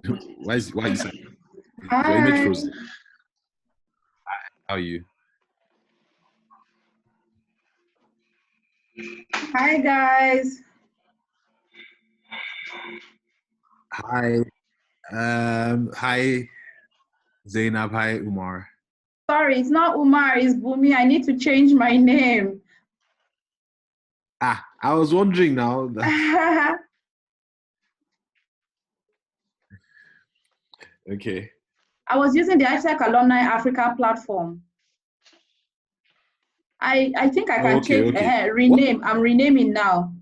Why you saying? Your image Hi. froze. How are you? Hi, guys. Hi. Hi Zainab. Hi Umar. Sorry, it's not Umar, it's Bumi. I need to change my name. I was wondering now. Okay. I was using the ISEC Alumni Africa platform. I think I Oh, can okay, change, okay. rename. I'm renaming now.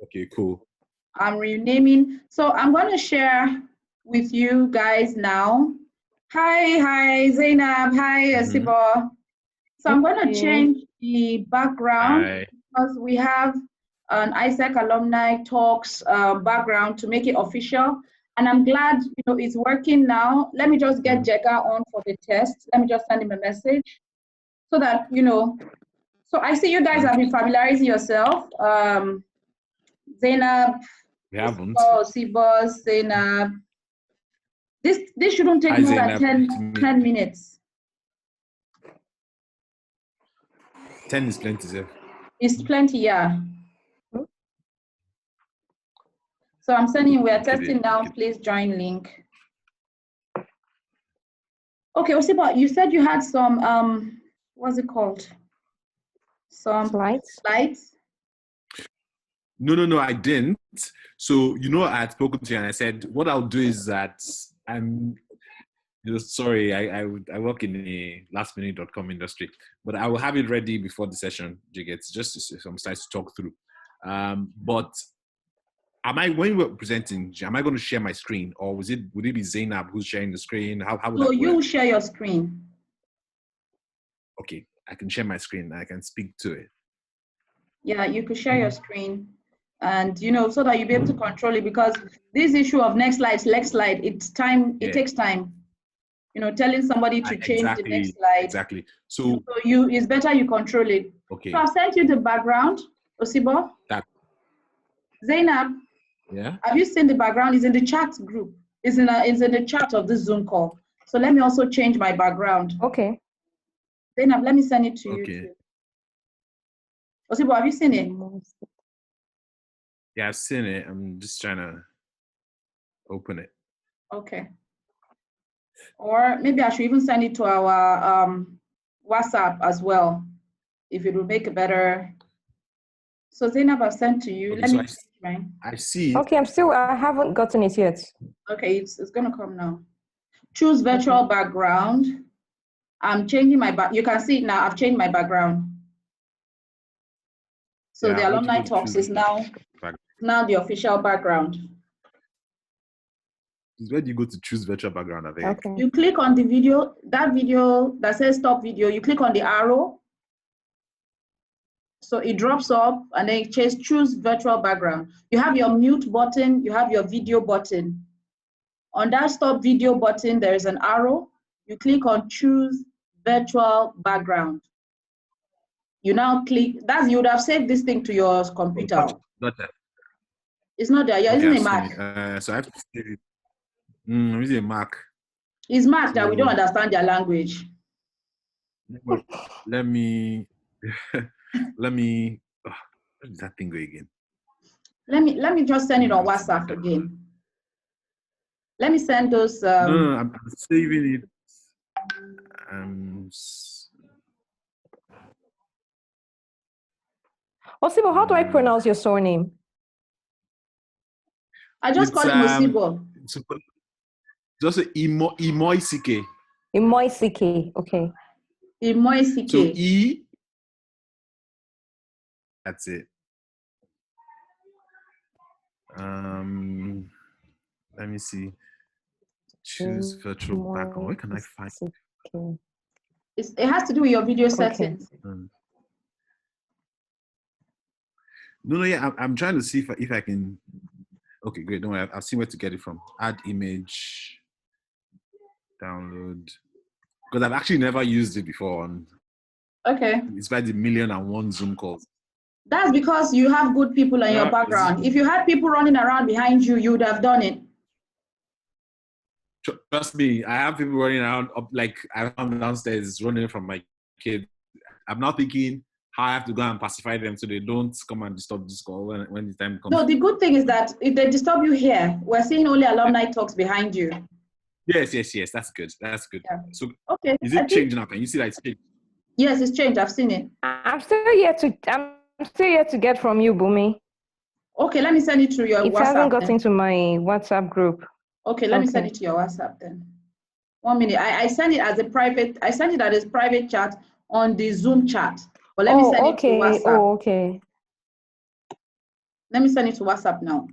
Okay, cool. I'm renaming. So I'm going to share with you guys now. Hi, Zainab. Hi, Sibo. So I'm going to change the background Hi. because we have an ISEC alumni talks background to make it official. And I'm glad it's working now. Let me just get Jega on for the test. Let me just send him a message so that So I see you guys have been familiarizing yourself. Zainab, We haven't. Sibo, Zainab. This shouldn't take Hi, more than Zainab. 10 minutes. 10 is plenty, sir. It's plenty, yeah. So I'm sending, we are testing now, please join link. Okay, Osiba, you said you had some, what's it called? Some slides? No, I didn't. So, I had spoken to you and I said, what I'll do is that sorry, I work in the lastminute.com industry, but I will have it ready before the session, just some slides to talk through. But when we're presenting, am I going to share my screen, or would it be Zainab who's sharing the screen? How would that work? You share your screen. Okay, I can share my screen. I can speak to it. Yeah, you could share your screen, and so that you'll be able to control it, because this issue of next slide, it's time. It takes time. Telling somebody to change the next slide. Exactly. So it's better you control it. Okay. So I've sent you the background, Osibo. Zainab. Yeah. Have you seen the background? It's in the chat group. It's in the chat of this Zoom call. So let me also change my background. Okay. Zainab, let me send it to you too. Osibo, have you seen it? Yeah, I've seen it. I'm just trying to open it. Okay. Or maybe I should even send it to our WhatsApp as well, if it will make it better. So Zainab, I've sent to you. Okay, Let me I see. Okay, I haven't gotten it yet. Okay, it's going to come now. Choose virtual background. I'm changing my you can see it now. I've changed my background. So the alumni talks is now the official background. Where do you go to choose virtual background? Okay. You click on the video, that video that says stop video, you click on the arrow. So it drops up and then it says choose virtual background. You have your mute button, you have your video button. On that stop video button, there is an arrow. You click on choose virtual background. You now click, you would have saved this thing to your computer. Not that. It's not there, you're using a Mac. So I have to save it. I'm using a Mac. It's Mac that we don't understand their language. Let me, what does that thing go again? Let me just send it on WhatsApp again. Let me send those. No, I'm saving it. Osibo, how do I pronounce your surname? I just call him Osibo. Just Imoisike. Imoisike, okay. Imoisike. So E. That's it. Let me see. Choose virtual background. Where can I find it? It has to do with your video settings. No, yeah, I'm trying to see if I can. Okay, great. Don't worry. I've seen where to get it from. Add image, download. Because I've actually never used it before. Okay. It's by the 1,000,001 Zoom calls. That's because you have good people in your background. If you had people running around behind you, you would have done it. Trust me, I have people running around up like I'm downstairs running from my kids. I'm now thinking how I have to go and pacify them so they don't come and disturb this call when the time comes. No, the good thing is that if they disturb you here, we're seeing only alumni talks behind you. Yes. That's good. That's good. Yeah. So okay, is it changing now? Can you see that it's changed? Yes, it's changed. I've seen it. I'm still yet to get from you, Bumi. Okay, let me send it to your WhatsApp. It hasn't got into my WhatsApp group. Okay, let me send it to your WhatsApp then. 1 minute. I send it as a private. I send it as a private chat on the Zoom chat. But let me send it to WhatsApp. Oh, okay. Let me send it to WhatsApp now.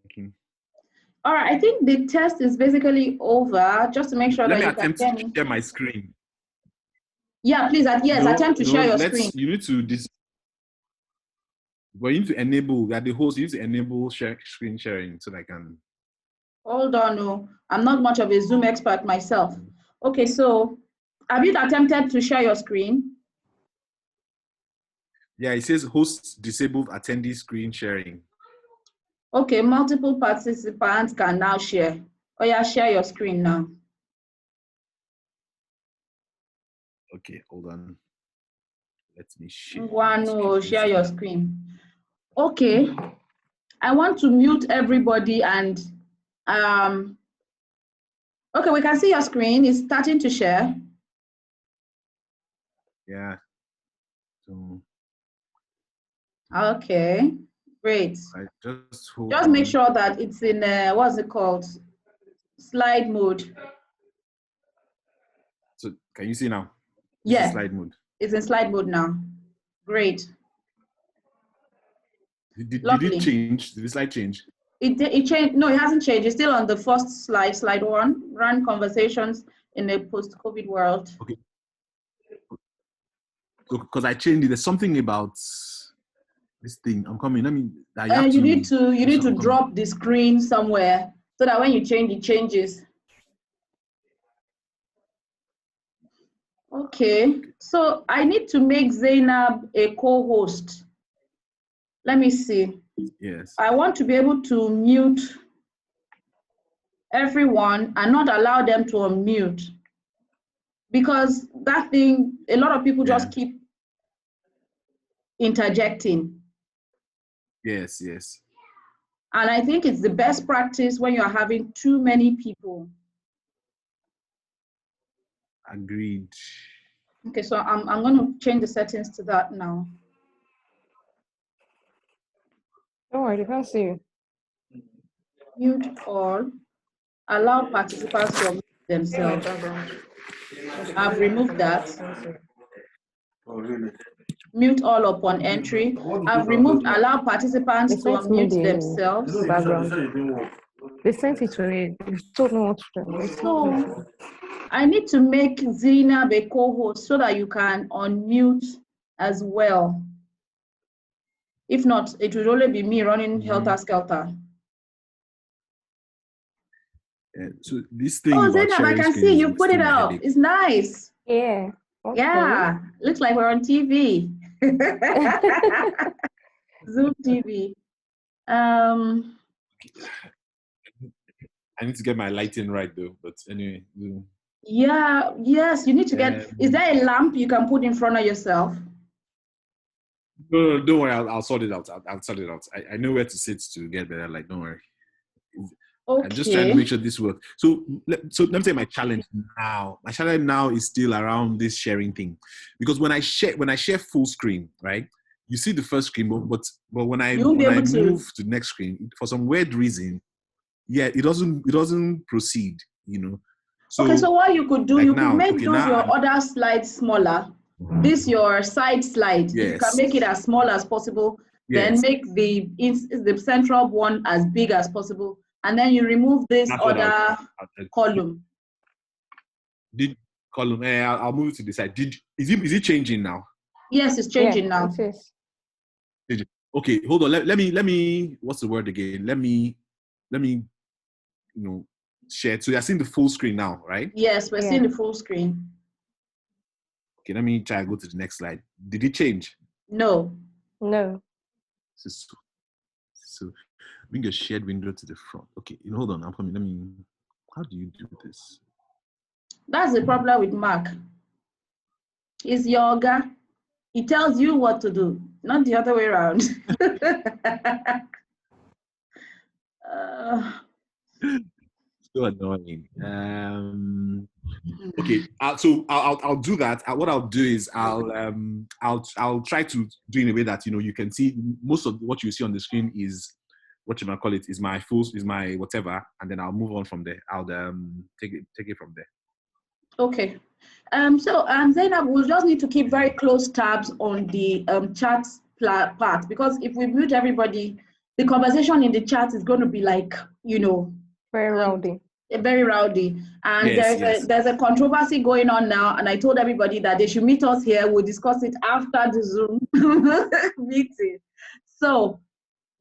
Okay. All right, I think the test is basically over. Just to make sure that you can attempt to share my screen. Yeah, please. Attempt to share your screen. You need to but you need to enable that the host. You need to enable screen sharing so that I can. Hold on, no, I'm not much of a Zoom expert myself. Okay, so have you attempted to share your screen? Yeah, it says host disabled attendee screen sharing. Okay, multiple participants can now share. Oh yeah, share your screen now. Okay, hold on. Let me share. Share your screen. Okay, I want to mute everybody and okay, we can see your screen. It's starting to share. Yeah. So. Okay, great. Just make sure that it's in what's it called? Slide mode. So can you see now? Yes. Slide mode. It's in slide mode now. Great. Did it change? Did the slide change? It changed. No, it hasn't changed. It's still on the first slide, slide 1. Run conversations in a post-COVID world. Okay. Because I changed it. There's something about this thing. I'm coming. Let me. You need to drop the screen somewhere so that when you change, it changes. Okay. So I need to make Zainab a co-host. Let me see. Yes. I want to be able to mute everyone and not allow them to unmute, because that thing, a lot of people just keep interjecting. Yes. And I think it's the best practice when you're having too many people. Agreed. Okay, so I'm going to change the settings to that now. Don't worry, you can't see you. Mute all. Allow participants to unmute themselves. I've removed that. Oh, really? Mute all upon entry. I've removed allow participants to unmute themselves. Background. They sent it to me. They told me what to do. So I need to make Zainab a co-host so that you can unmute as well. If not, it will only be me running helter-skelter. So this thing. Oh, Zainab, I can see you put it up. It's nice. Yeah. Okay. Yeah. Looks like we're on TV. Zoom TV. I need to get my lighting right though. But anyway. Yeah. Yes, you need to get. Is there a lamp you can put in front of yourself? No, don't worry. I'll sort it out. I'll sort it out. I know where to sit to get better. Like, don't worry. Okay. I'm just trying to make sure this works. So let me say my challenge now. My challenge now is still around this sharing thing, because when I share full screen, right? You see the first screen, but when I move to the next screen, for some weird reason, it doesn't proceed. You know. So, okay. So what you could do, you could make your other slides smaller. This your side slide. Yes. You can make it as small as possible. Yes. Then make the central one as big as possible. And then you remove this other column. I'll move it to the side. Is it changing now? Yes, it's changing now. It is. Okay, hold on. Let me. What's the word again? Let me. Share. So you're seeing the full screen now, right? Yes, we're seeing the full screen. Okay, let me try and go to the next slide. Did it change? No. No. So bring a shared window to the front. Okay, hold on. I'm coming. How do you do this? That's the problem with Mac. It's your guy. He tells you what to do, not the other way around. So annoying. Okay, so I'll do that. What I'll do is I'll try to do in a way that you can see most of what you see on the screen is what you might call it is my whatever, and then I'll move on from there. I'll take it from there. Okay. So Zainab, we'll just need to keep very close tabs on the chat part, because if we mute everybody, the conversation in the chat is going to be like, Very rowdy. Very rowdy. And Yes. there's a controversy going on now, and I told everybody that they should meet us here. We'll discuss it after the Zoom meeting. So,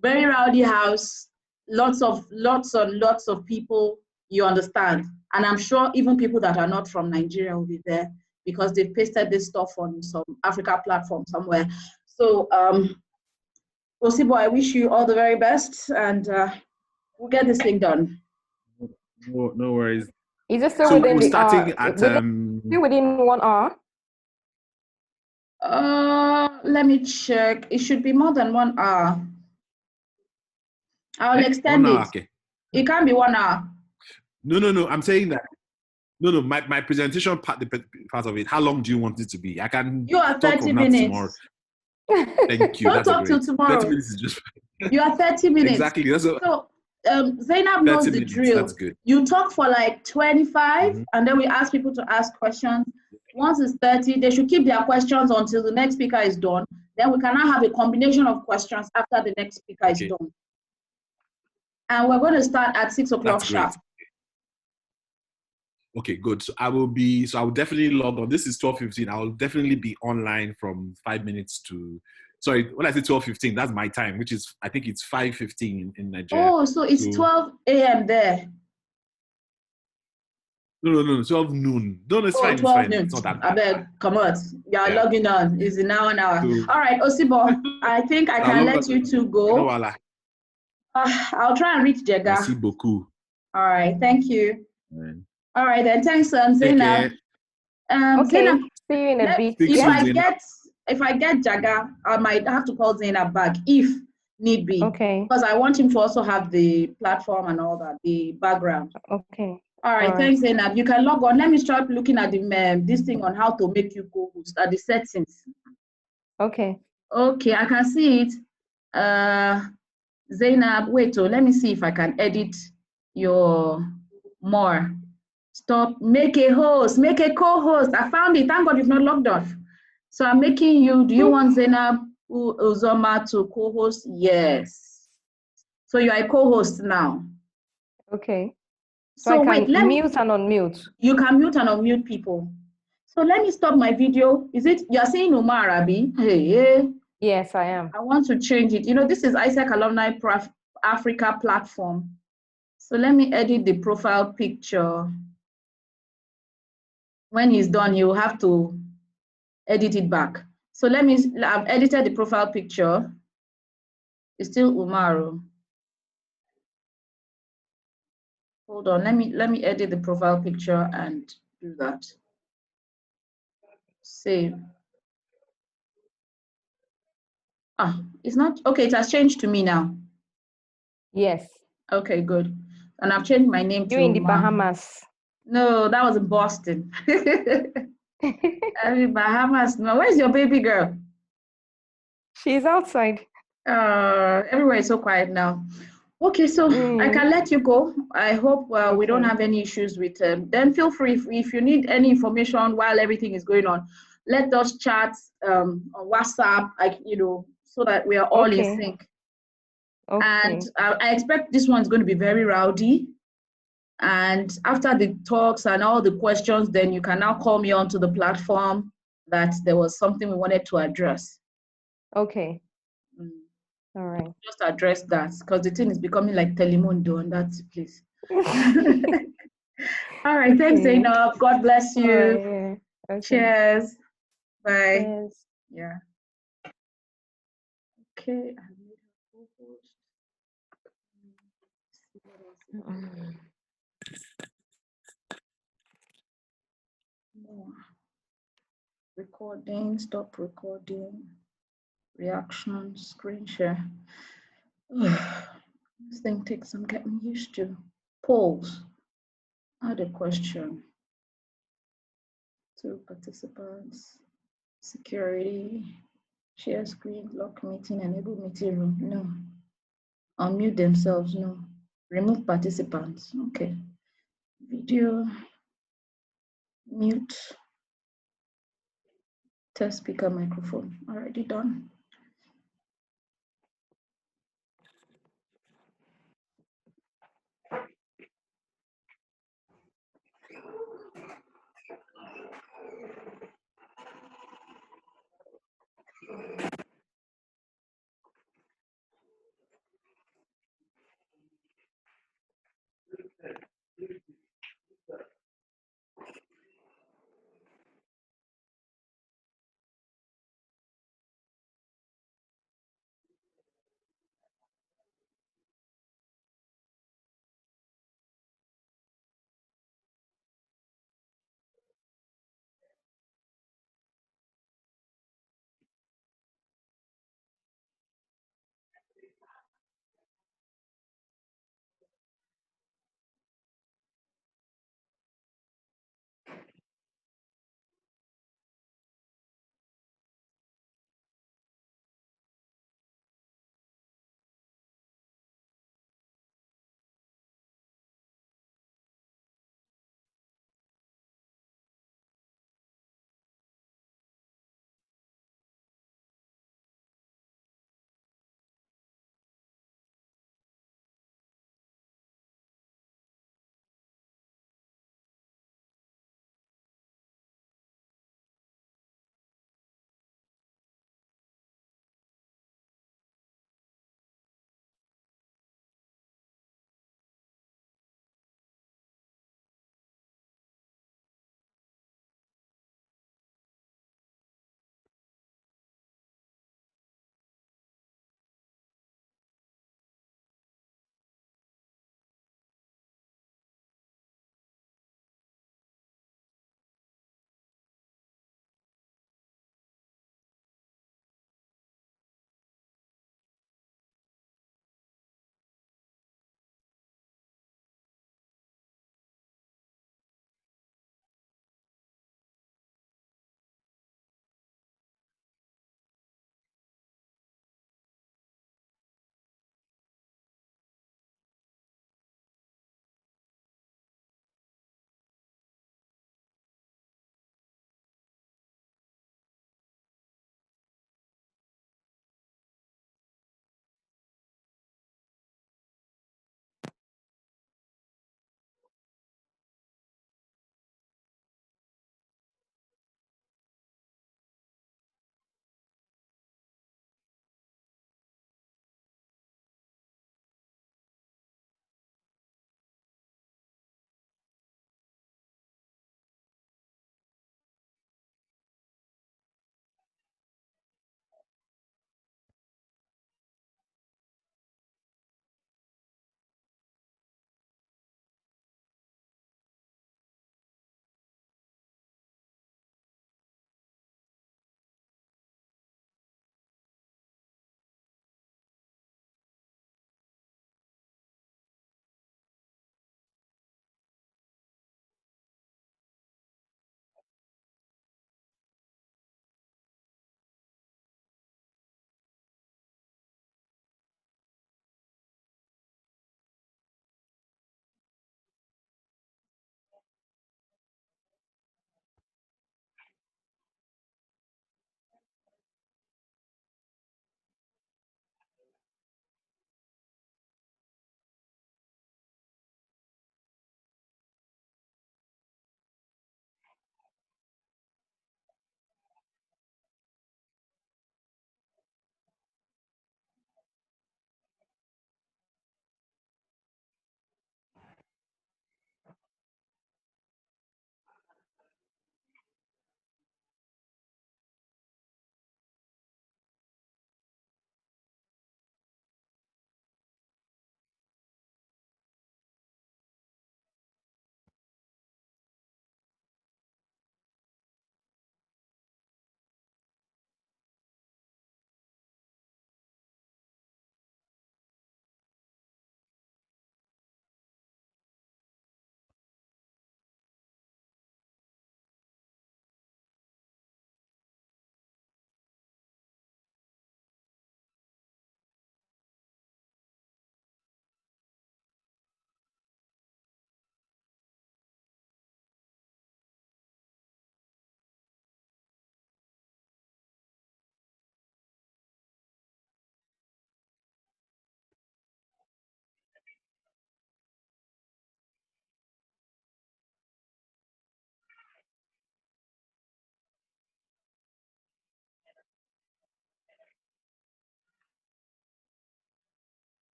very rowdy house, lots and lots of people, you understand. And I'm sure even people that are not from Nigeria will be there because they've pasted this stuff on some Africa platform somewhere. So, Osibo, I wish you all the very best, and we'll get this thing done. No worries. Is it still So within we're the starting at still within 1 hour? Let me check. It should be more than 1 hour. I'll extend 1 hour, it. okay. It can't be 1 hour. No. I'm saying that. No. My presentation part of it. How long do you want it to be? I can. You are 30 minutes. Thank you. Don't talk till tomorrow. 30 minutes is just. You are 30 minutes. Exactly. So Zainab knows the drill. That's good. You talk for like 25, and then we ask people to ask questions. Once it's 30, they should keep their questions until the next speaker is done. Then we can now have a combination of questions after the next speaker is done. And we're going to start at 6 o'clock sharp. Okay, good. So I will definitely log on. This is 12:15. I will definitely be online from 5 minutes to. Sorry, when I say 12:15, that's my time, which is I think it's 5:15 in Nigeria. Oh, so it's 12 a.m. there. No, 12 noon. No, it's fine. 12 it's fine. noon. It's not that I bad. beg, come on. You're logging on. It's now an hour. All right, Osibo, I think I can let you two go. I'll try and reach Jega. Merci beaucoup. All right, thank you. All right, then. Thanks, Zainab. Okay, Zainab, see you in a bit. If I get Jaga, I might have to call Zainab back if need be. Okay. Because I want him to also have the platform and all that, the background. Okay. All right, thanks, Zainab. You can log on. Let me start looking at this thing on how to make you co-host at the settings. Okay. Okay, I can see it. Zainab, wait, let me see if I can edit your more. Stop, make a host, make a co-host. I found it. Thank God you've not logged off. So I'm making you, do you want Zainab Uzoma to co-host? Yes. So you are a co-host now. Okay. So I can mute and unmute. You can mute and unmute people. So let me stop my video. Is it, you're saying Umar Abi? Hey. Yes, I am. I want to change it. This is ISEC Alumni Africa platform. So let me edit the profile picture. When he's done, he will have to edit it back. So I've edited the profile picture. It's still Umaru. Hold on, let me edit the profile picture and do that. Save. It's not, okay, it has changed to me now. Yes. Okay, good. And I've changed my name to You're in the Bahamas. No, that was in Boston. Bahamas, no. Where's your baby girl? She's outside. Everywhere is so quiet now. Okay, so I can let you go. I hope we don't have any issues with then feel free if you need any information while everything is going on. Let us chat on WhatsApp, so that we are all in sync. Okay. And I expect this one's going to be very rowdy. And after the talks and all the questions, then you can now call me onto the platform that there was something we wanted to address. Okay. All right. Just address that because the thing is becoming like Telemundo on that place. All right. Thanks, Zainab. God bless you. Okay. Cheers. Bye. Yes. Yeah. Okay. I made her co-host. See what else is there. More. Recording. Stop recording. Reaction. Screen share. This thing takes some getting used to. Polls. Add a question. 2 participants. Security. Share screen. Lock meeting. Enable meeting room. No. Unmute themselves. No. Remove participants. Okay. Video. Mute. Test speaker microphone. Already done.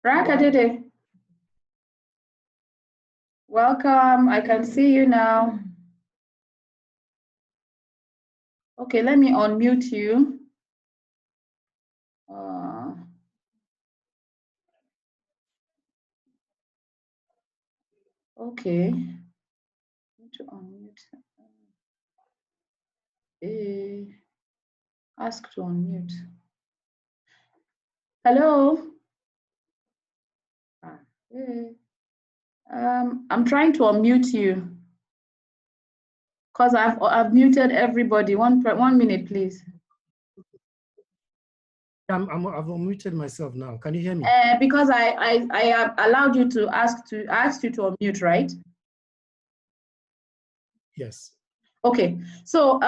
Rakadede. Welcome. I can see you now. Okay, let me unmute you. Okay. To unmute. Ask to unmute. Hello. I'm trying to unmute you because I've muted everybody. One minute, please. I've unmuted myself now. Can you hear me? Because I have allowed you to ask you to unmute, right? Yes. Okay. So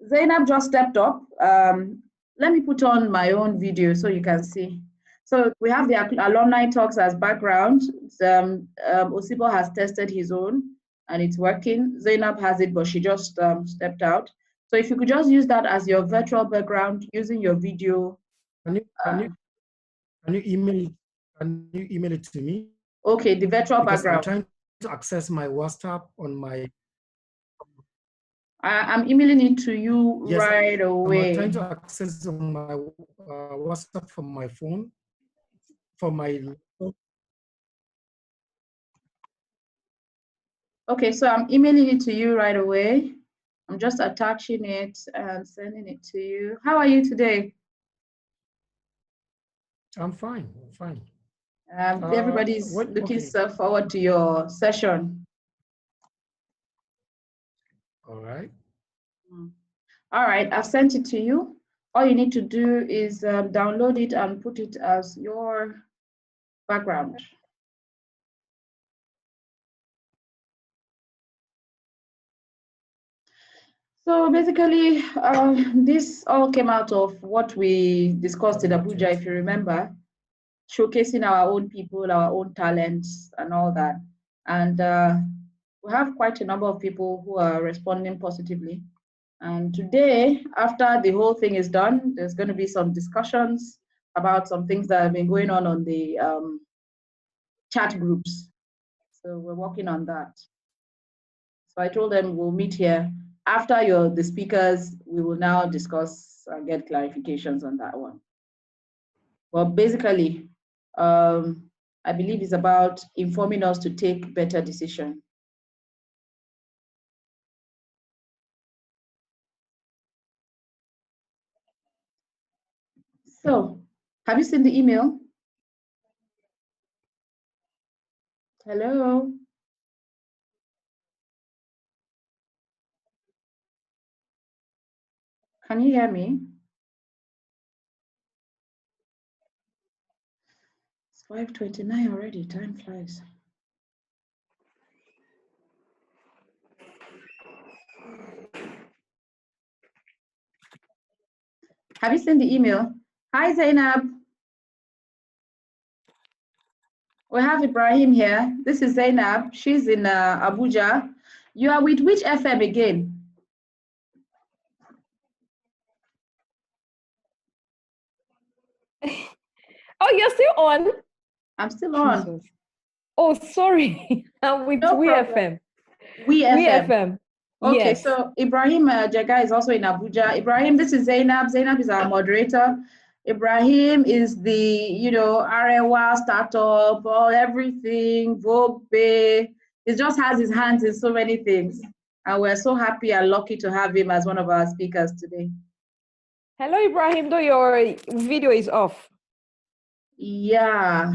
Zainab just stepped up. Let me put on my own video so you can see. So we have the alumni talks as background. Osipo has tested his own and it's working. Zainab has it, but she just stepped out. So if you could just use that as your virtual background using your video. Can you email it to me? Okay, the virtual because background. I'm trying to access my WhatsApp on my. I'm emailing it to you right away. I'm trying to access on my WhatsApp from my phone. For my. Okay, so I'm emailing it to you right away. I'm just attaching it and sending it to you. How are you today? I'm fine. I'm fine. Everybody's looking forward to your session. All right. All right, I've sent it to you. All you need to do is download it and put it as your background. So basically, this all came out of what we discussed in Abuja, if you remember, showcasing our own people, our own talents, and all that. And we have quite a number of people who are responding positively. And today, after the whole thing is done, there's going to be some discussions about some things that have been going on the chat groups. So we're working on that. So I told them we'll meet here. After the speakers, we will now discuss and get clarifications on that one. Well, basically, I believe it's about informing us to take better decisions. So, have you seen the email? Hello? Can you hear me? It's 5:29 already, time flies. Have you seen the email? Hi, Zainab. We have Ibrahim here. This is Zainab. She's in Abuja. You are with which FM again? Oh, you're still on? I'm still on. Oh, sorry. I'm with No WeFM. WeFM. Okay, Yes. so Ibrahim Jaga is also in Abuja. Ibrahim, this is Zainab. Zainab is our moderator. Ibrahim is the, Arewa startup, everything, Vogue. He just has his hands in so many things. And we're so happy and lucky to have him as one of our speakers today. Hello, Ibrahim, though your video is off. Yeah.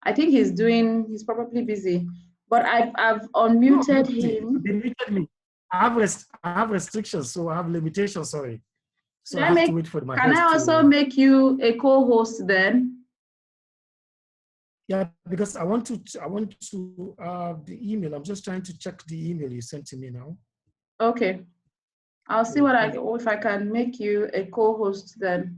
I think he's probably busy. But I've unmuted him. They muted me. I have restrictions, so I have limitations, sorry. So I have to wait for my host. Can I also make you a co-host then? Yeah, because I want to the email. I'm just trying to check the email you sent to me now. Okay. I'll see if I can make you a co-host then.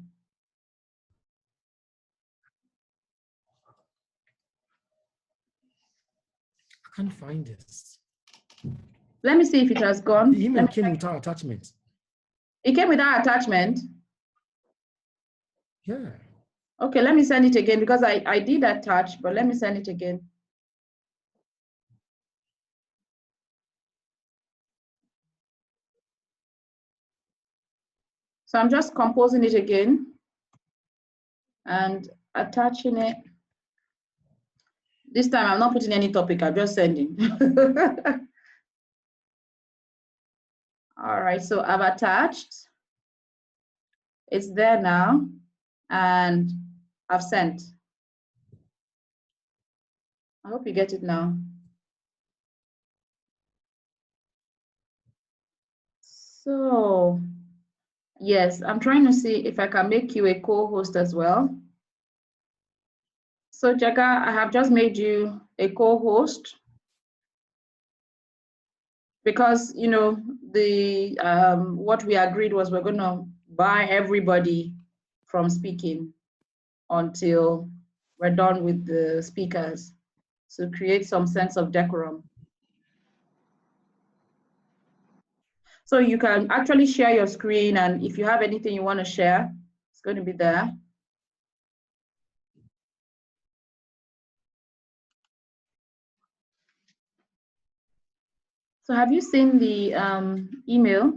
I can't find this. Let me see if it has gone. The email came without attachment. It came without attachment? Yeah. Okay, let me send it again because I did attach, but let me send it again. So I'm just composing it again and attaching it. This time I'm not putting any topic, I'm just sending. All right, so I've attached. It's there now, and I've sent. I hope you get it now. So, yes, I'm trying to see if I can make you a co-host as well. So, Jaga, I have just made you a co-host because, you know, the what we agreed was we're going to buy everybody from speaking until we're done with the speakers. So create some sense of decorum. So you can actually share your screen, and if you have anything you want to share, it's going to be there. So have you seen the email?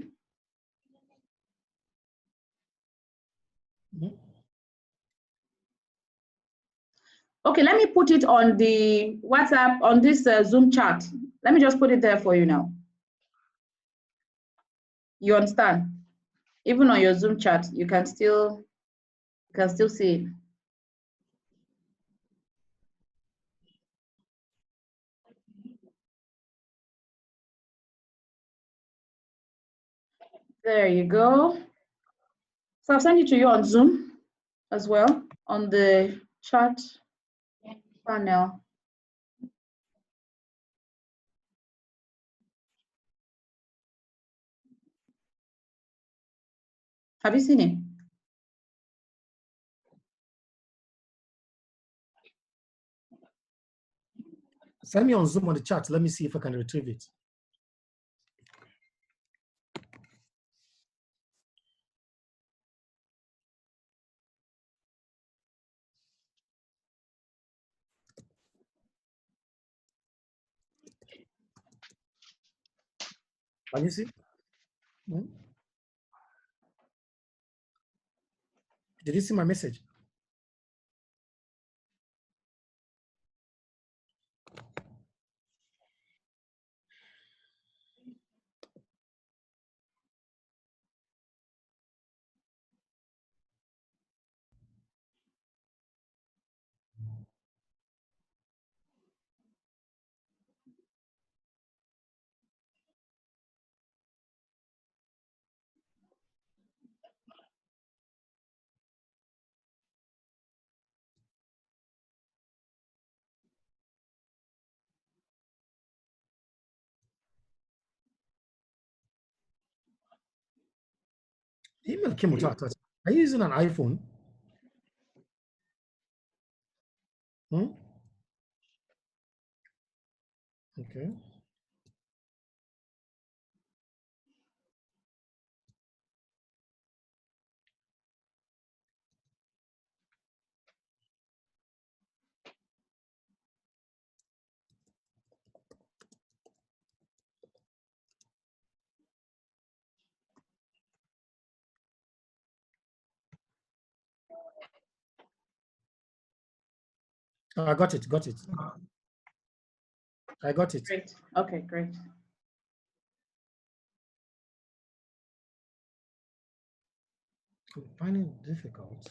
Mm-hmm. Okay, let me put it on the WhatsApp, on this Zoom chat. Let me just put it there for you now. You understand? Even on your Zoom chat, you can still see it. There you go. So I'll send it to you on Zoom as well, on the chat panel. Have you seen it? Send me on Zoom on the chat. Let me see if I can retrieve it. Can you see? Hmm? Did you see my message? Email came without touch. Are you using an iPhone? Hmm? Okay. I got it. Got it. I got it. Great. Okay, great. I'm finding it difficult.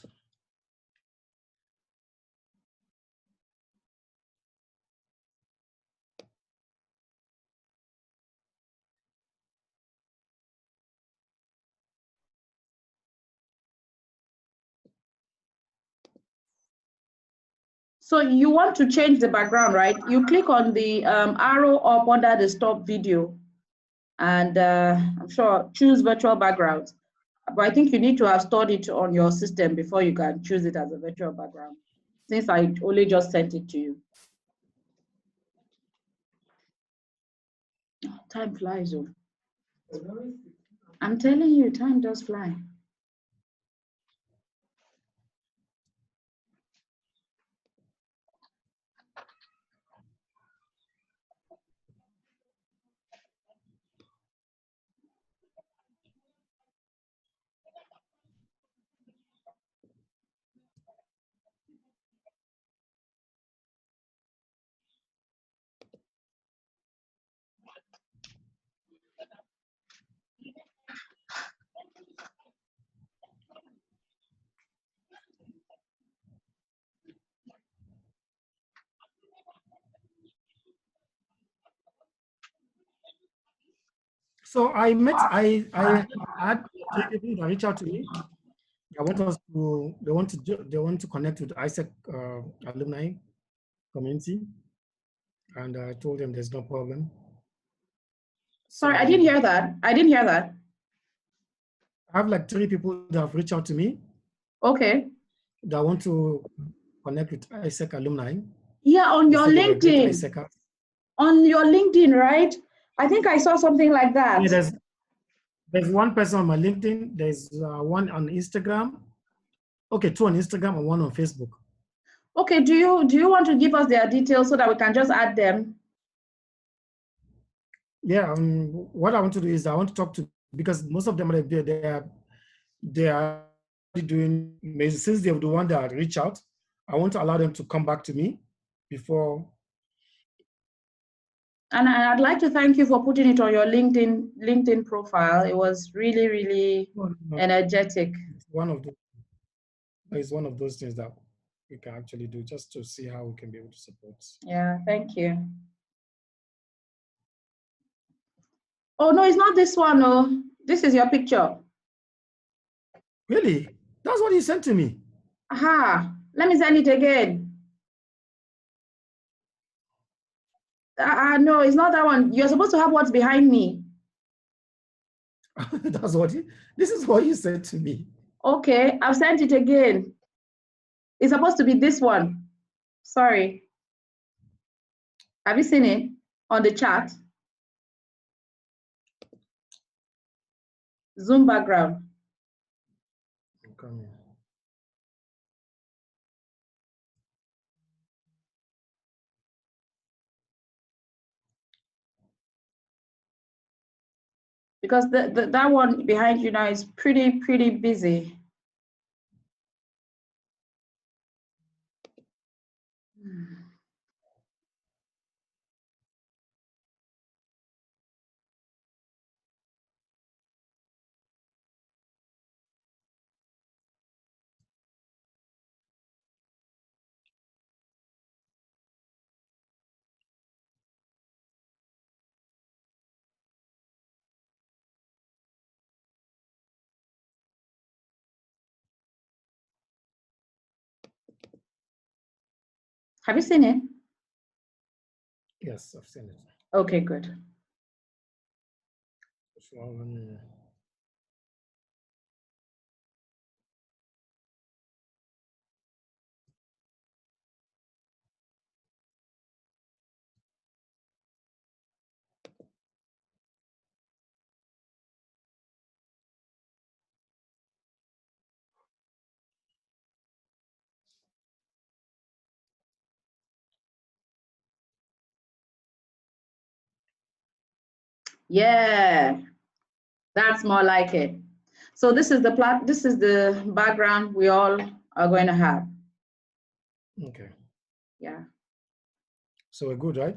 So you want to change the background, right? You click on the arrow up under the stop video, and I'm sure choose virtual background. But I think you need to have stored it on your system before you can choose it as a virtual background, since I only just sent it to you. Oh, time flies, oh. I'm telling you, time does fly. So I had three people that reach out to me. They want to connect with ISEC alumni community, and I told them there's no problem. Sorry, I didn't hear that. I didn't hear that. I have like 3 people that have reached out to me. Okay. That want to connect with ISEC alumni. Yeah, on your LinkedIn. On your LinkedIn, right? I think I saw something like that. Yeah, there's one person on my LinkedIn. There's one on Instagram. Okay, 2 on Instagram and 1 on Facebook. Okay, do you want to give us their details so that we can just add them? Yeah, what I want to do is I want to talk to, because most of them they are doing, since they're the one that reach out, I want to allow them to come back to me before. And I'd like to thank you for putting it on your LinkedIn profile. It was really, really energetic. It's one of those things that we can actually do just to see how we can be able to support. Yeah, thank you. Oh, no, it's not this one. No, this is your picture. Really? That's what you sent to me. Aha, let me send it again. No, it's not that one. You're supposed to have what's behind me. This is what you said to me. Okay, I've sent it again. It's supposed to be this one. Sorry. Have you seen it on the chat? Zoom background. Okay. Because that one behind you now is pretty busy. Have you seen it? Yes, I've seen it. Okay, good. Yeah, that's more like it. So this is the background we all are going to have. Okay. Yeah. So we're good, right?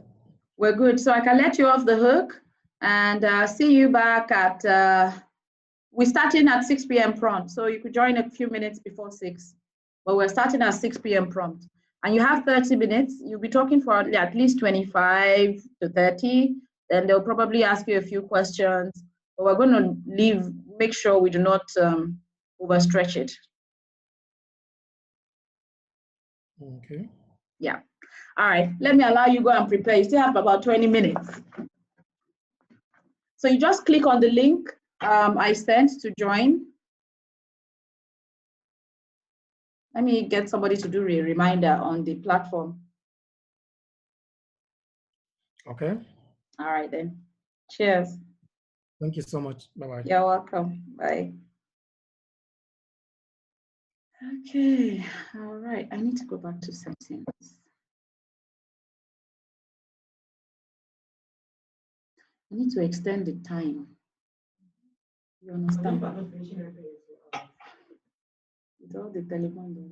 We're good. So I can let you off the hook and see you back at, we're starting at 6 p.m. prompt. So you could join a few minutes before 6, but we're starting at 6 p.m. prompt. And you have 30 minutes. You'll be talking for at least 25 to 30. Then they'll probably ask you a few questions. But we're going to make sure we do not overstretch it. Okay. Yeah. All right. Let me allow you go and prepare. You still have about 20 minutes. So you just click on the link I sent to join. Let me get somebody to do a reminder on the platform. Okay. All right then. Cheers. Thank you so much. Bye-bye. You're welcome. Bye. Okay. All right. I need to go back to settings. I need to extend the time. You understand? With all the telephone.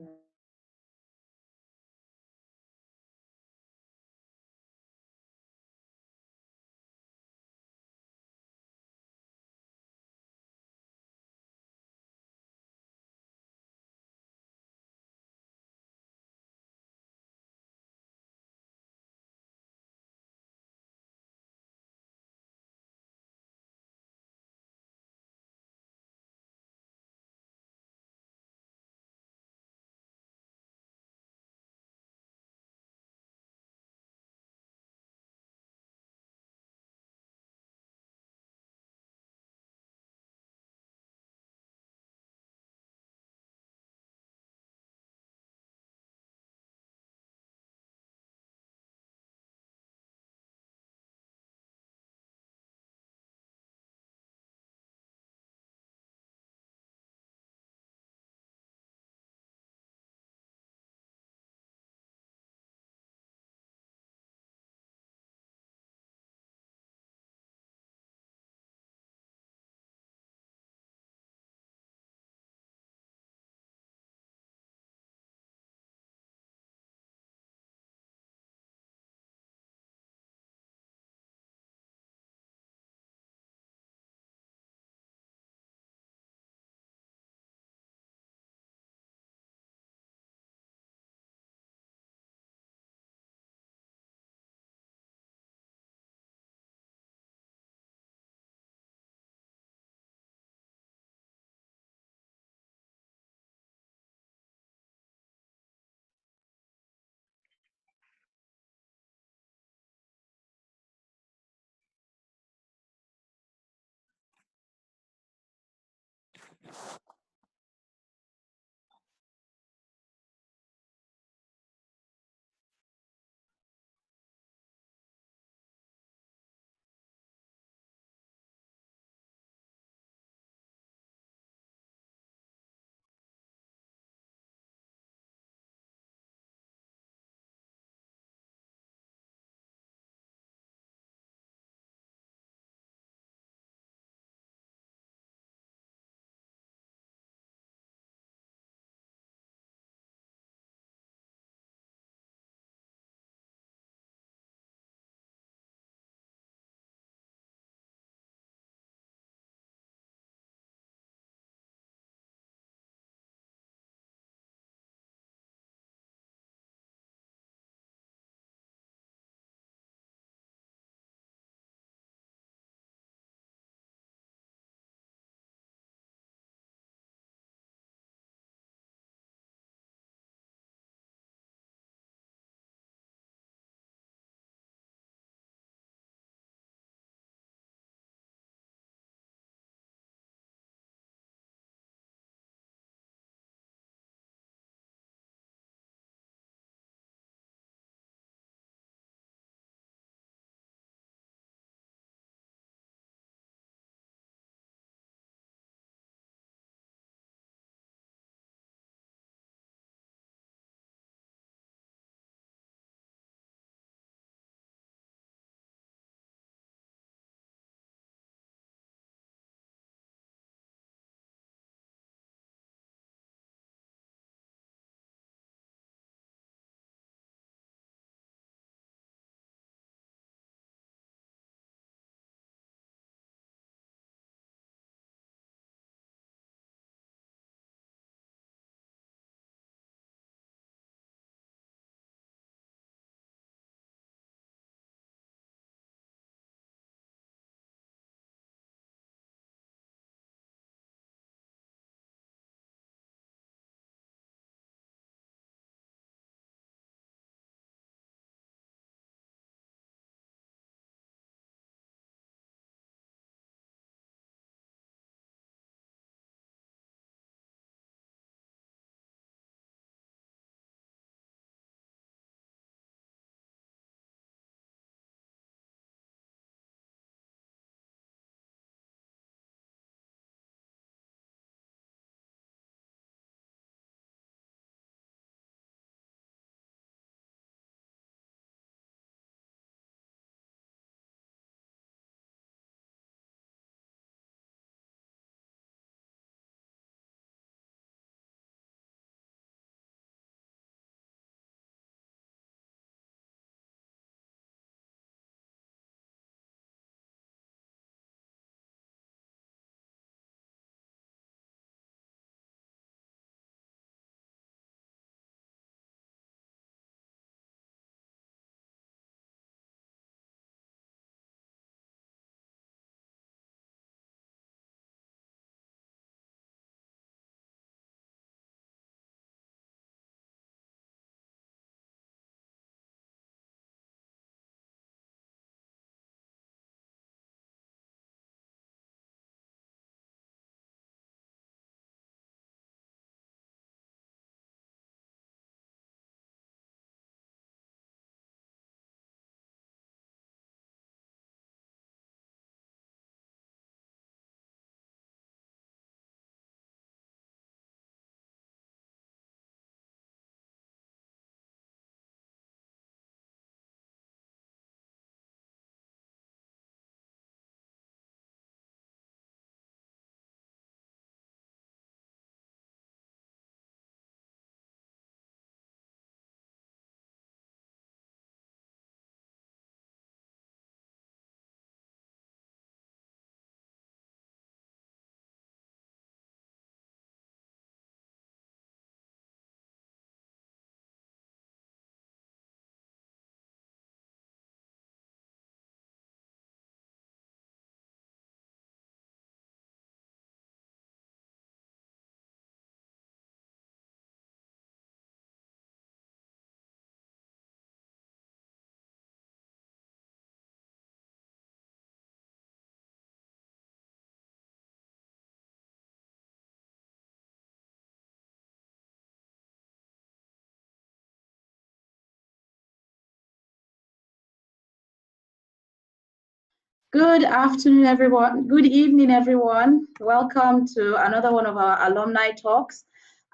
Good afternoon, everyone. Good evening, everyone. Welcome to another one of our alumni talks.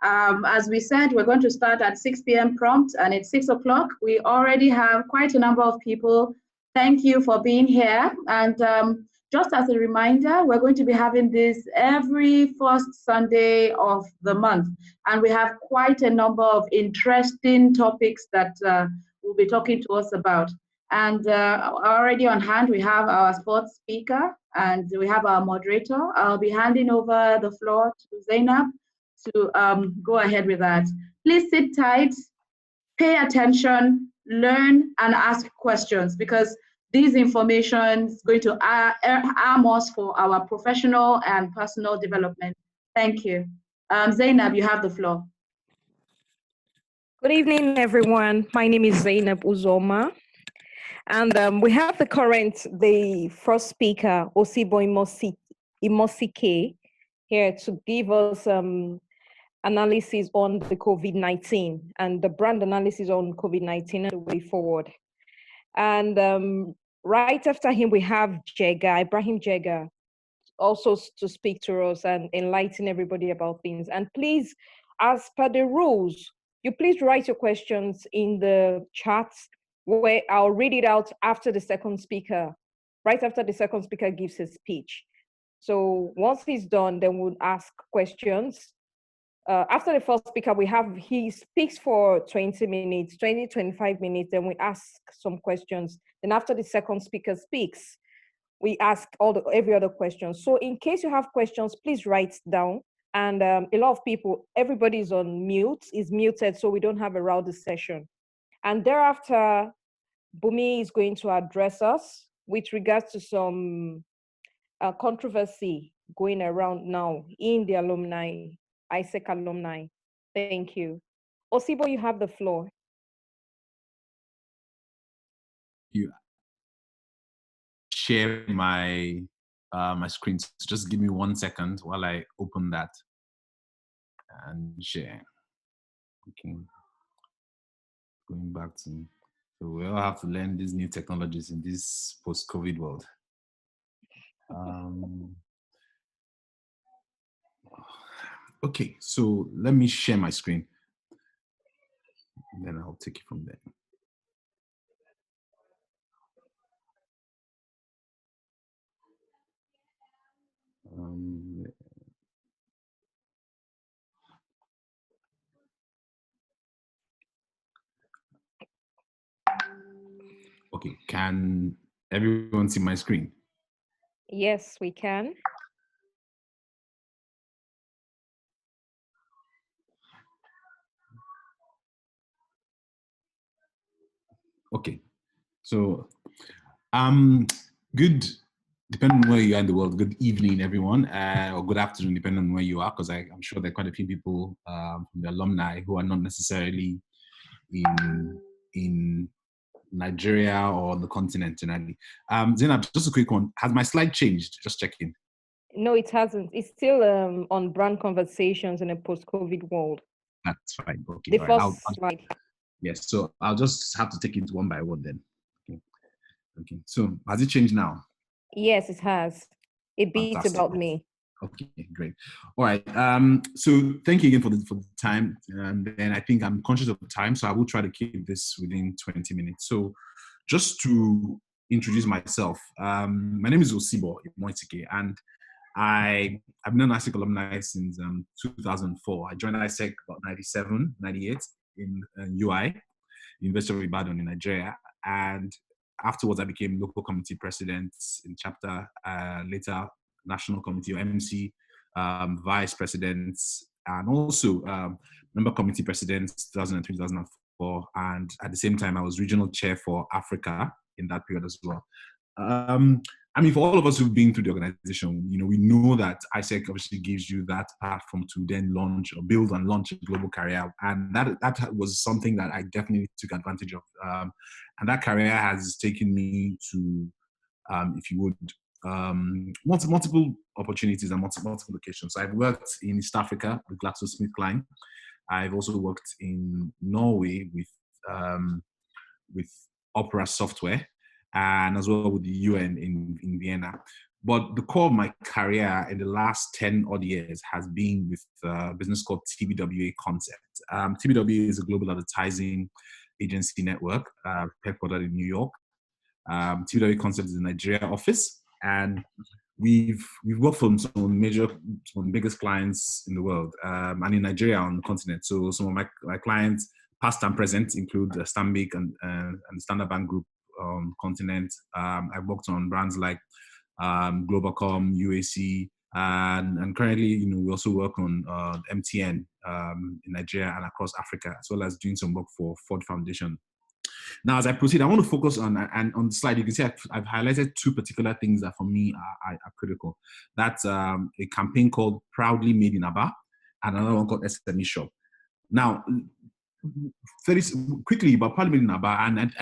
As we said, we're going to start at 6 p.m. prompt, and it's 6 o'clock. We already have quite a number of people. Thank you for being here. And just as a reminder, we're going to be having this every first Sunday of the month. And we have quite a number of interesting topics that we'll be talking to us about. And already on hand, we have our sports speaker and we have our moderator. I'll be handing over the floor to Zainab to go ahead with that. Please sit tight, pay attention, learn, and ask questions because this information is going to arm us for our professional and personal development. Thank you. Zainab, you have the floor. Good evening, everyone. My name is Zainab Uzoma. And we have the first speaker, Osibo Imosike, here to give us analysis on the COVID-19 and the brand analysis on COVID-19 and the way forward. And right after him, we have Ibrahim Jega, also to speak to us and enlighten everybody about things. And please, as per the rules, you please write your questions in the chats where I'll read it out after the second speaker, right after the second speaker gives his speech. So once he's done, then we'll ask questions. After the first speaker, he speaks for 20 minutes, 25 minutes, then we ask some questions. Then after the second speaker speaks, we ask every other question. So in case you have questions, please write down. And a lot of people, everybody is muted, so we don't have a rowdy session. And thereafter, Bumi is going to address us with regards to some controversy going around now in the ISEC alumni. Thank you. Osibo, you have the floor. You share my my screen. So just give me 1 second while I open that and share. Okay. Going back to, so we all have to learn these new technologies in this post-COVID world. Okay, so let me share my screen. And then I'll take it from there. Okay, can everyone see my screen? Yes, we can. Okay, so good, depending on where you are in the world, good evening, everyone, or good afternoon, depending on where you are, because I'm sure there are quite a few people from the alumni who are not necessarily in Nigeria or the continent generally. Zainab, just a quick one. Has my slide changed? Just checking. No, it hasn't. It's still on brand conversations in a post-COVID world. That's fine. Okay. The first slide. Yes. So I'll just have to take it one by one then. Okay. Okay. So has it changed now? Yes, it has. It beats about me. Okay, great. All right. So thank you again for the time. And then I think I'm conscious of the time, so I will try to keep this within 20 minutes. So just to introduce myself, my name is Osibo Imoitike, and I've been an ISEC alumni since 2004. I joined ISEC about 97, 98 in UI, University of Ibadan in Nigeria. And afterwards, I became local committee president in chapter, later national committee or MC, vice president, and also member committee president 2003, 2004. And at the same time, I was regional chair for Africa in that period as well. I mean, for all of us who've been through the organization, you know, we know that ISEC obviously gives you that platform to then launch or build and launch a global career. And that was something that I definitely took advantage of. And that career has taken me to, if you would, multiple opportunities and multiple locations. So I've worked in East Africa with GlaxoSmithKline. I've also worked in Norway with Opera Software. and as well with the UN in Vienna. But the core of my career in the last 10 odd years has been with a business called TBWA Concept. TBWA is a global advertising agency network headquartered in New York. TBWA Concept is a Nigeria office, and we've worked for some of the biggest clients in the world, and in Nigeria on the continent. So some of my clients, past and present, include Stanbic and Standard Bank Group on continent. I've worked on brands like Globalcom, UAC, and currently, we also work on MTN in Nigeria and across Africa, as well as doing some work for Ford Foundation. Now, as I proceed, I want to focus on, and on the slide, you can see I've highlighted two particular things that for me are critical. That's a campaign called Proudly Made in Aba, and another one called SME Shop. Now, very quickly about Proudly Made in Aba, and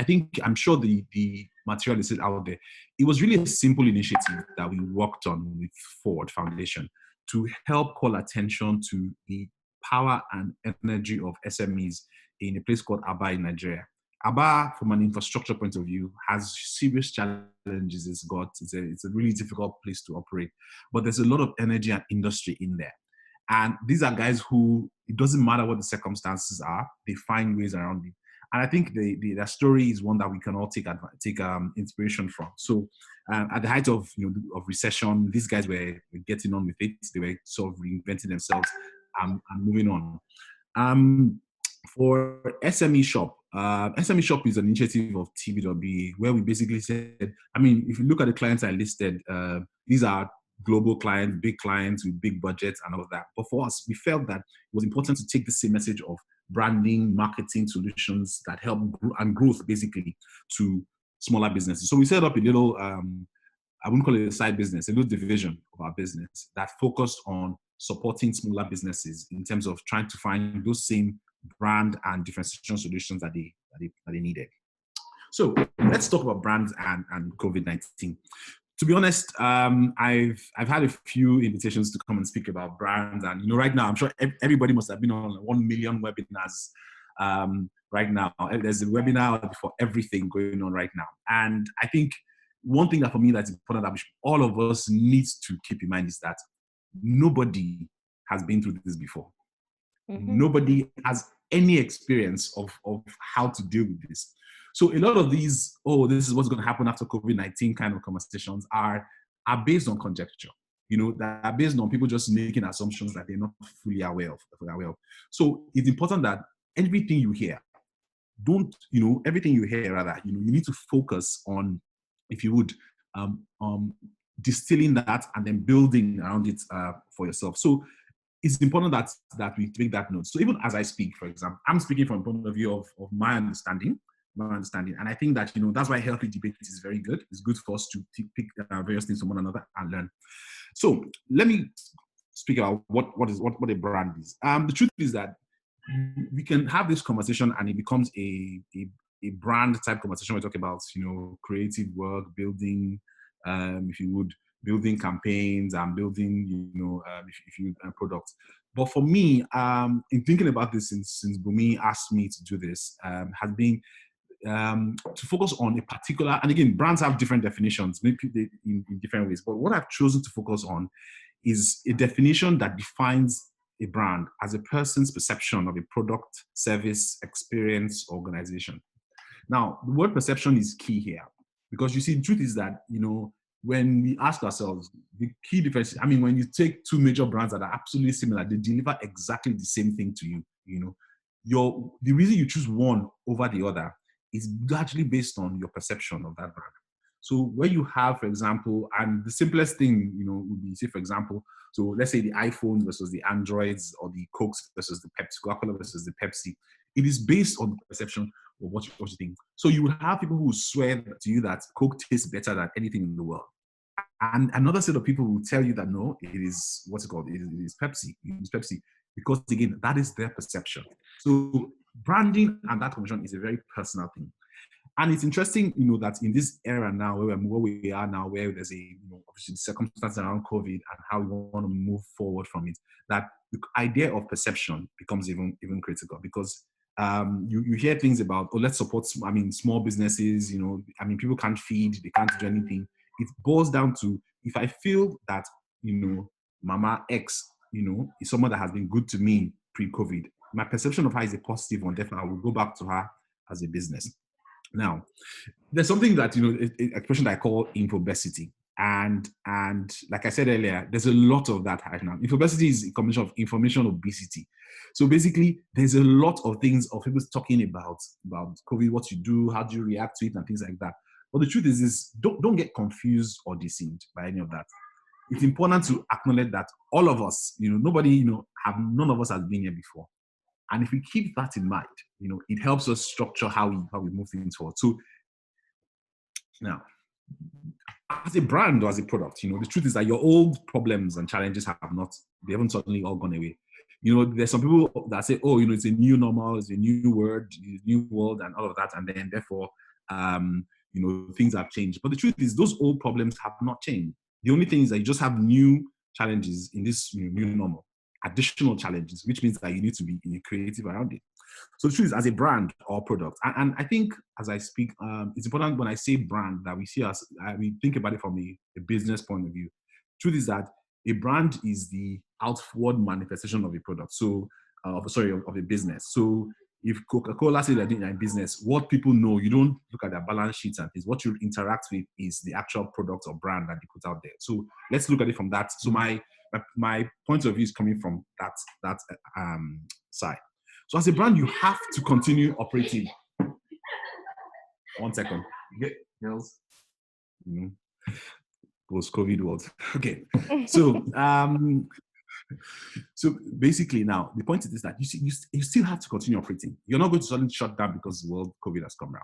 I'm sure the material is still out there. It was really a simple initiative that we worked on with Ford Foundation to help call attention to the power and energy of SMEs in a place called Aba in Nigeria. Aba, from an infrastructure point of view, has serious challenges. It's a really difficult place to operate, but there's a lot of energy and industry in there. And these are guys who, it doesn't matter what the circumstances are, they find ways around it. And I think their story is one that we can all take inspiration from. So at the height of recession, these guys were getting on with it. They were sort of reinventing themselves and moving on. For SME Shop, SME Shop is an initiative of TBWA where we basically said, if you look at the clients I listed, these are global clients, big clients with big budgets and all of that. But for us, we felt that it was important to take the same message of branding, marketing solutions that help and growth basically to smaller businesses. So we set up a little, I wouldn't call it a side business, a little division of our business that focused on supporting smaller businesses in terms of trying to find those same brand and differentiation solutions that they needed. So let's talk about brands and COVID-19. To be honest, I've had a few invitations to come and speak about brands, and right now I'm sure everybody must have been on 1 million webinars right now. There's a webinar for everything going on right now, and I think one thing that for me that's important that all of us need to keep in mind is that nobody has been through this before. Mm-hmm. Nobody has any experience of how to deal with this. So a lot of these, this is what's going to happen after COVID-19 kind of conversations are based on conjecture. That are based on people just making assumptions that they're not fully aware of. So it's important that everything you hear, you need to focus on, if you would, distilling that and then building around it for yourself. So it's important that we take that note. So even as I speak, for example, I'm speaking from a point of view of my understanding. And I think that, that's why healthy debate is very good. It's good for us to pick various things from one another and learn. So let me speak about what a brand is. The truth is that we can have this conversation and it becomes a brand type conversation. We talk about, creative work, building, if you would, building campaigns and building, products. But for me, in thinking about this since Bumi asked me to do this, has been to focus on a particular, and again, brands have different definitions, maybe in different ways, but what I've chosen to focus on is a definition that defines a brand as a person's perception of a product, service, experience, organization. Now, the word perception is key here because you see, the truth is that, when we ask ourselves, the key difference, when you take two major brands that are absolutely similar, they deliver exactly the same thing to you, the reason you choose one over the other is largely based on your perception of that brand. So where you have, for example, and the simplest thing, would be, say, for example, so let's say the iPhones versus the Androids or the Cokes versus the Pepsi, Coca-Cola versus the Pepsi. It is based on the perception of what you think. So you would have people who swear to you that Coke tastes better than anything in the world. And another set of people will tell you that no, it is, what's it called? It is Pepsi. It is Pepsi. Because again, that is their perception. So branding and that conversation is a very personal thing. And it's interesting, that in this era now, where we are now, where there's obviously the circumstances around COVID and how we want to move forward from it, that the idea of perception becomes even critical. Because You hear things about, oh, let's support, small businesses, people can't feed, they can't do anything. It boils down to, if I feel that, Mama X, is someone that has been good to me pre-COVID, my perception of her is a positive one, therefore I will go back to her as a business. Now, there's something that, a expression that I call infobesity. And like I said earlier, there's a lot of that right now. Infobesity is a combination of information obesity. So basically, there's a lot of things of people talking about COVID, what you do, how do you react to it, and things like that. But the truth is don't get confused or deceived by any of that. It's important to acknowledge that all of us, none of us has been here before. And if we keep that in mind, it helps us structure how we move things forward. So now, as a brand or as a product, the truth is that your old problems and challenges they haven't suddenly all gone away. There's some people that say, oh, it's a new normal, it's a new word, new world, and all of that, and then therefore, things have changed. But the truth is, those old problems have not changed. The only thing is that you just have new challenges in this new normal, additional challenges, which means that you need to be creative around it. So the truth is, as a brand or product, and I think as I speak, it's important when I say brand that we think about it from a business point of view. Truth is that a brand is the outward manifestation of a product. So, of a business. So if Coca-Cola says they're doing a business, what people know, you don't look at their balance sheets and things. What you interact with is the actual product or brand that they put out there. So let's look at it from that. So my point of view is coming from that side. So as a brand, you have to continue operating. 1 second. Girls. Post-COVID world. Okay. So so basically now, the point is that you still have to continue operating. You're not going to suddenly shut down because the world COVID has come around.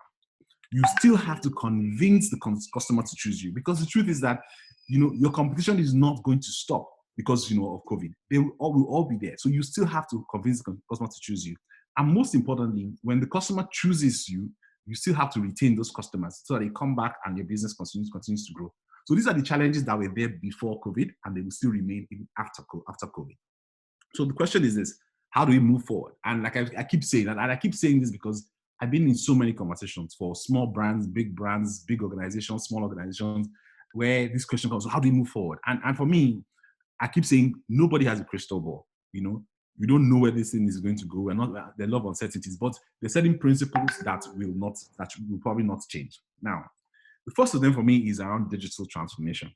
You still have to convince the customer to choose you, because the truth is that, your competition is not going to stop because, of COVID. They will all be there. So you still have to convince the customer to choose you. And most importantly, when the customer chooses you, you still have to retain those customers so that they come back and your business continues to grow. So these are the challenges that were there before COVID, and they will still remain even after COVID. So the question is this: how do we move forward? And like I keep saying, and I keep saying this because I've been in so many conversations for small brands, big organizations, small organizations, where this question comes: so how do we move forward? And for me, I keep saying nobody has a crystal ball. We don't know where this thing is going to go. There are a lot of uncertainties, but there are certain principles that will probably not change. Now, the first of them for me is around digital transformation.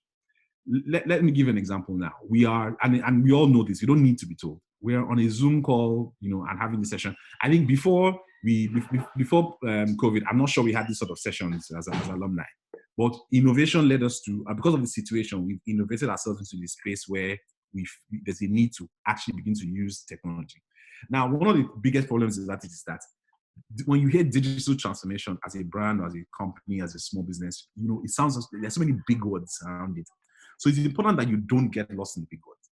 Let me give an example now. We are, and we all know this, you don't need to be told. We're on a Zoom call, and having this session. I think before COVID, I'm not sure we had this sort of sessions as alumni. But innovation led us to, because of the situation, we've innovated ourselves into this space where there's a need to actually begin to use technology. Now, one of the biggest problems is that when you hear digital transformation as a brand, or as a company, as a small business, it sounds like there's so many big words around it. So it's important that you don't get lost in the big words.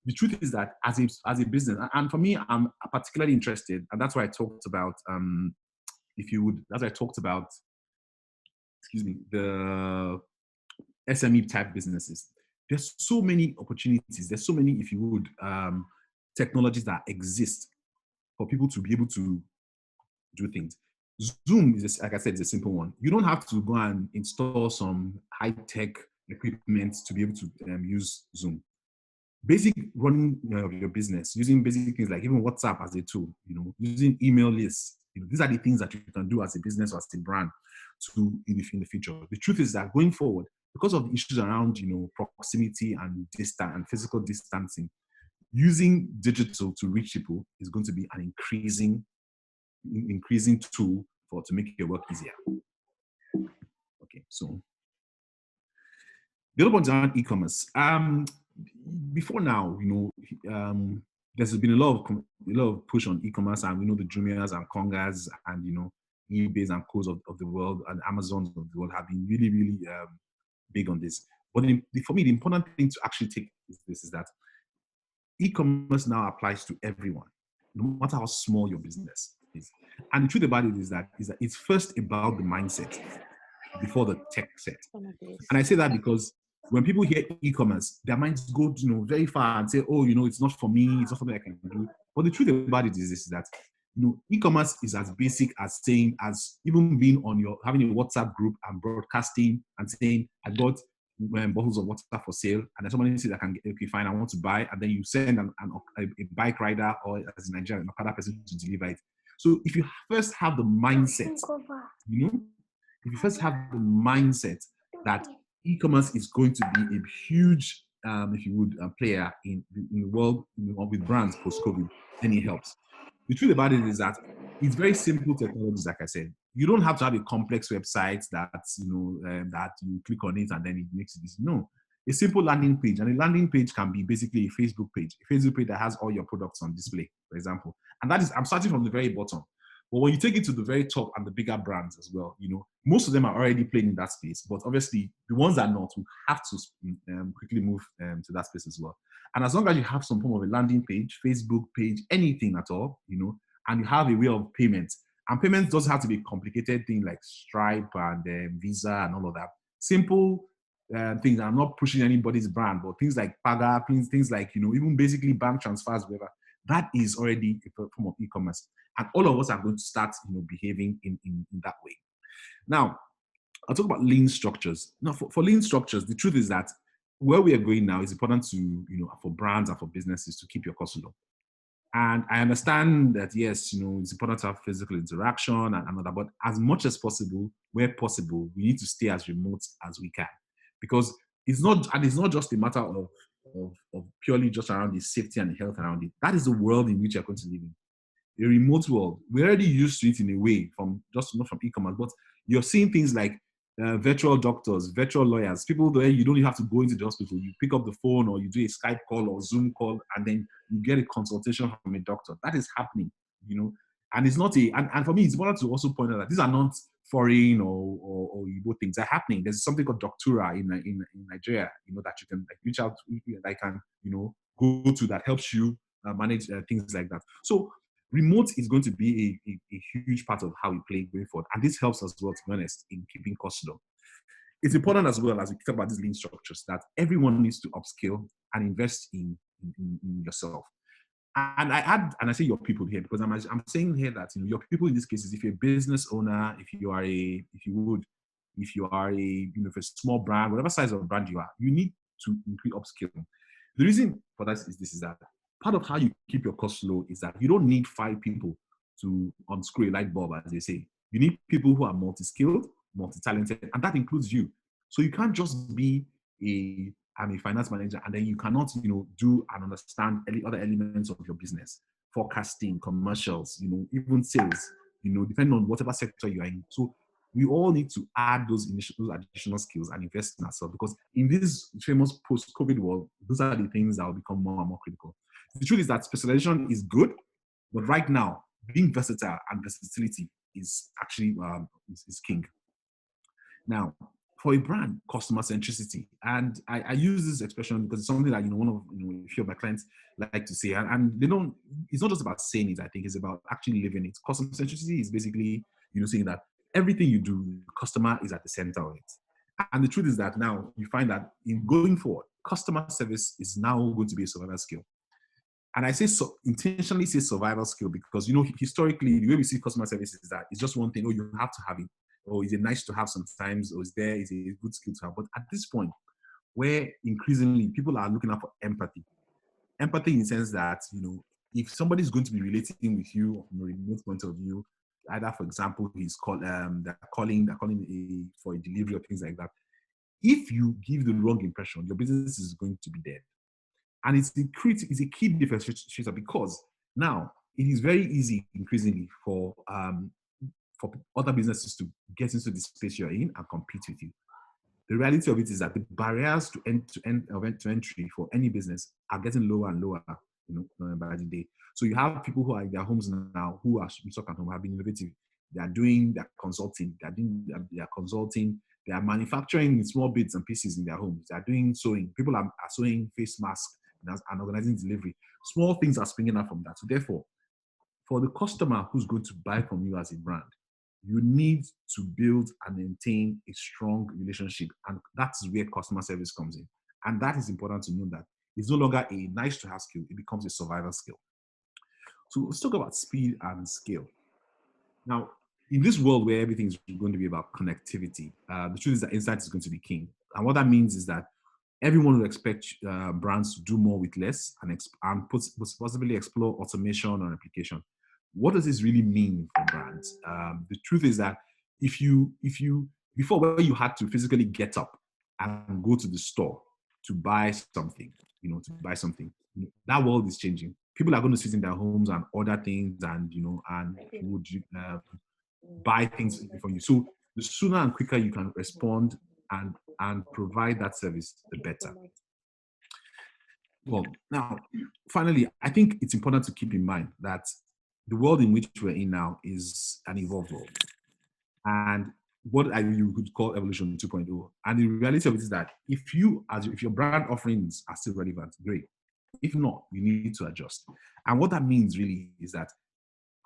The truth is that as a business, and for me, I'm particularly interested, and that's why I talked about, the SME type businesses. There's so many opportunities. There's so many, technologies that exist for people to be able to do things. Zoom is, like I said, is a simple one. You don't have to go and install some high-tech equipment to be able to use Zoom. Basic running of your business, using basic things like even WhatsApp as a tool, using email lists. These are the things that you can do as a business or as a brand in the future. The truth is that going forward, because of the issues around proximity and distance and physical distancing, using digital to reach people is going to be an increasing tool to make your work easier. Okay, so the other one's around e-commerce. Before now, there's been a lot of push on e-commerce, and we know the Jumias and Kongas and eBays and Co's of the world and Amazons of the world have been really, really big on this. But for me, the important thing to actually take is that e-commerce now applies to everyone, no matter how small your business is. And the truth about it is that it's first about the mindset before the tech set. And I say that because when people hear e-commerce, their minds go very far and say, oh, it's not for me, it's not something I can do. But the truth about it is that E-commerce is as basic as saying, as even being on having a WhatsApp group and broadcasting and saying, I got bottles of water for sale, and then somebody says, okay, fine, I want to buy, and then you send a bike rider, or as in Nigeria, an Okada person to deliver it. So if you first have the mindset, if you first have the mindset that e-commerce is going to be a huge, if you would, player in the world with brands post-COVID, then it helps. The truth about it is that it's very simple technologies, like I said. You don't have to have a complex website that that you click on it and then it makes it easy. No, a simple landing page, and a landing page can be basically a Facebook page that has all your products on display, for example. And that is, I'm starting from the very bottom. But when you take it to the very top and the bigger brands as well, most of them are already playing in that space. But obviously, the ones that are not will have to quickly move to that space as well. And as long as you have some form of a landing page, Facebook page, anything at all, and you have a way of payment, and payments doesn't have to be a complicated thing like Stripe and Visa and all of that. Simple things. I'm not pushing anybody's brand, but things like Paga, things like, even basically bank transfers, whatever. That is already a form of e-commerce. And all of us are going to start, behaving in that way. Now, I'll talk about lean structures. Now, for lean structures, the truth is that where we are going now is important to, for brands and for businesses to keep your costs low. And I understand that, yes, it's important to have physical interaction and another, but as much as possible, where possible, we need to stay as remote as we can. Because it's not just a matter of purely just around the safety and the health around it. That is the world in which you're going to live in. A remote world. We're already used to it in a way, not from e-commerce, but you're seeing things like virtual doctors, virtual lawyers, people where you don't even have to go into the hospital. You pick up the phone or you do a Skype call or Zoom call, and then you get a consultation from a doctor. That is happening, and it's not and for me, it's important to also point out that these are not foreign or Igbo things are happening. There's something called Doctura in Nigeria, that you can reach out to, that can, go to, that helps you manage things like that. So remote is going to be a huge part of how we play going forward. And this helps us as well, to be honest, in keeping costs low. It's important as well, as we talk about these lean structures, that everyone needs to upskill and invest in yourself. And I say your people here, because I'm saying here that your people in this case is, if you're a business owner, if you are a small brand, whatever size of brand you are, you need to increase upskilling. The reason for that is that part of how you keep your costs low is that you don't need 5 people to unscrew a light bulb, as they say. You need people who are multi-skilled, multi-talented, and that includes you. So you can't just be I'm a finance manager, and then you cannot, do and understand any other elements of your business, forecasting, commercials, even sales, depending on whatever sector you are in. So we all need to add those additional skills and invest in ourselves, because in this famous post-COVID world, those are the things that will become more and more critical. The truth is that specialization is good, but right now, being versatile and versatility is actually is king. Now, for a brand, customer centricity, and I use this expression because it's something that one of a few of my clients like to say, and they don't. It's not just about saying it. I think it's about actually living it. Customer centricity is basically saying that everything you do, the customer is at the center of it. And the truth is that now you find that in going forward, customer service is now going to be a survival skill. And I say intentionally say survival skill because historically the way we see customer service is that it's just one thing. Oh, you have to have it. Or is it nice to have sometimes? Or is it a good skill to have? But at this point, where increasingly people are looking out for empathy in the sense that if somebody is going to be relating with you from a remote point of view, either for example he's they're calling for a delivery or things like that. If you give the wrong impression, your business is going to be dead. And it's a key differentiator because now it is very easy increasingly for other businesses to get into the space you're in and compete with you. The reality of it is that the barriers to entry for any business are getting lower and lower, by the day. So you have people who are in their homes now who are stuck at home, have been innovative. They are doing their consulting. They are manufacturing small bits and pieces in their homes. They are doing sewing. People are sewing face masks and organizing delivery. Small things are springing up from that. So therefore, for the customer who's going to buy from you as a brand, you need to build and maintain a strong relationship. And that's where customer service comes in. And that is important to know that it's no longer a nice to have skill, it becomes a survival skill. So let's talk about speed and scale. Now, in this world where everything is going to be about connectivity, the truth is that insight is going to be king. And what that means is that everyone will expect brands to do more with less and possibly explore automation or application. What does this really mean for brands? The truth is that if you before, where you had to physically get up and go to the store to buy something, that world is changing. People are going to sit in their homes and order things, and would buy things for you. So the sooner and quicker you can respond and provide that service, the better. Well, now, finally, I think it's important to keep in mind that the world in which we're in now is an evolved world. And what you could call evolution 2.0. And the reality of it is that if your brand offerings are still relevant, great. If not, you need to adjust. And what that means really is that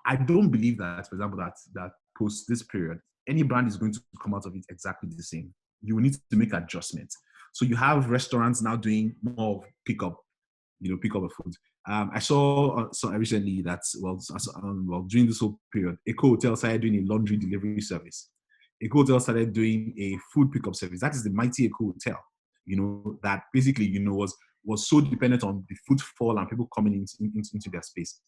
I don't believe that, for example, that post this period, any brand is going to come out of it exactly the same. You will need to make adjustments. So you have restaurants now doing more of pickup of food. I saw recently that, during this whole period, Eco Hotel started doing a laundry delivery service. Eco Hotel started doing a food pickup service. That is the mighty Eco Hotel, that basically, was so dependent on the footfall and people coming into their space.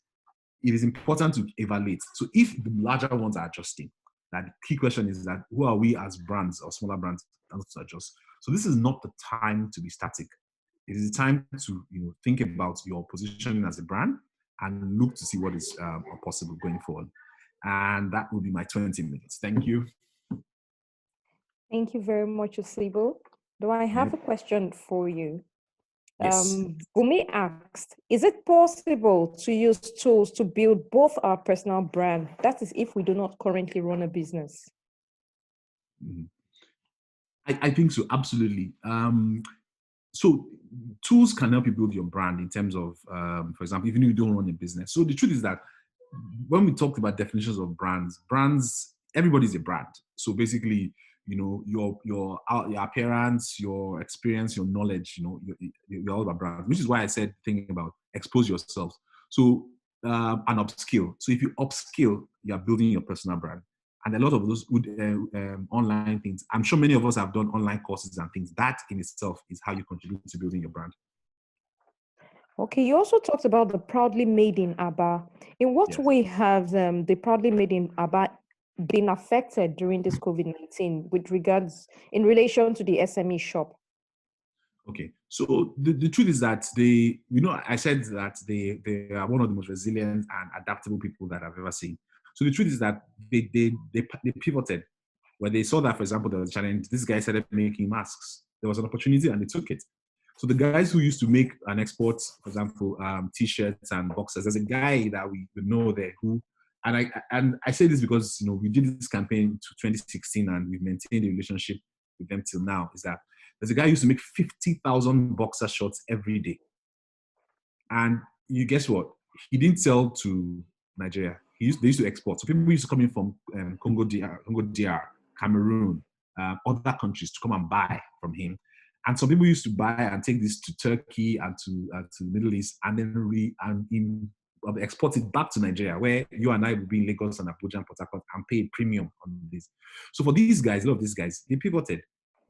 It is important to evaluate. So if the larger ones are adjusting, that the key question is that who are we as brands or smaller brands to adjust? So this is not the time to be static. It is the time to think about your positioning as a brand and look to see what is possible going forward. And that will be my 20 minutes. Thank you. Thank you very much, Osibo. Do I have a question for you? Yes. Bumi asked, is it possible to use tools to build both our personal brand? That is if we do not currently run a business. I think so, absolutely. So tools can help you build your brand in terms of, for example, even if you don't run a business. So the truth is that when we talk about definitions of brands, everybody's a brand. So basically, your appearance, your experience, your knowledge, you're all about brands, which is why I said thinking about expose yourself. So and upskill. So if you upskill, you're building your personal brand. And a lot of those good online things, I'm sure many of us have done online courses and things. That in itself is how you contribute to building your brand. Okay, you also talked about the Proudly Made in Aba. In what way have the Proudly Made in Aba been affected during this COVID-19 in relation to the SME shop? Okay, so the truth is that I said that they are one of the most resilient and adaptable people that I've ever seen. So the truth is that they pivoted. When they saw that, for example, there was a challenge, this guy started making masks. There was an opportunity and they took it. So the guys who used to make and export, for example, T-shirts and boxers, there's a guy that we know there who, and I say this because, we did this campaign to 2016 and we've maintained a relationship with them till now, is that there's a guy who used to make 50,000 boxer shorts every day. And you guess what? He didn't sell to Nigeria. They used to export. So people used to come in from Congo DR, Cameroon, other countries to come and buy from him. And some people used to buy and take this to Turkey and to the Middle East, and then export it back to Nigeria, where you and I will be in Lagos and Abuja and Port Harcourt and pay a premium on this. So for these guys, a lot of these guys, they pivoted.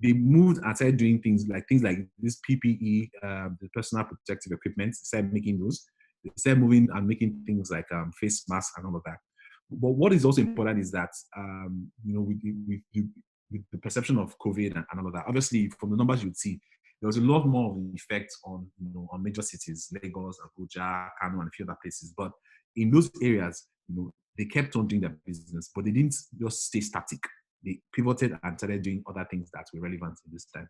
They moved and started doing things like this PPE, the personal protective equipment. They started making those. They started moving and making things like face masks and all of that. But what is also important is that, with the perception of COVID and all of that, obviously from the numbers you'd see, there was a lot more of an effect on major cities, Lagos, Abuja, Kano, and a few other places. But in those areas, they kept on doing their business, but they didn't just stay static. They pivoted and started doing other things that were relevant in this time.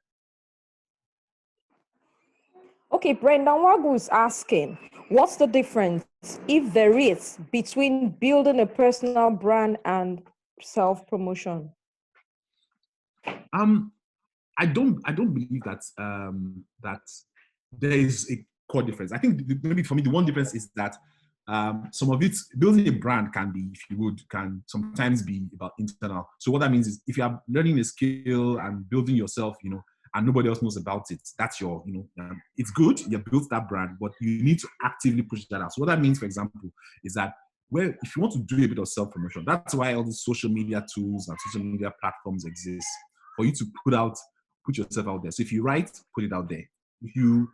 Okay, Brendan Wagu is asking, what's the difference, if there is, between building a personal brand and self-promotion? I don't believe that that there is a core difference. I think maybe for me the one difference is that some of it, building a brand can sometimes be about internal. So what that means is if you are learning a skill and building yourself, and nobody else knows about it, that's your, it's good, you built that brand, but you need to actively push that out. So what that means, for example, is that if you want to do a bit of self-promotion, that's why all these social media tools and social media platforms exist, for you to put yourself out there. So if you write, put it out there. If you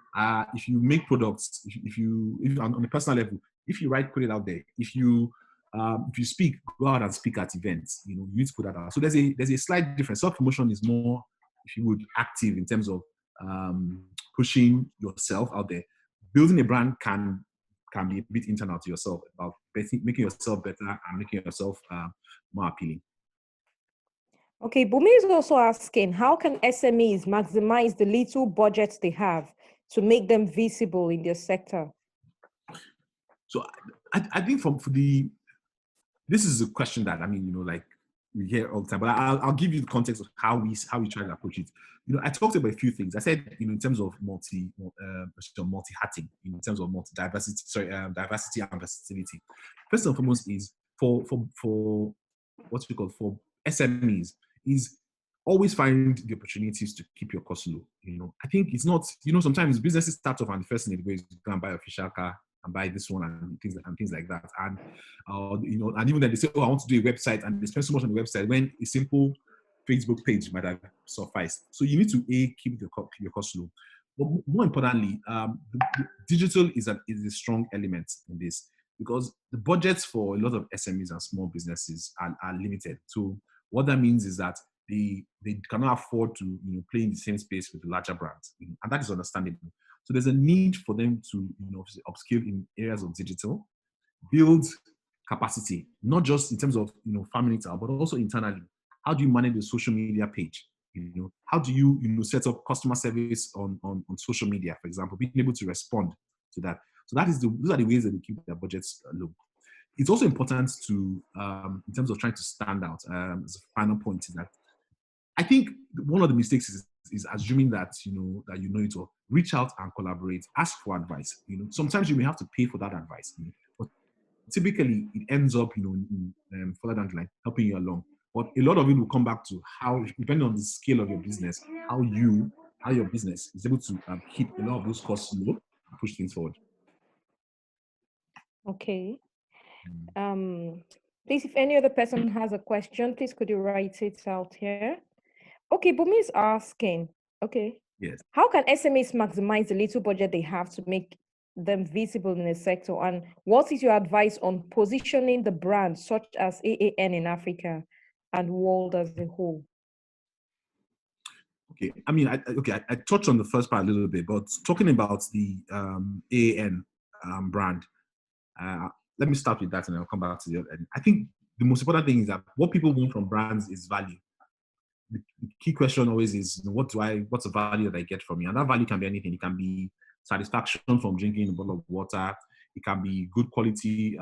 make products, if you on a personal level, if you write, put it out there. If you speak, go out and speak at events. You need to put that out. So there's a slight difference. Self-promotion is more, if you would, active in terms of pushing yourself out there. Building a brand can be a bit internal to yourself, about making yourself better and making yourself more appealing. Okay, Bumi is also asking, how can SMEs maximize the little budgets they have to make them visible in their sector? So I think this is a question that, we hear all the time, but I'll give you the context of how we try to approach it. I talked about a few things. I said, in terms of multi-hatting, in terms of diversity and versatility. First and foremost is for what we call for SMEs is always find the opportunities to keep your costs low. I think it's not, sometimes businesses start off and the first thing they go is to go and buy a official car and buy this one and things like that. And and even then they say, oh, I want to do a website, and they spend so much on the website when a simple Facebook page might have sufficed. So you need to keep your costs low. But more importantly, the digital is a strong element in this, because the budgets for a lot of SMEs and small businesses are limited. So what that means is that they cannot afford to play in the same space with the larger brands, and that is understandable. So there's a need for them to upskill in areas of digital, build capacity, not just in terms of family tab, but also internally. How do you manage the social media page? How do you set up customer service on social media, for example, being able to respond to that. So those are the ways that they keep their budgets low. It's also important to, in terms of trying to stand out, as a final point, is that I think one of the mistakes is assuming that that it all. Reach out and collaborate. Ask for advice. Sometimes you may have to pay for that advice, but typically it ends up further down the line helping you along. But a lot of it will come back to how, depending on the scale of your business, how your business is able to keep a lot of those costs low and push things forward. Okay. Please, if any other person has a question, please could you write it out here? Okay, Bumi is asking, okay. Yes. How can SMEs maximize the little budget they have to make them visible in the sector? And what is your advice on positioning the brand such as AAN in Africa and world as a whole? Okay, I touched on the first part a little bit, but talking about the AAN brand, let me start with that and I'll come back to the other end. I think the most important thing is that what people want from brands is value. The key question always is, what's the value that I get from you? And that value can be anything. It can be satisfaction from drinking a bottle of water. It can be good quality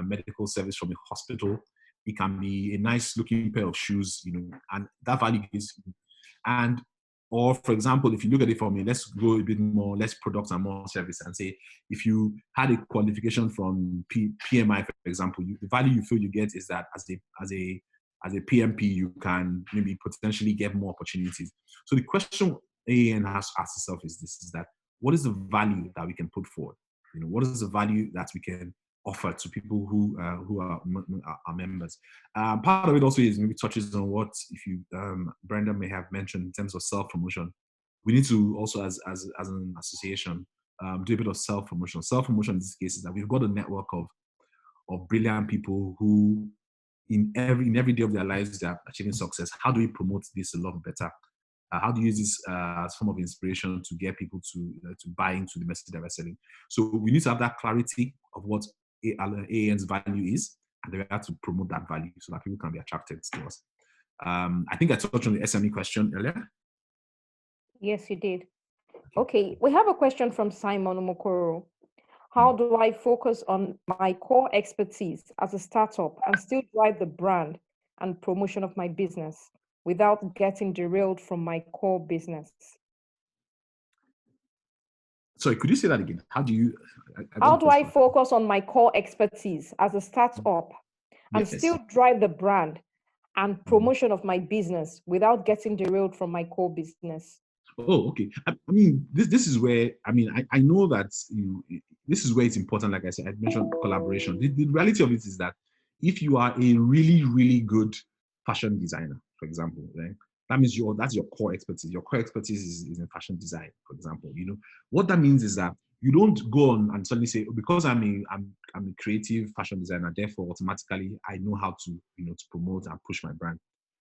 medical service from a hospital. It can be a nice looking pair of shoes, and that value is, or for example, if you look at it from let's go a bit more, less products and more service, and say, if you had a qualification from PMI, for example, the value you feel you get is that as a PMP, you can maybe potentially get more opportunities. So the question AAN has to ask itself is that what is the value that we can put forward? What is the value that we can offer to people who are members? Part of it also is maybe touches on what Brenda may have mentioned in terms of self-promotion. We need to also, as an association, do a bit of self-promotion. Self-promotion in this case is that we've got a network of brilliant people who in every day of their lives they are achieving success. How do we promote this a lot better? How do you use this as form of inspiration to get people to buy into the message that we're selling? So we need to have that clarity of what AAN's value is, and then we have to promote that value so that people can be attracted to us. I think I touched on the SME question earlier. Yes, you did. Okay, we have a question from Simon Omokoro. How do I focus on my core expertise as a startup and still drive the brand and promotion of my business without getting derailed from my core business? Sorry, could you say that again? How do you? How do I focus on my core expertise as a startup and still drive the brand and promotion of my business without getting derailed from my core business? Oh, okay. I mean, this is where, I mean, I know that this is where it's important. Like I said, I mentioned collaboration. The reality of it is that if you are a really, really good fashion designer, for example, right, that means that's your core expertise. Your core expertise is in fashion design, for example. You know, what that means is that you don't go on and suddenly say, oh, because I'm a creative fashion designer, therefore automatically I know how to, to promote and push my brand.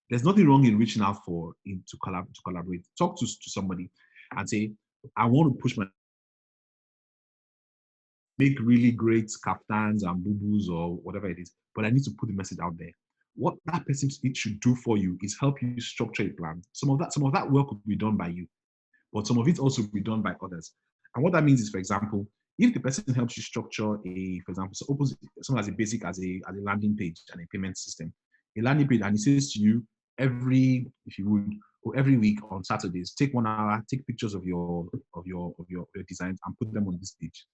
There's nothing wrong in reaching out to collaborate. Talk to somebody and say, I want to push my, make really great kaftans and boo-boos or whatever it is, but I need to put the message out there. What that person should do for you is help you structure a plan. Some of that work will be done by you, but some of it also will be done by others. And what that means is, for example, if the person helps you structure for example, so opens something as a basic as a landing page and a payment system, a landing page, and it says to you if you would, or every week on Saturdays, take 1 hour, take pictures of your designs and put them on this page.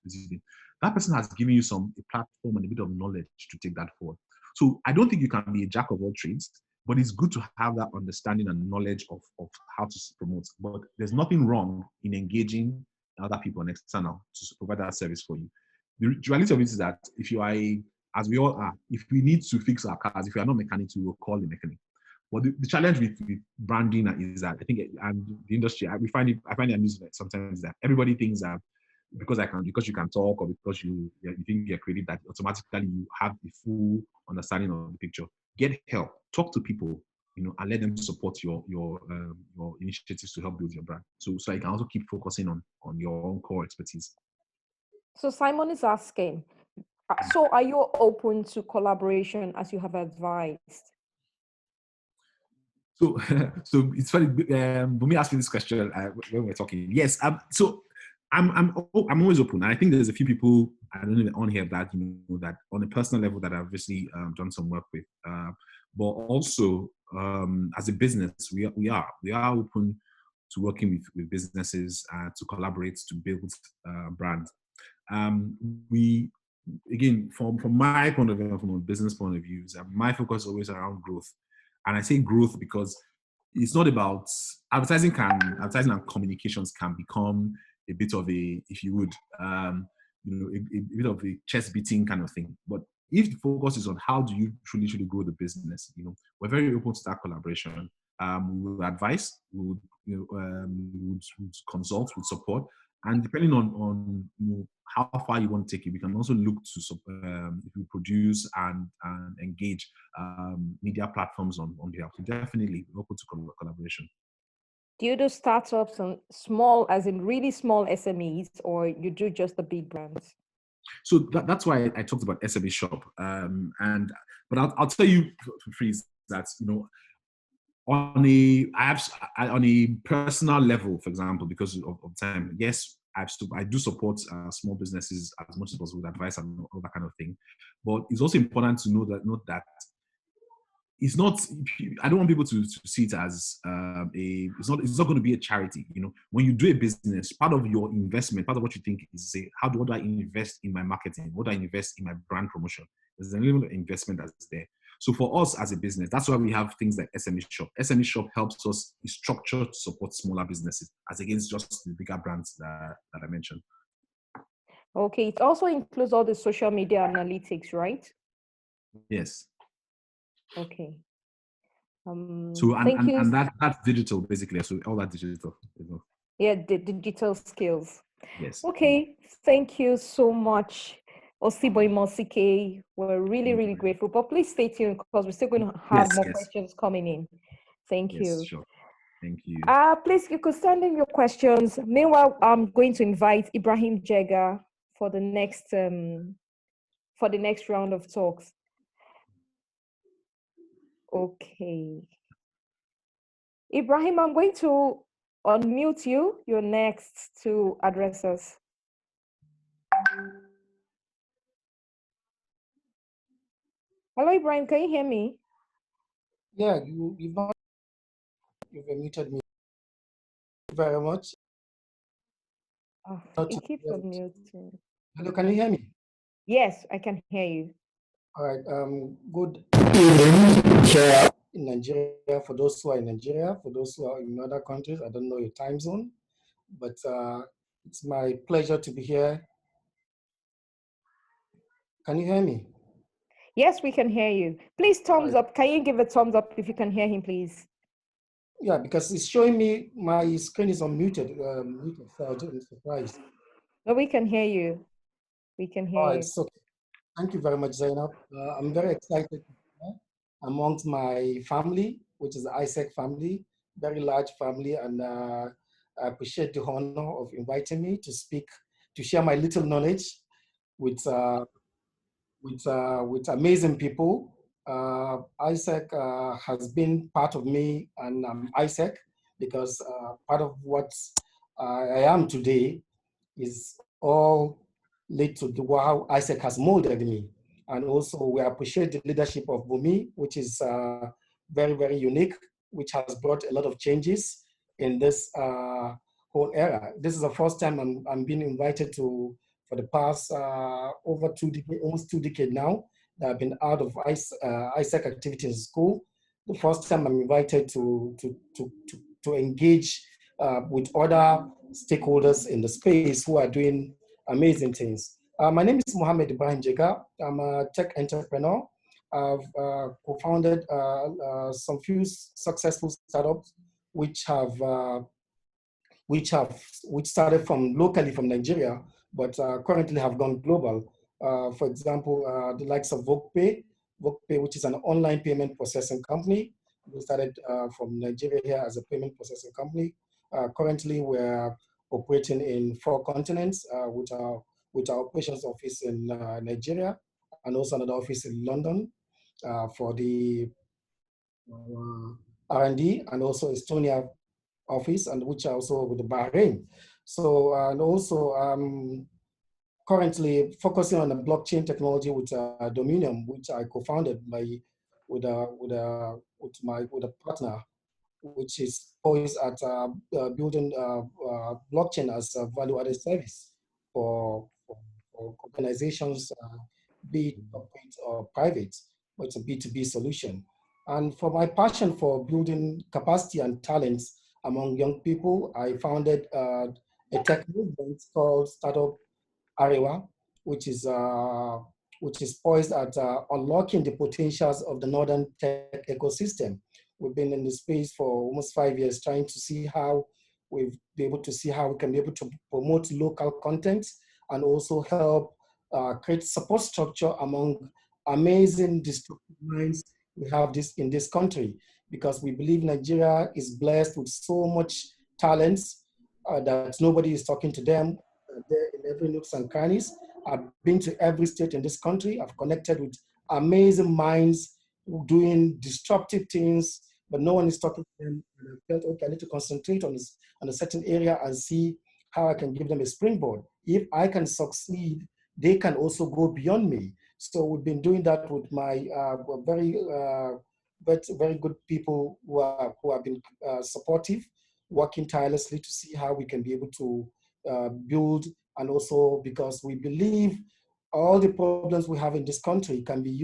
That person has given you a platform and a bit of knowledge to take that forward. So I don't think you can be a jack of all trades, but it's good to have that understanding and knowledge of how to promote. But there's nothing wrong in engaging other people and external to provide that service for you. The reality of it is that if you are as we all are, if we need to fix our cars, if we are not mechanics, we will call the mechanic. But the challenge with branding is that I think, and the industry, I find it amusing sometimes that everybody thinks that because you can talk, or because you think you're creative, that automatically you have the full understanding of the picture. Get help, talk to people, and let them support your initiatives to help build your brand. So you can also keep focusing on your own core expertise. So Simon is asking, so are you open to collaboration as you have advised? So it's funny. Bumi asked me this question when we're talking. Yes. So I'm always open. And I think there's a few people I don't know on here that that on a personal level that I've obviously done some work with. But also as a business, we are open to working with businesses to collaborate to build brands. We again from my point of view, from a business point of view, my focus is always around growth. And I say growth because it's not about advertising and communications can become a bit of a, if you would, a bit of a chest beating kind of thing. But if the focus is on how do you truly grow the business, we're very open to that collaboration. We will advise, we would consult, would support, and depending on how far you want to take it, we can also look to if we produce and engage media platforms on behalf. So definitely open to collaboration. Do you do startups and small, as in really small SMEs, or you do just the big brands? So that's why I talked about SME shop. But I'll tell you, Freeze, that on a personal level, for example, because of time, yes, I do support small businesses as much as possible with advice and all that kind of thing. But it's also important to note that it's not. I don't want people to see it as it's not going to be a charity. When you do a business, part of your investment, part of what you think is say, what do I invest in my marketing? What do I invest in my brand promotion? There's a little investment that's there. So for us as a business, that's why we have things like SME Shop. SME Shop helps us structure to support smaller businesses as against just the bigger brands that I mentioned. Okay, it also includes all the social media analytics, right? Yes. Okay. So and that's digital basically. So all that digital. Yeah, the digital skills. Yes. Okay, thank you so much, Osiboy Mosike. We're really grateful. But please stay tuned because we're still going to have more questions coming in. Thank you. Sure. Thank you. Please, you could send in your questions. Meanwhile, I'm going to invite Ibrahim Jega for the next round of talks. Okay. Ibrahim, I'm going to unmute you. You're next to address us. Hello, Ibrahim. Can you hear me? Yeah, you've muted me. Thank you very much. It keeps unmuting. Hello, can you hear me? Yes, I can hear you. All right. Good evening. in Nigeria, for those who are in Nigeria, for those who are in other countries. I don't know your time zone, but it's my pleasure to be here. Can you hear me? Yes, we can hear you. Please, thumbs up. Can you give a thumbs up if you can hear him, please? Yeah, because it's showing me my screen is unmuted, muted, so I'm surprised. No, we can hear you. We can hear All you. right, so thank you very much, Zainab. I'm very excited to be here amongst my family, which is the ISEC family, very large family, and I appreciate the honor of inviting me to speak, to share my little knowledge with with amazing people. ISEC has been part of me, and I'm ISEC because part of what I am today is all led to how ISEC has molded me. And also we appreciate the leadership of Bumi, which is very, very unique, which has brought a lot of changes in this whole era. This is the first time I'm being invited to, for the past over almost 2 decades now, that I've been out of ISEC activities in school. The first time I'm invited to engage with other stakeholders in the space who are doing amazing things. My name is Mohammed Ibrahim Jega. I'm a tech entrepreneur. I've co-founded some few successful startups which started from locally from Nigeria, but currently have gone global. For example, the likes of VoguePay, which is an online payment processing company. We started from Nigeria here as a payment processing company. Currently, we're operating in 4 continents with our operations office in Nigeria and also another office in London for the R&D, and also Estonia office, and which are also with the Bahrain. So, and also currently focusing on the blockchain technology with Dominium, which I co-founded with a partner, which is poised at building blockchain as a value-added service for organizations, be it corporate or private, but it's a B2B solution. And for my passion for building capacity and talents among young people, I founded a tech movement called Startup Arewa, which is poised at unlocking the potentials of the northern tech ecosystem. We've been in the space for almost 5 years, trying to see how we've been able to see how we can be able to promote local content and also help create support structure among amazing disruptive minds we have this in this country, because we believe Nigeria is blessed with so much talents that nobody is talking to them. There in every nooks and crannies. I've been to every state in this country. I've connected with amazing minds doing disruptive things, but no one is talking to them. And I felt, okay, I need to concentrate on a certain area and see how I can give them a springboard. If I can succeed, they can also go beyond me. So we've been doing that with my very good people who have been supportive, working tirelessly to see how we can be able to build, and also because we believe all the problems we have in this country can be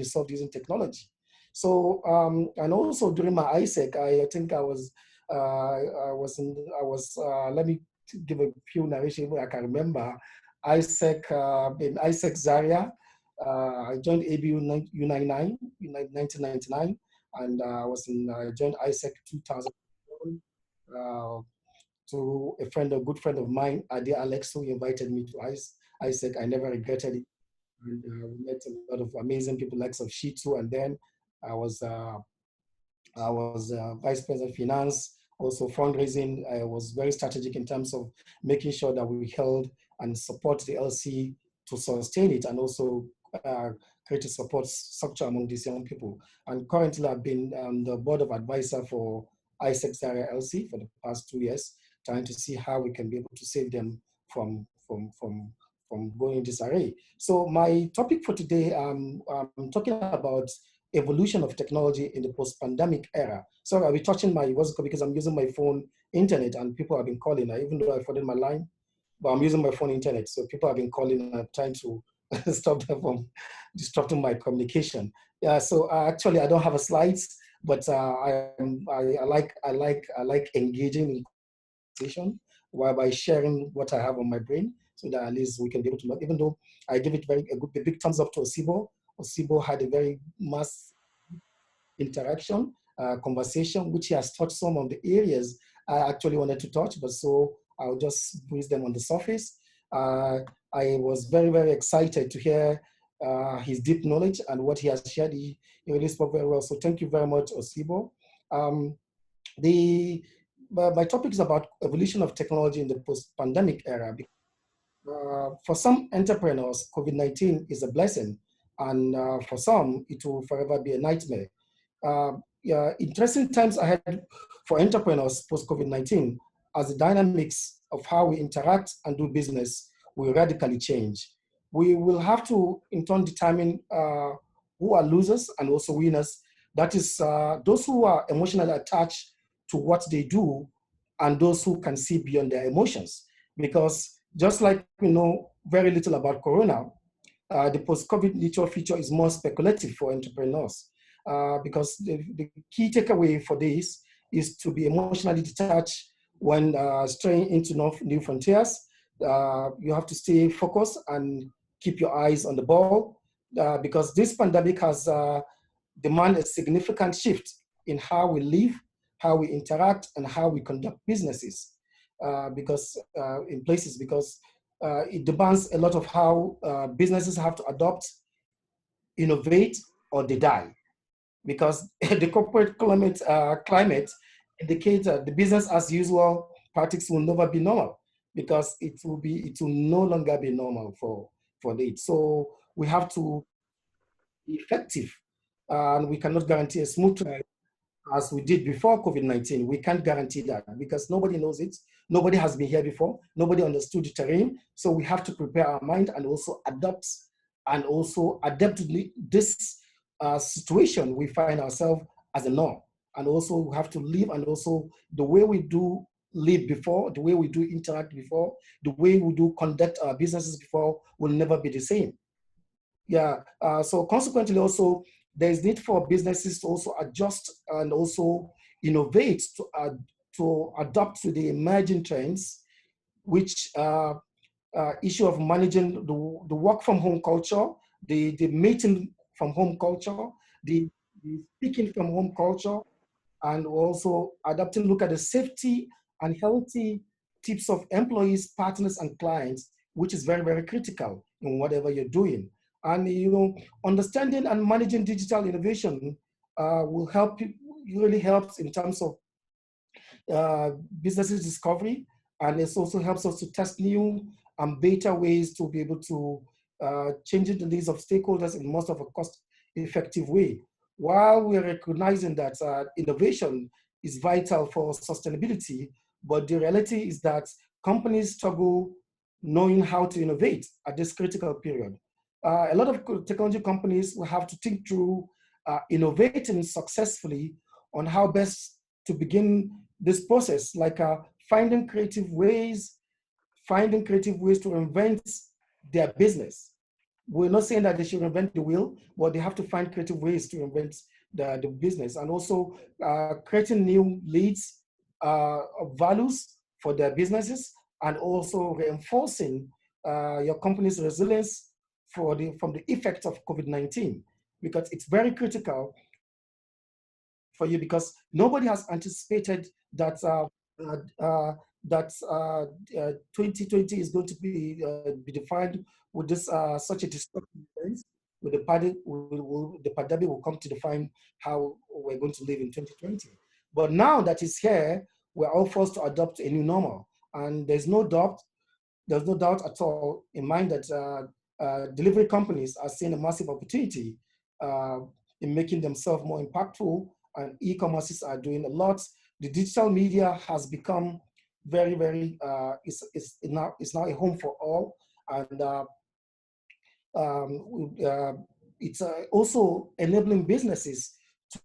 solved using technology. So and also during my ISEC, I think let me give a few narration I can remember. ISEC in ISEC Zaria, I joined ABU U99 in 1999, and I joined ISEC 2000. To a good friend of mine, Adi Alex, who invited me to ISEC. I never regretted it. And we met a lot of amazing people, like of Shitu, and then I was vice president of finance, also fundraising. I was very strategic in terms of making sure that we held and support the LC to sustain it, and also create a support structure among these young people. And currently I've been on the board of advisor for ISEC Zaria LC for the past 2 years, trying to see how we can be able to save them from going disarray. So my topic for today, I'm talking about evolution of technology in the post-pandemic era. So I'll be touching my because I'm using my phone internet, and people have been calling, even though I forwarded my line, but I'm using my phone internet. So people have been calling, and I'm trying to stop them from disrupting my communication. Yeah, so actually I don't have a slides. but I like engaging in conversation, whereby sharing what I have on my brain, so that at least we can be able to learn. Even though I give it a big thumbs up to Osibo. Osibo had a very mass interaction, conversation, which he has touched some of the areas I actually wanted to touch, but so I'll just breeze them on the surface. I was very, very excited to hear his deep knowledge and what he has shared. He really spoke very well. So thank you very much, Osibo. My topic is about evolution of technology in the post-pandemic era. For some entrepreneurs, COVID-19 is a blessing, and for some, it will forever be a nightmare. Yeah, interesting times ahead for entrepreneurs post-COVID-19, as the dynamics of how we interact and do business will radically change. We will have to, in turn, determine who are losers and also winners. That is, those who are emotionally attached to what they do and those who can see beyond their emotions. Because just like we know very little about Corona, the post-COVID nature feature is more speculative for entrepreneurs. Because the key takeaway for this is to be emotionally detached when straying into new frontiers. You have to stay focused and keep your eyes on the ball, because this pandemic has demanded a significant shift in how we live, how we interact, and how we conduct businesses. Because it demands a lot of how businesses have to adopt, innovate, or they die. Because the corporate climate indicates that the business as usual practice will never be normal, because it will no longer be normal for it. So we have to be effective, and we cannot guarantee a smooth ride as we did before COVID-19. We can't guarantee that because nobody knows it. Nobody has been here before. Nobody understood the terrain. So we have to prepare our mind and also adapt to this situation we find ourselves as a norm. And also we have to live, and also the way we do live before, the way we do interact before, the way we do conduct our businesses before will never be the same. Yeah, so consequently also, there is need for businesses to also adjust and also innovate to adapt to the emerging trends, which issue of managing the work from home culture, the meeting from home culture, the speaking from home culture, and also adapting, look at the safety and healthy tips of employees, partners, and clients, which is very, very critical in whatever you're doing. And understanding and managing digital innovation will help, really helps in terms of businesses discovery, and it also helps us to test new and better ways to be able to change the needs of stakeholders in most of a cost-effective way. While we're recognizing that innovation is vital for sustainability, but the reality is that companies struggle knowing how to innovate at this critical period. A lot of technology companies will have to think through innovating successfully on how best to begin this process, like finding creative ways to invent their business. We're not saying that they should invent the wheel, but they have to find creative ways to invent the business, and also creating new leads of values for their businesses, and also reinforcing your company's resilience from the effects of COVID-19, because it's very critical for you, because nobody has anticipated that 2020 is going to be defined with this such a destructive event. With the pandemic will come to define how we're going to live in 2020. But now that it's here, we're all forced to adopt a new normal, and there's no doubt at all in mind that delivery companies are seeing a massive opportunity in making themselves more impactful, and e-commerces are doing a lot. The digital media has become very, very, it's now a home for all. And it's also enabling businesses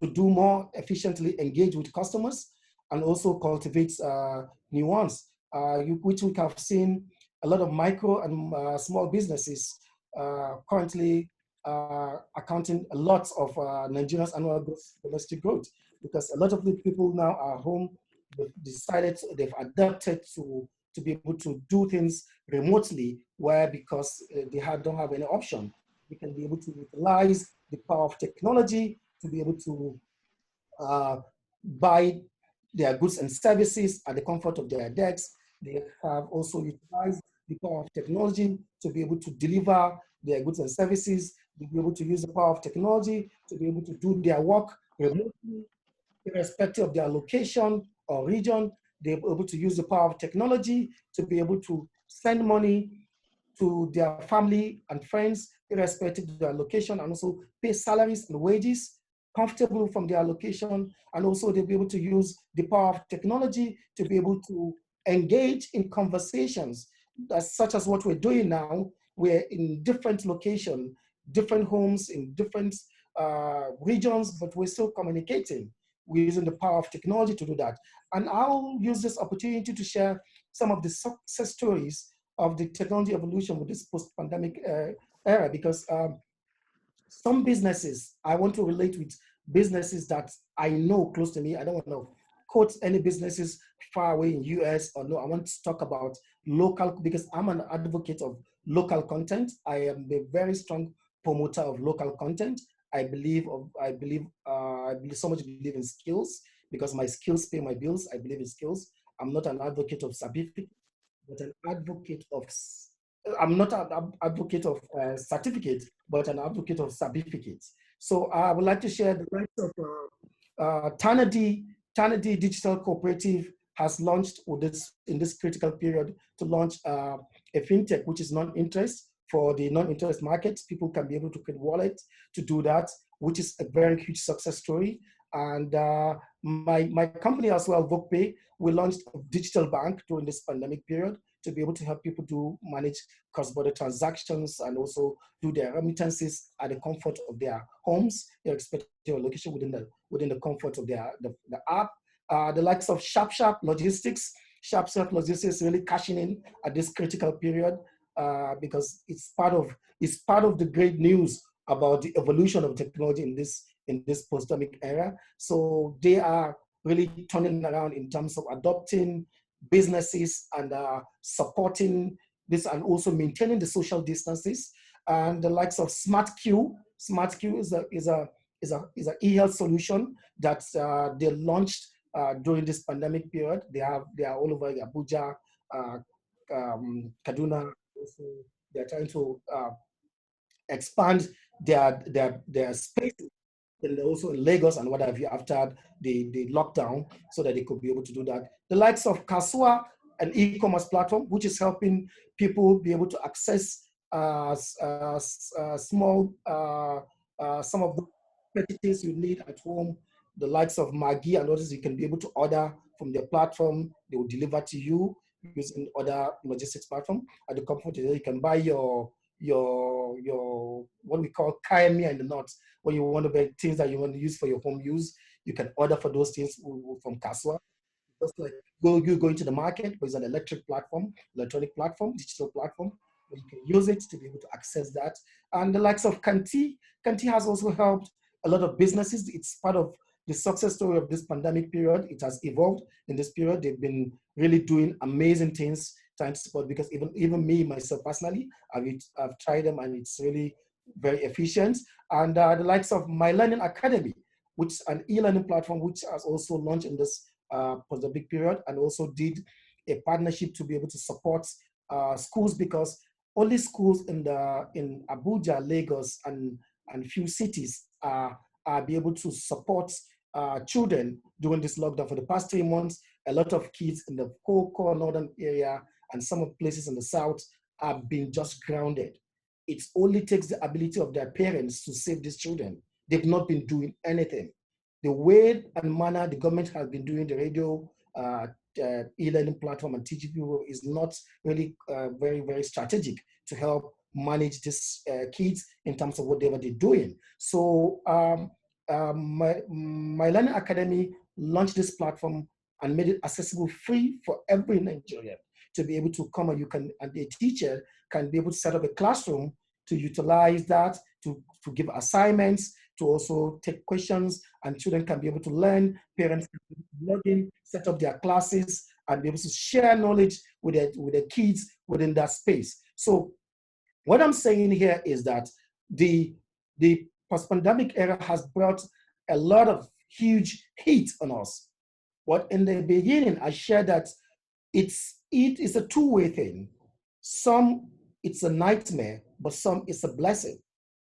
to do more efficiently, engage with customers, and also cultivate new ones, which we have seen a lot of micro and small businesses currently accounting a lot of Nigeria's annual domestic growth, because a lot of the people now are home. They've adapted to be able to do things remotely, where because don't have any option, they can be able to utilize the power of technology to be able to buy their goods and services at the comfort of their desks. They have also utilized the power of technology to be able to deliver their goods and services. They'll be able to use the power of technology to be able to do their work remotely, irrespective of their location or region. They're able to use the power of technology to be able to send money to their family and friends, irrespective of their location, and also pay salaries and wages comfortable from their location. And also they'll be able to use the power of technology to be able to engage in conversations, such as what we're doing now. We're in different locations, different homes in different regions, but we're still communicating. We're using the power of technology to do that. And I'll use this opportunity to share some of the success stories of the technology evolution with this post-pandemic era, because some businesses, I want to relate with businesses that I know close to me. I don't want to quote any businesses far away in US or no, I want to talk about local, because I'm an advocate of local content. I am a very strong promoter of local content. I believe so much believe in skills, because my skills pay my bills. I believe in skills. I'm not an advocate of certificate, but an advocate of, I'm not an advocate of certificate, but an advocate of certificates. So I would like to share the rights of Tanady Digital Cooperative has launched in this critical period to launch a fintech, which is non-interest for the non-interest markets. People can be able to create wallet to do that, which is a very huge success story. And my company as well, VoguePay, we launched a digital bank during this pandemic period to be able to help people manage cross-border transactions and also do their remittances at the comfort of their homes, irrespective of location within the comfort of the app. The likes of Sharp Logistics. Sharp Logistics really cashing in at this critical period because it's part of the great news about the evolution of technology in this post-pandemic era. So they are really turning around in terms of adopting businesses and supporting this, and also maintaining the social distances. And the likes of SmartQ is an e-health solution that they launched during this pandemic period. They are all over Abuja, Kaduna. Also, they're trying to expand their space, and also in Lagos and what have you after the lockdown, so that they could be able to do that. The likes of Kasua, an e-commerce platform, which is helping people be able to access small, some of the packages you need at home. The likes of Maggi and others, you can be able to order from their platform. They will deliver to you using other logistics platform. At the comfort, you can buy your what we call kaimia in the north, when you want to buy things that you want to use for your home use. You can order for those things from Kasua. Just like you go into the market, but it's an electronic platform, digital platform, where you can use it to be able to access that. And the likes of Kanti has also helped a lot of businesses. It's part of the success story of this pandemic period. It has evolved in this period. They've been really doing amazing things trying to support, because even me, myself personally, I've tried them, and it's really very efficient. And the likes of My Learning Academy, which is an e-learning platform, which has also launched in this post-pandemic period, and also did a partnership to be able to support schools, because only schools in Abuja, Lagos, and few cities are be able to support children during this lockdown. For the past 3 months, a lot of kids in the core northern area and some of places in the south have been just grounded. It only takes the ability of their parents to save these children. They've not been doing anything. The way and manner the government has been doing the radio, e-learning platform and teaching people is not really very, very strategic to help manage these kids in terms of whatever they're doing. So my Learning Academy launched this platform and made it accessible free for every Nigerian to be able to come, and a teacher can be able to set up a classroom to utilize that to give assignments, to also take questions, and children can be able to learn, parents can be able to log in, set up their classes, and be able to share knowledge with their kids within that space. So what I'm saying here is that the post-pandemic era has brought a lot of huge heat on us. But in the beginning, I shared that it is a two-way thing. Some it's a nightmare, but some it's a blessing.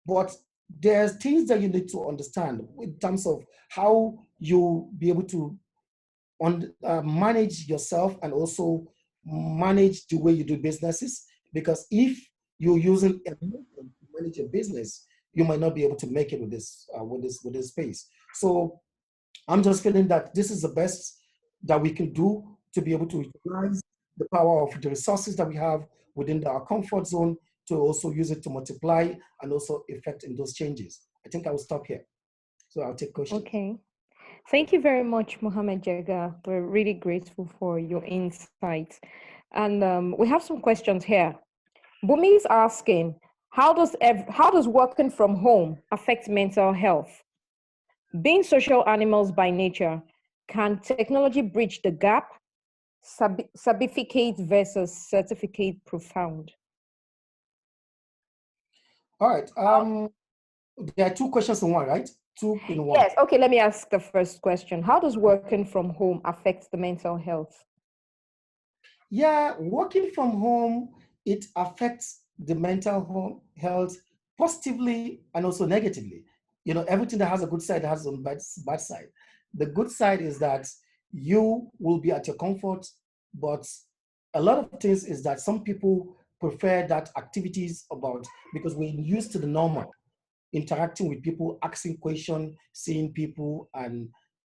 But there's things that you need to understand in terms of how you be able to manage yourself and also manage the way you do businesses. Because if you're using emotion to manage your business, you might not be able to make it with this space. So I'm just feeling that this is the best that we can do to be able to utilize the power of the resources that we have within our comfort zone to also use it to multiply and also effect in those changes. I think I will stop here. So I'll take questions. Okay. Thank you very much, Mohammed Jaga. We're really grateful for your insights. And we have some questions here. Bumi is asking, how does working from home affect mental health? Being social animals by nature, can technology bridge the gap? Certificate versus certificate profound. All right. There are two questions in one, right? Two in one. Yes. Okay. Let me ask the first question. How does working from home affect the mental health? Yeah, working from home, it affects the mental health positively and also negatively. You know, everything that has a good side has its own bad side. The good side is that you will be at your comfort, but a lot of things is that some people prefer that activities about, because we're used to the normal, interacting with people, asking questions, seeing people,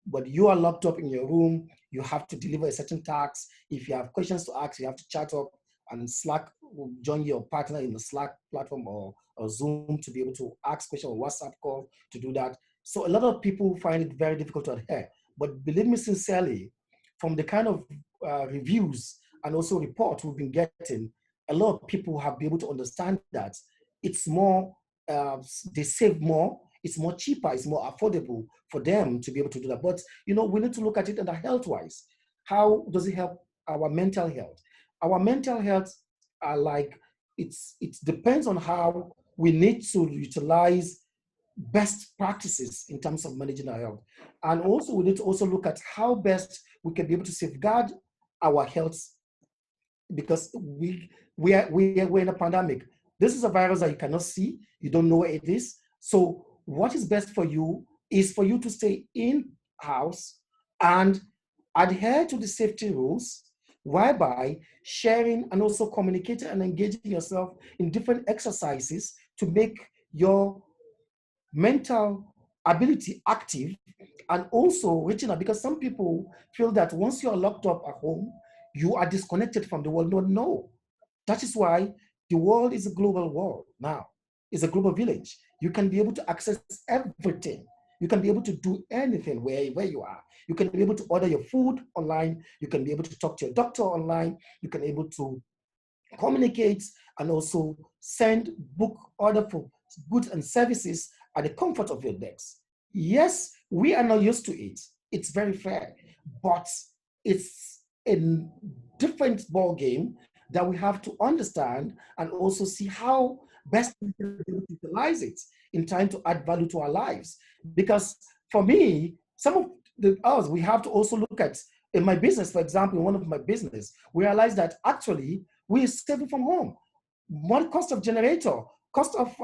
but you are locked up in your room, you have to deliver a certain task. If you have questions to ask, you have to chat up and Slack, join your partner in the Slack platform or Zoom to be able to ask questions or WhatsApp call to do that. So a lot of people find it very difficult to adhere. But believe me sincerely, from the kind of reviews and also reports we've been getting, a lot of people have been able to understand that it's more, they save more, it's more cheaper, it's more affordable for them to be able to do that. But you know, we need to look at it health-wise. How does it help our mental health? Our mental health are like, it depends on how we need to utilize best practices in terms of managing our health. And also we need to also look at how best we can be able to safeguard our health, because we're in a pandemic. This is a virus that you cannot see, you don't know where it is. So what is best for you is for you to stay in house and adhere to the safety rules, whereby sharing and also communicating and engaging yourself in different exercises to make your mental ability active, and also reaching out, because some people feel that once you're locked up at home, you are disconnected from the world. No. That is why the world is a global world now. It's a global village. You can be able to access everything. You can be able to do anything where you are. You can be able to order your food online. You can be able to talk to your doctor online. You can be able to communicate and also book order for goods and services at the comfort of your desk. Yes, we are not used to it. It's very fair, but it's a different ball game that we have to understand and also see how best we can utilize it in trying to add value to our lives. Because for me, some of us, we have to also look at, in my business, for example, in one of my business, we realized that actually we're saving from home. One cost of generator, cost of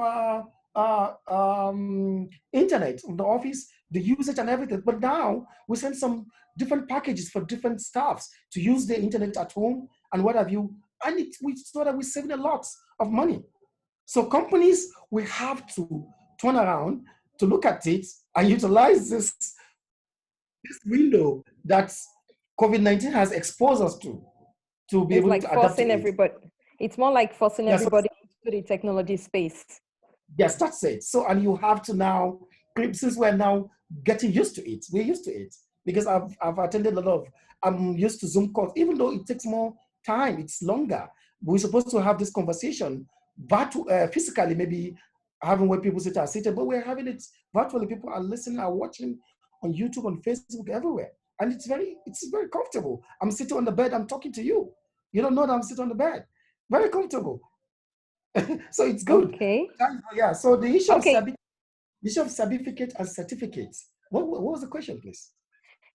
internet in the office, the usage and everything. But now we send some different packages for different staffs to use the internet at home and what have you. And we saw that we're saving a lot of money. So companies, we have to turn around to look at it and utilize this window that COVID-19 has exposed us to be able to adapt to everybody. It's more like forcing everybody into the technology space. Yes, that's it. So, and you have to now, since we're now getting used to it, we're used to it. Because I've attended a lot of, I'm used to Zoom calls, even though it takes more time, it's longer. We're supposed to have this conversation, but physically maybe having where people sit are seated, but we're having it virtually. People are listening, are watching on YouTube, on Facebook, everywhere. And it's very comfortable. I'm sitting on the bed, I'm talking to you. You don't know that I'm sitting on the bed. Very comfortable. So it's good. Okay. Yeah, so the issue Okay. of certificate and certificates. What was the question, please?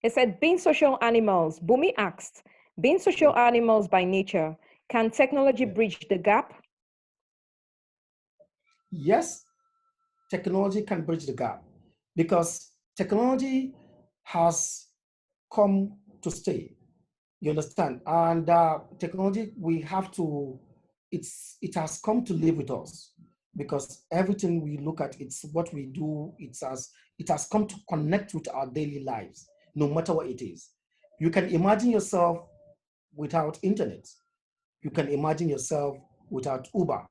It said, being social animals, Bumi asked, being social animals by nature, can technology bridge the gap? Yes, technology can bridge the gap because technology has come to stay. You understand? And technology, we have to, it has come to live with us because everything we look at, it's what we do, it has come to connect with our daily lives, no matter what it is. You can imagine yourself without internet. You can imagine yourself without Uber.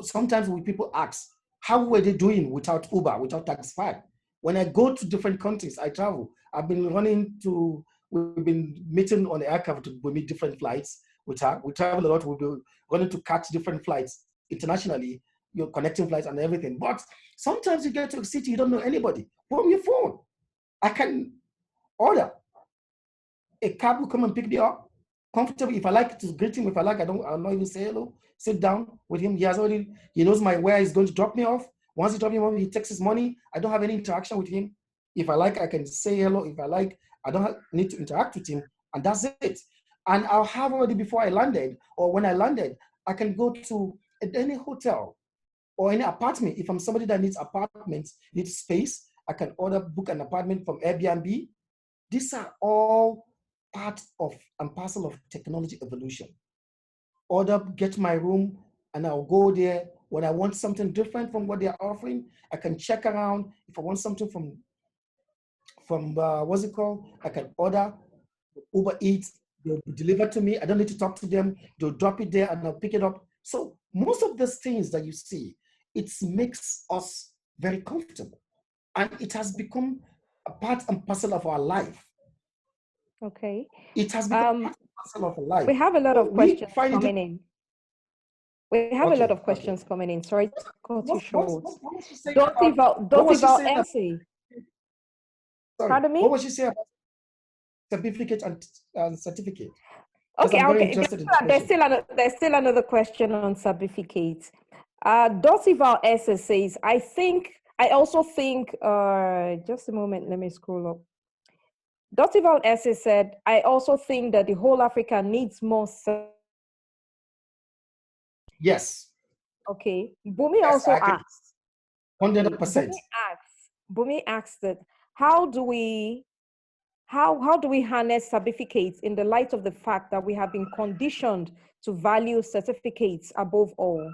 Sometimes people ask, how were they doing without Uber, without Taxify? When I go to different countries, I travel. We've been meeting on the aircraft to meet different flights. We travel a lot. We'll be running to catch different flights internationally, you're connecting flights and everything. But sometimes you get to a city, you don't know anybody. From your phone, I can order. A cab will come and pick me up comfortable. If I like to greet him, if I like, I'll not even say hello. Sit down with him. He knows where he's going to drop me off. Once he drops me off, he takes his money. I don't have any interaction with him. If I like, I can say hello. If I like, I don't need to interact with him, and that's it. And I'll have already before I landed, or when I landed, I can go to any hotel or any apartment. If I'm somebody that needs apartments, needs space, I can book an apartment from Airbnb. These are all part of and parcel of technology evolution. Get my room, and I'll go there. When I want something different from what they're offering, I can check around. If I want something from what's it called, I can order Uber Eats. They'll deliver to me. I don't need to talk to them. They'll drop it there and I'll pick it up. So most of these things that you see, it makes us very comfortable. And it has become a part and parcel of our life. Okay. It has become part and parcel of our life. We have a lot of questions coming in. We have a lot of questions coming in. Sorry to cut you short. Dosival essay. Pardon me? What was she saying about certificate and certificate? Okay, there's still another question on certificates. Dosival essay says, I also think, just a moment, let me scroll up. Dosival essay said, I also think that the whole Africa needs more. Yes. Okay. Bumi also asked. 100%. Bumi asked that how do we harness certificates in the light of the fact that we have been conditioned to value certificates above all?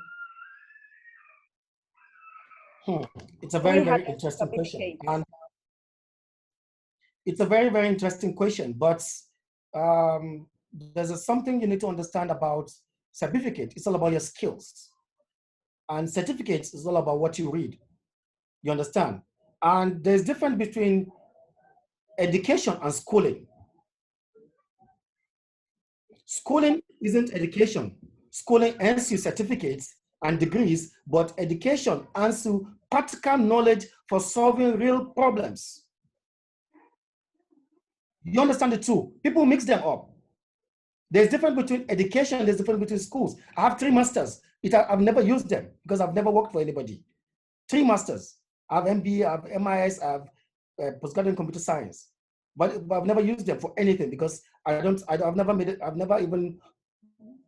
It's a very, very interesting question. And it's a very, very interesting question, but there's something you need to understand about certificate. It's all about your skills. And certificates is all about what you read. You understand? And there's difference between education and schooling. Schooling isn't education. Schooling earns you certificates and degrees, but education earns you practical knowledge for solving real problems. You understand the two? People mix them up. There's difference between education, there's difference between schools. I have 3 masters. I've never used them because I've never worked for anybody. 3 masters. I have MBA, I have MIS, I have postgraduate in computer science. But I've never used them for anything because I've never even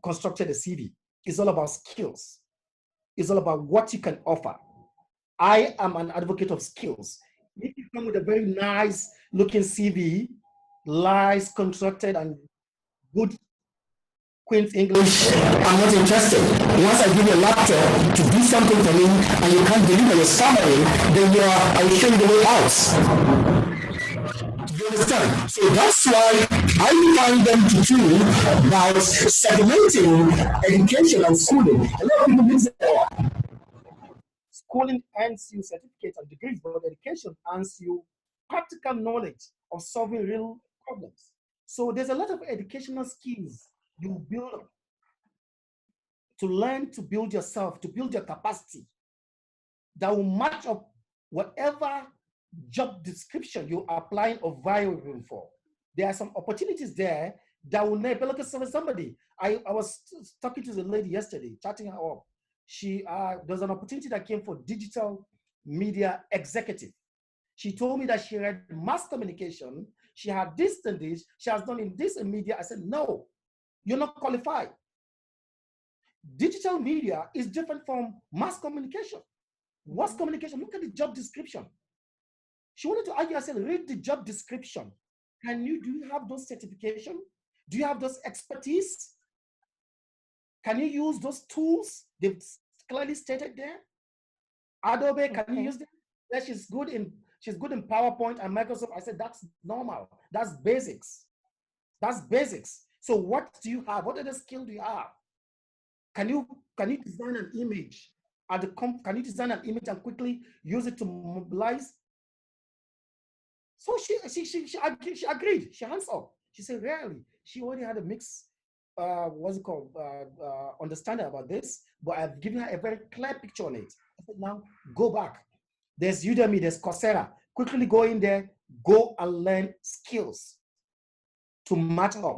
constructed a CV. It's all about skills. It's all about what you can offer. I am an advocate of skills. If you come with a very nice looking CV, nice constructed and good Queen's English, I'm not interested. Once I give you a laptop to do something for me and you can't deliver your salary, then I will show you the way out. You understand? So that's why I find them to do about segmenting education and schooling. A lot of people mix it up. Schooling earns you certificates and degrees, but education earns you practical knowledge of solving real problems. So there's a lot of educational skills you build up to learn to build yourself, to build your capacity that will match up whatever job description you're applying or vying for. There are some opportunities there that will never look at somebody. I was talking to the lady yesterday, chatting her up. There's an opportunity that came for digital media executive. She told me that she read mass communication. She had this and this. She has done in this in media. I said, no, you're not qualified. Digital media is different from mass communication. Mass communication, look at the job description. She wanted to argue. I said, read the job description. Do you have those certifications? Do you have those expertise? Can you use those tools? They've clearly stated there. Adobe, can you use them? Yeah, she's good in PowerPoint and Microsoft. I said, that's normal. That's basics. That's basics. So what do you have? What other skill do you have? Can you design an image can you design an image and quickly use it to mobilize? So she agreed. She hands up. She said, really? She already had a mix, understanding about this, but I've given her a very clear picture on it. I said, now go back. There's Udemy, there's Coursera. Quickly go in there, go and learn skills to match up.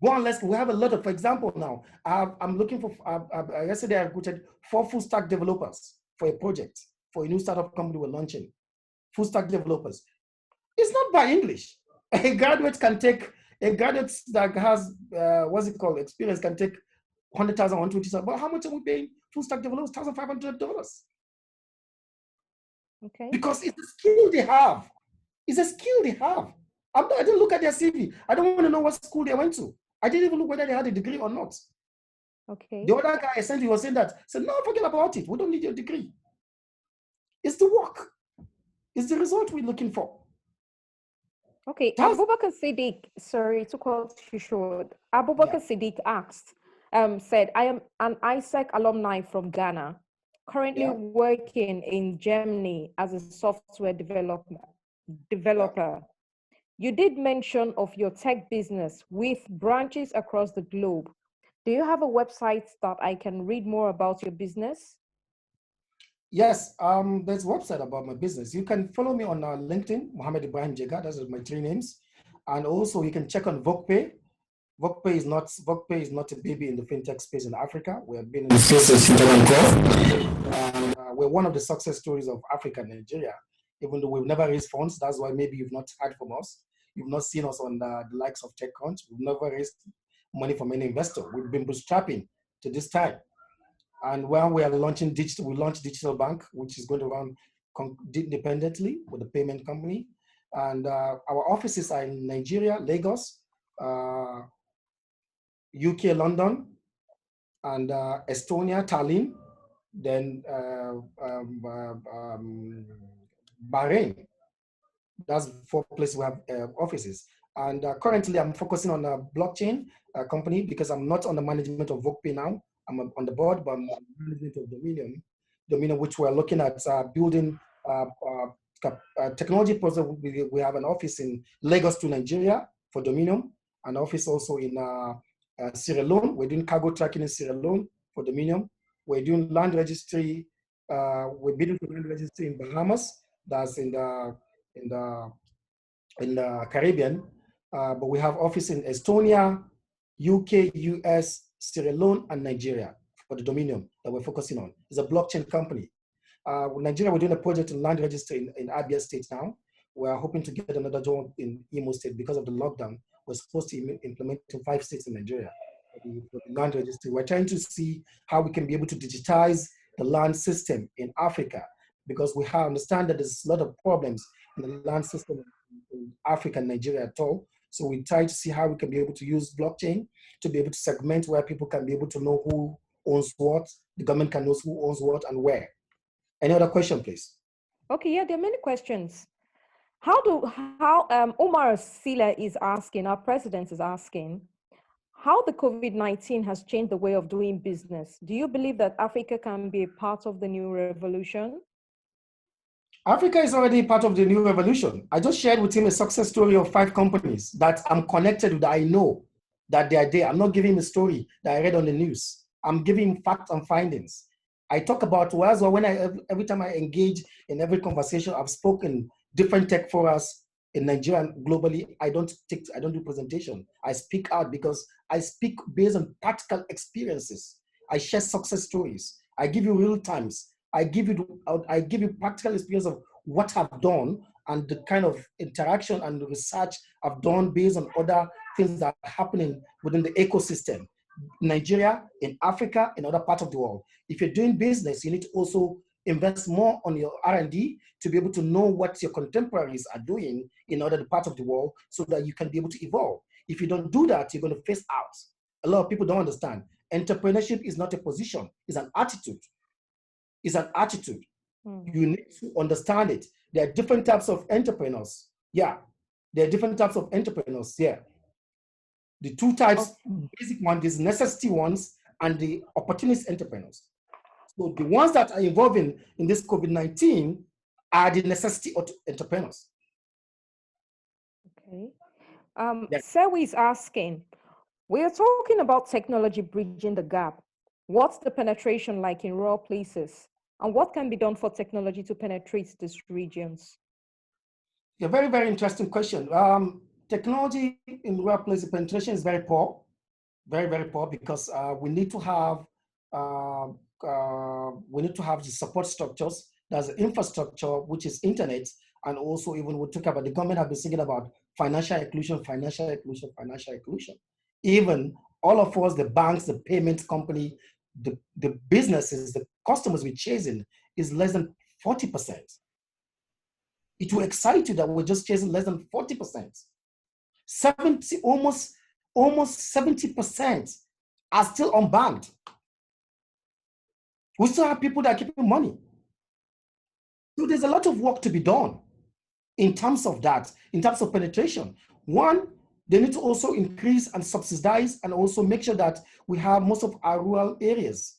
Go and we have a lot of, for example, now, I'm looking for, yesterday I recruited 4 full stack developers for a project, for a new startup company we're launching. Full stack developers. It's not by English. A graduate that has, experience can take 100,000, 120,000. But how much are we paying full stack developers? $1,500. Okay. Because it's a skill they have. It's a skill they have. I didn't look at their CV. I don't want to know what school they went to. I didn't even look whether they had a degree or not. Okay. The other guy I sent, he was saying that. Said, no, forget about it. We don't need your degree. It's the work. It's the result we're looking for. Okay. Abubakar Siddiq, sorry to cut you short. Abubakar Siddiq asked, said, I am an ISEC alumni from Ghana, currently working in Germany as a software developer. Yeah. You did mention of your tech business with branches across the globe. Do you have a website that I can read more about your business? Yes, there's a website about my business. You can follow me on LinkedIn, Mohammed Ibrahim Jega. Those are my 3 names. And also you can check on VocPay. VocPay is not a baby in the fintech space in Africa. We have been in the space of and we're one of the success stories of Africa and Nigeria. Even though we've never raised funds, that's why maybe you've not heard from us. You've not seen us on the likes of TechCrunch. We've never raised money from any investor. We've been bootstrapping to this time. And when we are launching digital, we launched Digital Bank, which is going to run independently with a payment company. And our offices are in Nigeria, Lagos, UK, London, and Estonia, Tallinn, then Bahrain. That's 4 places we have offices. And currently I'm focusing on a blockchain company because I'm not on the management of VocPay now. I'm on the board, but I'm on the management of Dominion, which we're looking at building technology process. We have an office in Lagos to Nigeria for Dominion, an office also in Sierra Leone. We're doing cargo tracking in Sierra Leone for Dominion. We're doing land registry. We're building land registry in Bahamas. That's in the Caribbean. But we have office in Estonia, UK, US, Sierra Leone, and Nigeria for the Dominion that we're focusing on. It's a blockchain company. Nigeria, we're doing a project in land registry in Abia State now. We're hoping to get another job in Imo State because of the lockdown. We're supposed to implement in 5 states in Nigeria for the land registry. We're trying to see how we can be able to digitize the land system in Africa because we understand that there's a lot of problems in the land system in Africa and Nigeria at all. So we try to see how we can be able to use blockchain to be able to segment where people can be able to know who owns what, the government can know who owns what and where. Any other question, please? Okay, yeah, there are many questions. Omar Sila is asking, our president is asking, how the COVID-19 has changed the way of doing business. Do you believe that Africa can be a part of the new revolution? Africa is already part of the new revolution. I just shared with him a success story of 5 companies that I'm connected with, that I know that they are there. I'm not giving him a story that I read on the news. I'm giving him facts and findings. I talk about, well, when every time I engage in every conversation, I've spoken different tech forums in Nigeria and globally. I don't do presentation. I speak out because I speak based on practical experiences. I share success stories. I give you real times. I give you practical experience of what I've done and the kind of interaction and research I've done based on other things that are happening within the ecosystem. Nigeria, in Africa, in other parts of the world. If you're doing business, you need to also invest more on your R&D to be able to know what your contemporaries are doing in other parts of the world so that you can be able to evolve. If you don't do that, you're going to face out. A lot of people don't understand. Entrepreneurship is not a position, it's an attitude. It's an attitude. You need to understand it. There are different types of entrepreneurs. Yeah, there are different types of entrepreneurs. Yeah. The two types, basic one, these necessity ones and the opportunist entrepreneurs. So the ones that are involved in this COVID-19 are the necessity entrepreneurs. Okay. Sarah is asking, we are talking about technology bridging the gap. What's the penetration like in rural places? And what can be done for technology to penetrate these regions? A very, very interesting question. Technology in rural places penetration is very poor, very, very poor, because we need to have the support structures. There's the infrastructure, which is internet, and also even we talk about the government have been thinking about financial inclusion. Even all of us, the banks, the payment company, the businesses, the customers we're chasing is less than 40%. It will excite you that we're just chasing less than 40%. 70, almost 70% are still unbanked. We still have people that are keeping money. So there's a lot of work to be done in terms of that, in terms of penetration. One, they need to also increase and subsidize and also make sure that we have most of our rural areas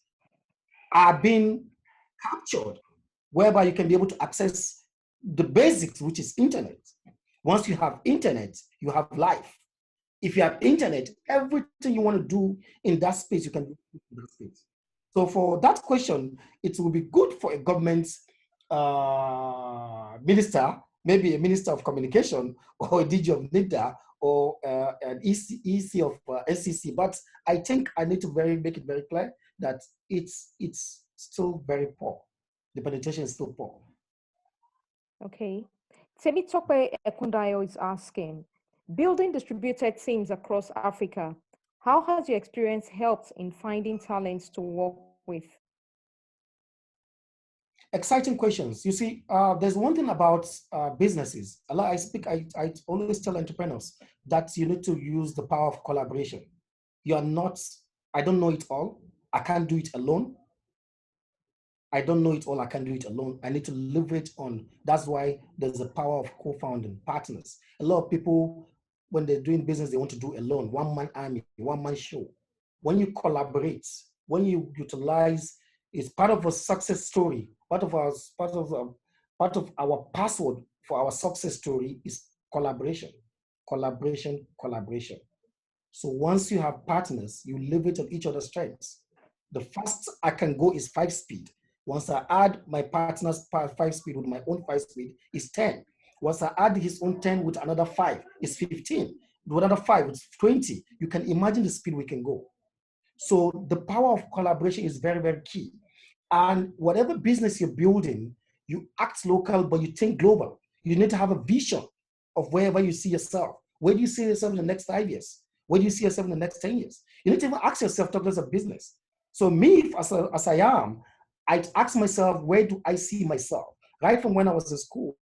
are being captured, whereby you can be able to access the basics, which is internet. Once you have internet, you have life. If you have internet, everything you want to do in that space, you can do in that space. So for that question, it will be good for a government minister, maybe a minister of communication or a DG of NIDA or an EC of SCC. But I think I need to make it very clear that it's still very poor. The penetration is still poor. Okay. Temitope Ekundayo is asking, building distributed teams across Africa, how has your experience helped in finding talents to work with? Exciting questions. You see, there's one thing about businesses. I always tell entrepreneurs that you need to use the power of collaboration. You are not, I don't know it all. I can't do it alone. I don't know it all. I can't do it alone. I need to leverage on. That's why there's a power of co-founding partners. A lot of people, when they're doing business, they want to do alone, one-man army, one-man show. When you collaborate, when you utilize, it's part of a success story. Part of our password for our success story is collaboration, collaboration, collaboration. So once you have partners, you leverage on each other's strengths. The fastest I can go is 5 speed. Once I add my partner's 5 speed with my own 5 speed, is 10. Once I add his own 10 with another 5, is 15. With another 5, it's 20. You can imagine the speed we can go. So the power of collaboration is very, very key. And whatever business you're building, you act local, but you think global. You need to have a vision of wherever you see yourself. Where do you see yourself in the next 5 years? Where do you see yourself in the next 10 years? You need to even ask yourself, talk as a business. So me, as I am, I'd ask myself, where do I see myself? Right from when I was in school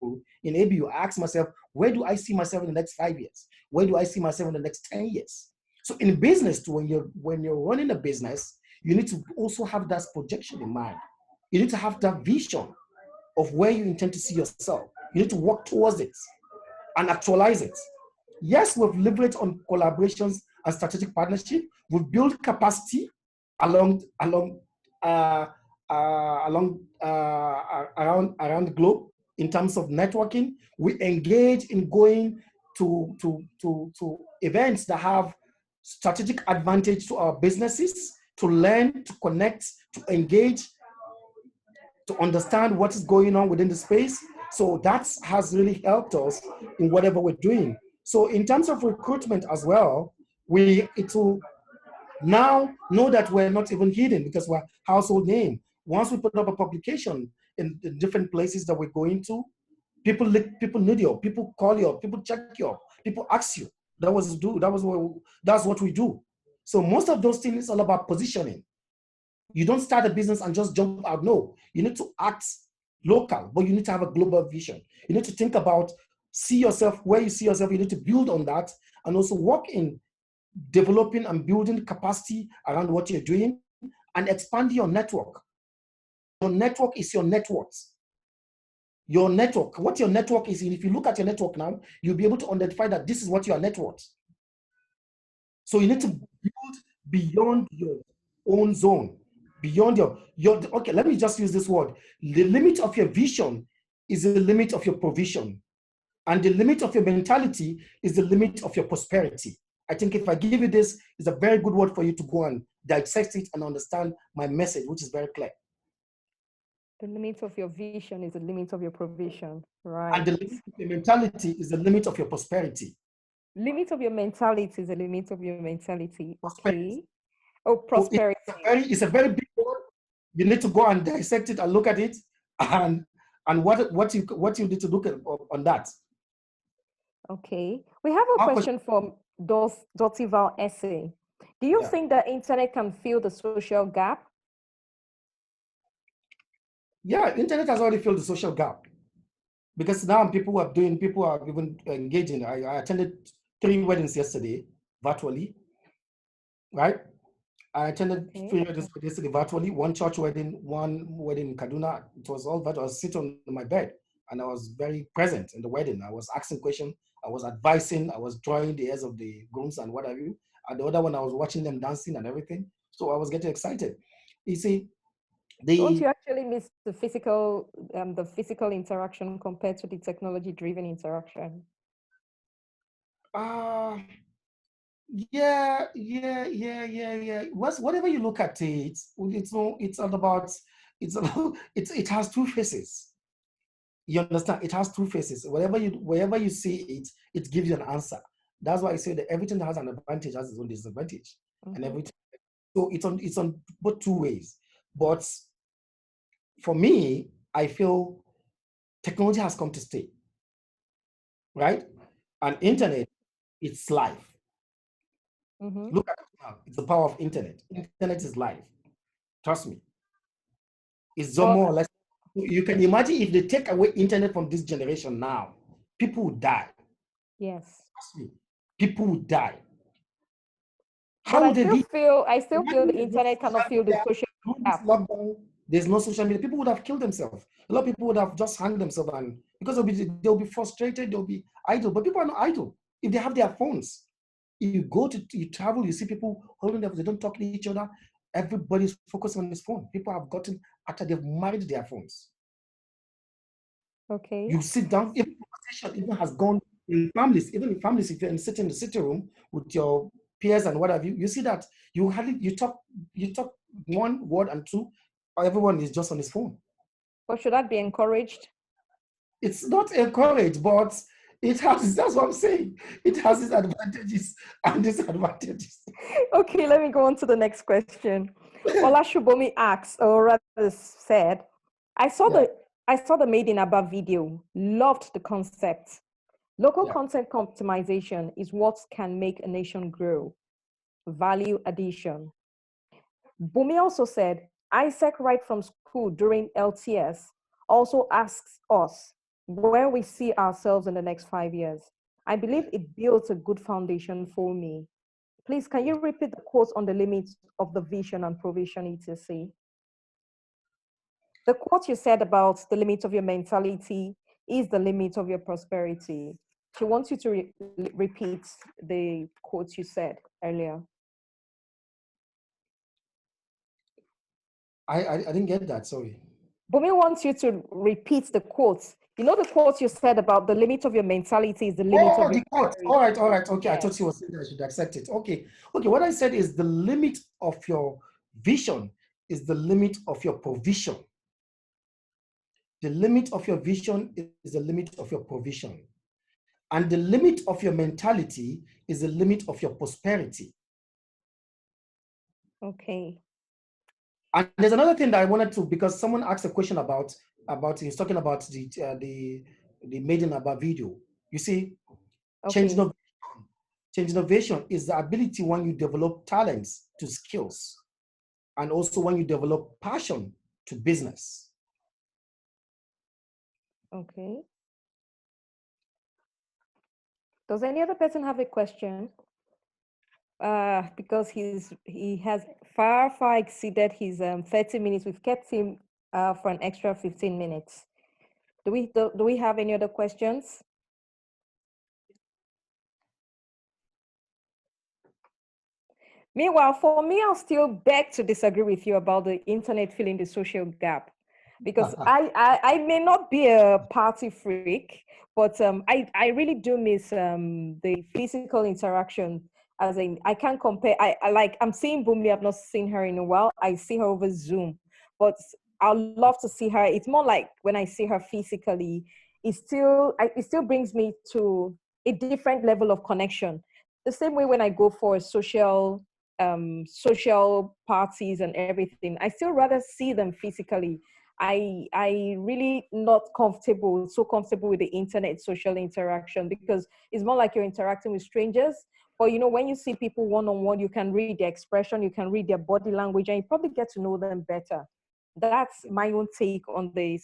in ABU, I asked myself, where do I see myself in the next 5 years? Where do I see myself in the next 10 years? So in business, when you're running a business, you need to also have that projection in mind. You need to have that vision of where you intend to see yourself. You need to work towards it and actualize it. Yes, we've leveraged on collaborations and strategic partnership. We've built capacity around the globe in terms of networking. We engage in going to events that have strategic advantage to our businesses, to learn, to connect, to engage to understand what is going on within the space. So that has really helped us in whatever we're doing. So in terms of recruitment as well, it will now know that we're not even hidden because we're household name. Once we put up a publication in the different places that we're going to, people need you, people call you, people check you, people ask you. That's what we do. So most of those things is all about positioning. You don't start a business and just jump out. No, you need to act local, but you need to have a global vision. You need to think about, see yourself where you see yourself. You need to build on that and also work in developing and building capacity around what you're doing and expand your network. Your network is your net worth. Your network, what your network is, and if you look at your network now, you'll be able to identify that this is what your net worth. So you need to build beyond your own zone, beyond your okay, let me just use this word. The limit of your vision is the limit of your provision. And the limit of your mentality is the limit of your prosperity. I think if I give you this, it's a very good word for you to go and dissect it and understand my message, which is very clear. The limit of your vision is the limit of your provision, right? And the limit of your mentality is the limit of your prosperity. Limit of your mentality is the limit of your mentality. Prosperity. Okay. Oh, prosperity. So it's a very big word. You need to go and dissect it and look at it, and what you need to look at on that. Okay. We have a question from Dotival Essay. Do you think the internet can fill the social gap? Yeah, internet has already filled the social gap. Because now people are even engaging. I attended 3 weddings yesterday, virtually, right? I attended 3 weddings yesterday virtually, 1 church wedding, 1 wedding in Kaduna. It was all virtual. I was sitting on my bed and I was very present in the wedding. I was asking questions, I was advising, I was drawing the hairs of the grooms and what have you. And the other one, I was watching them dancing and everything. So I was getting excited. You see, don't you actually miss the physical interaction compared to the technology-driven interaction? Yeah. Whatever you look at it, it has 2 faces. You understand? It has 2 faces. Wherever you see it, it gives you an answer. That's why I say that everything that has an advantage has its own disadvantage, and everything. So it's on both 2 ways. But for me, I feel technology has come to stay, right? And internet, it's life. Look at it now. It's the power of internet. Internet is life. Trust me. It's more or less. You can imagine if they take away internet from this generation now, people would die. Yes. Trust me. People would die. But I still feel the internet cannot fill the social gap. Lockdown, there's no social media. People would have killed themselves. A lot of people would have just hanged themselves, and because they'll be frustrated, they'll be idle. But people are not idle if they have their phones. You travel, you see people holding them, they don't talk to each other. Everybody's focused on his phone. People have gotten, after they've married their phones. Okay. You sit down, even conversation even has gone in families, if you're sitting in the sitting room with your peers and what have you, you see that you talk 1 word and 2, everyone is just on his phone. But should that be encouraged? It's not encouraged, but that's what I'm saying. It has its advantages and disadvantages. Okay, let me go on to the next question. Olashubomi asks, or rather said, I saw the Made in Aba video, loved the concept. Local content optimization is what can make a nation grow. Value addition. Bumi also said, Isaac right from school during LTS also asks us where we see ourselves in the next 5 years. I believe it builds a good foundation for me. Please, can you repeat the quote on the limits of the vision and provision, etc.? The quote you said about the limit of your mentality is the limit of your prosperity. She wants you to repeat the quote you said earlier. I didn't get that, sorry. Bumi wants you to repeat the quotes. You know the quotes you said about the limit of your mentality is the limit of your quote. All right. Okay, yes. I thought you were saying that I should accept it. Okay. What I said is the limit of your vision is the limit of your provision. The limit of your vision is the limit of your provision. And the limit of your mentality is the limit of your prosperity. Okay. And there's another thing that I wanted to, because someone asked a question about he's talking about the made in Abba video. You see, change innovation is the ability when you develop talents to skills, and also when you develop passion to business. Okay. Does any other person have a question? Because he has far exceeded his 30 minutes. We've kept him for an extra 15 minutes. Do we have any other questions? Meanwhile, for me, I'll still beg to disagree with you about the internet filling the social gap, because I may not be a party freak, but I really do miss the physical interaction. As in, I can't compare. I'm seeing Bumli. I've not seen her in a while. I see her over Zoom, but I'd love to see her. It's more like when I see her physically, it still brings me to a different level of connection. The same way when I go for a social parties and everything, I still rather see them physically. I really not so comfortable with the internet social interaction, because it's more like you're interacting with strangers. But when you see people one-on-one, you can read their expression, you can read their body language, and you probably get to know them better. That's my own take on the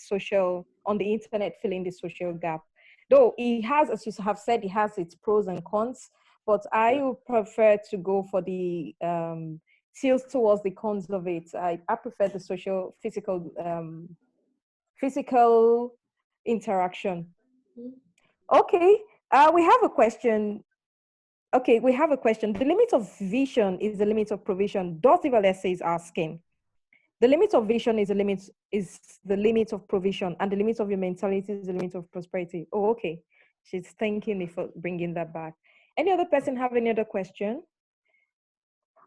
internet filling the social gap. Though it has, as you have said, it has its pros and cons, but I would prefer to go for the tilt towards the cons of it. I prefer the physical interaction. Okay, we have a question. Okay, we have a question. The limit of vision is the limit of provision. Dorothy Valese is asking. The limit of vision is the limit of provision, and the limit of your mentality is the limit of prosperity. Oh, okay. She's thanking me for bringing that back. Any other person have any other question?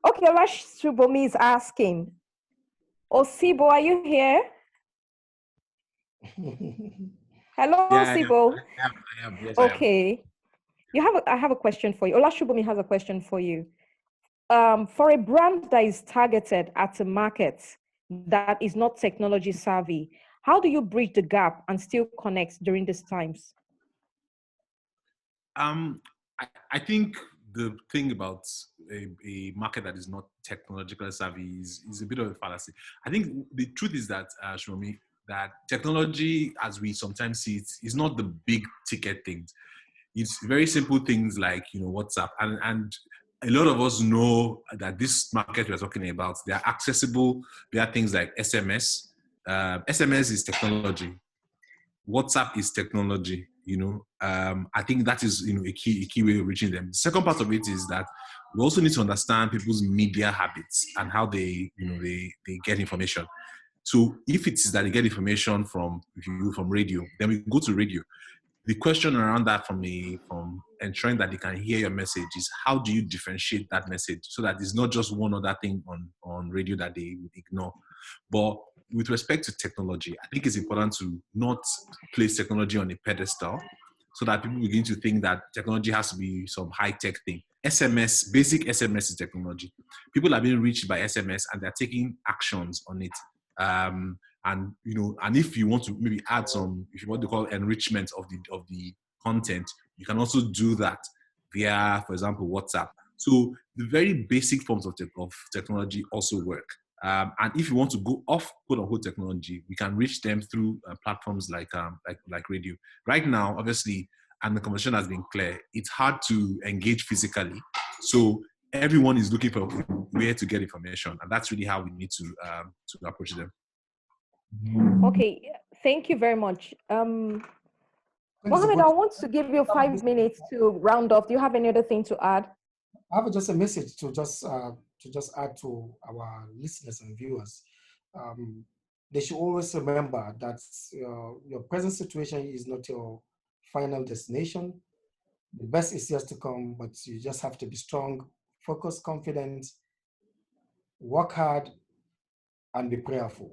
Okay, Olash Subomi is asking. Osibo, are you here? Hello, Yeah, Osibo. I am. Yes, okay. I have a question for you. Olash Subomi has a question for you. For a brand that is targeted at a market that is not technology savvy, how do you bridge the gap and still connect during these times? I think the thing about a market that is not technologically savvy is a bit of a fallacy. I think the truth is that, Shlomi, that technology, as we sometimes see it, is not the big ticket things. It's very simple things like, WhatsApp. And a lot of us know that this market we're talking about, they are accessible. There are things like SMS. SMS is technology. WhatsApp is technology. I think that is a key way of reaching them. The second part of it is that we also need to understand people's media habits and how they get information. So if it is that they get information from radio, then we go to radio. The question around that from ensuring that they can hear your message is, how do you differentiate that message so that it's not just one other thing on radio that they would ignore? But with respect to technology, I think it's important to not place technology on a pedestal so that people begin to think that technology has to be some high-tech thing. SMS, basic SMS is technology. People are being reached by SMS and they're taking actions on it. And if you want to maybe add some, if you want to call enrichment of the content, you can also do that via, for example, WhatsApp. So the very basic forms of technology also work. And if you want to go off quote unquote technology, we can reach them through platforms like radio. Right now, obviously, and the conversation has been clear, it's hard to engage physically. So everyone is looking for where to get information, and that's really how we need to approach them. Okay, thank you very much. Mohammed, I want to give you 5 minutes to round off. Do you have any other thing to add? I have just a message to just add to our listeners and viewers. They should always remember that your present situation is not your final destination. The best is yet to come, but you just have to be strong, focused, confident, work hard, and be prayerful.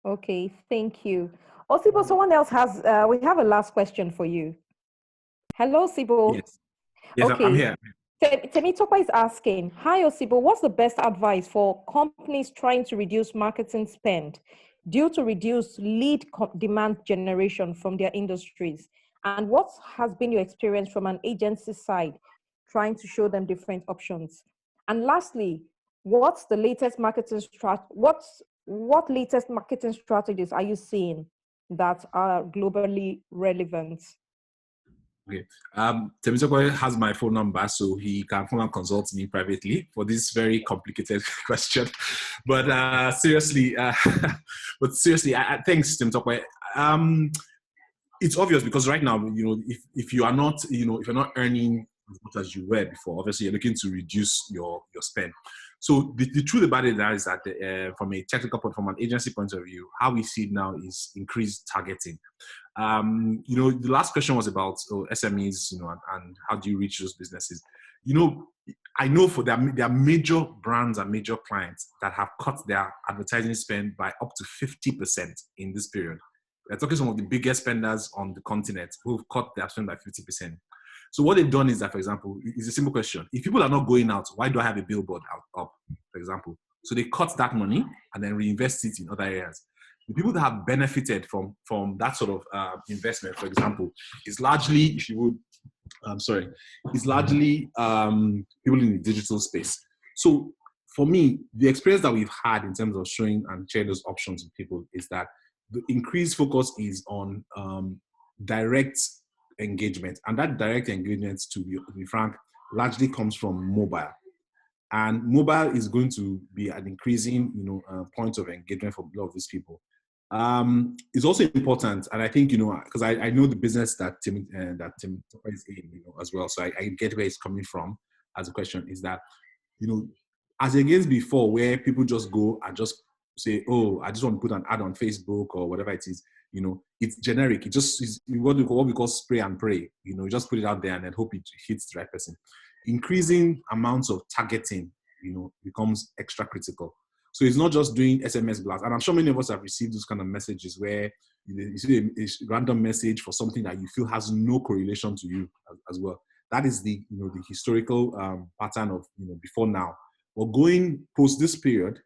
Okay, thank you. Osibo, someone else has, we have a last question for you. Hello, Sibo. Yes. Yes, I'm Okay. here. Temitopa is asking, hi Osibo, what's the best advice for companies trying to reduce marketing spend due to reduced lead demand generation from their industries? And what has been your experience from an agency side trying to show them different options? And lastly, what's the latest marketing what latest marketing strategies are you seeing that are globally relevant? Okay. Temitope has my phone number, so he can come and consult me privately for this very complicated question. But seriously, thanks, Temitope. It's obvious because right now, if you are not, if you're not earning as much as you were before, obviously you're looking to reduce your spend. So the truth about it now is that from a technical point, from an agency point of view, how we see it now is increased targeting. The last question was about SMEs, and how do you reach those businesses? I know for there are major brands and major clients that have cut their advertising spend by up to 50% in this period. We're talking some of the biggest spenders on the continent who've cut their spend by 50%. So what they've done is that, for example, it's a simple question. If people are not going out, why do I have a billboard up, for example? So they cut that money and then reinvest it in other areas. The people that have benefited from that sort of investment, for example, is largely, if you would, is largely people in the digital space. So for me, the experience that we've had in terms of showing and sharing those options with people is that the increased focus is on direct engagement. And that direct engagement, to be frank, largely comes from mobile. And mobile is going to be an increasing, point of engagement for a lot of these people. It's also important, and I think because I know the business that Tim is in, as well. So I get where it's coming from. As a question is that, as against before, where people just go and just say, "Oh, I just want to put an ad on Facebook or whatever it is." It's generic. It just is what we call spray and pray. You just put it out there and then hope it hits the right person. Increasing amounts of targeting, becomes extra critical. So it's not just doing SMS blasts. And I'm sure many of us have received those kind of messages where you see a random message for something that you feel has no correlation to you as well. That is the historical pattern of before now. But going post this period,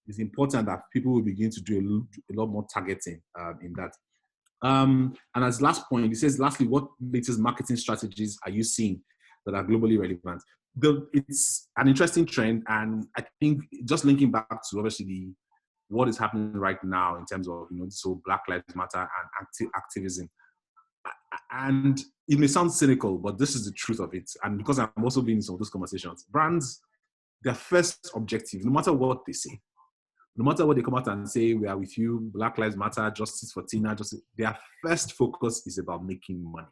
it's important that people will begin to do a lot more targeting in that. And as last point, he says, lastly, what latest marketing strategies are you seeing that are globally relevant? It's an interesting trend, and I think just linking back to obviously what is happening right now in terms of this whole Black Lives Matter and activism. And it may sound cynical, but this is the truth of it. And because I'm also being in some of those conversations, brands, their first objective, no matter what they say, no matter what they come out and say, we are with you, Black Lives Matter, justice for Tina, their first focus is about making money.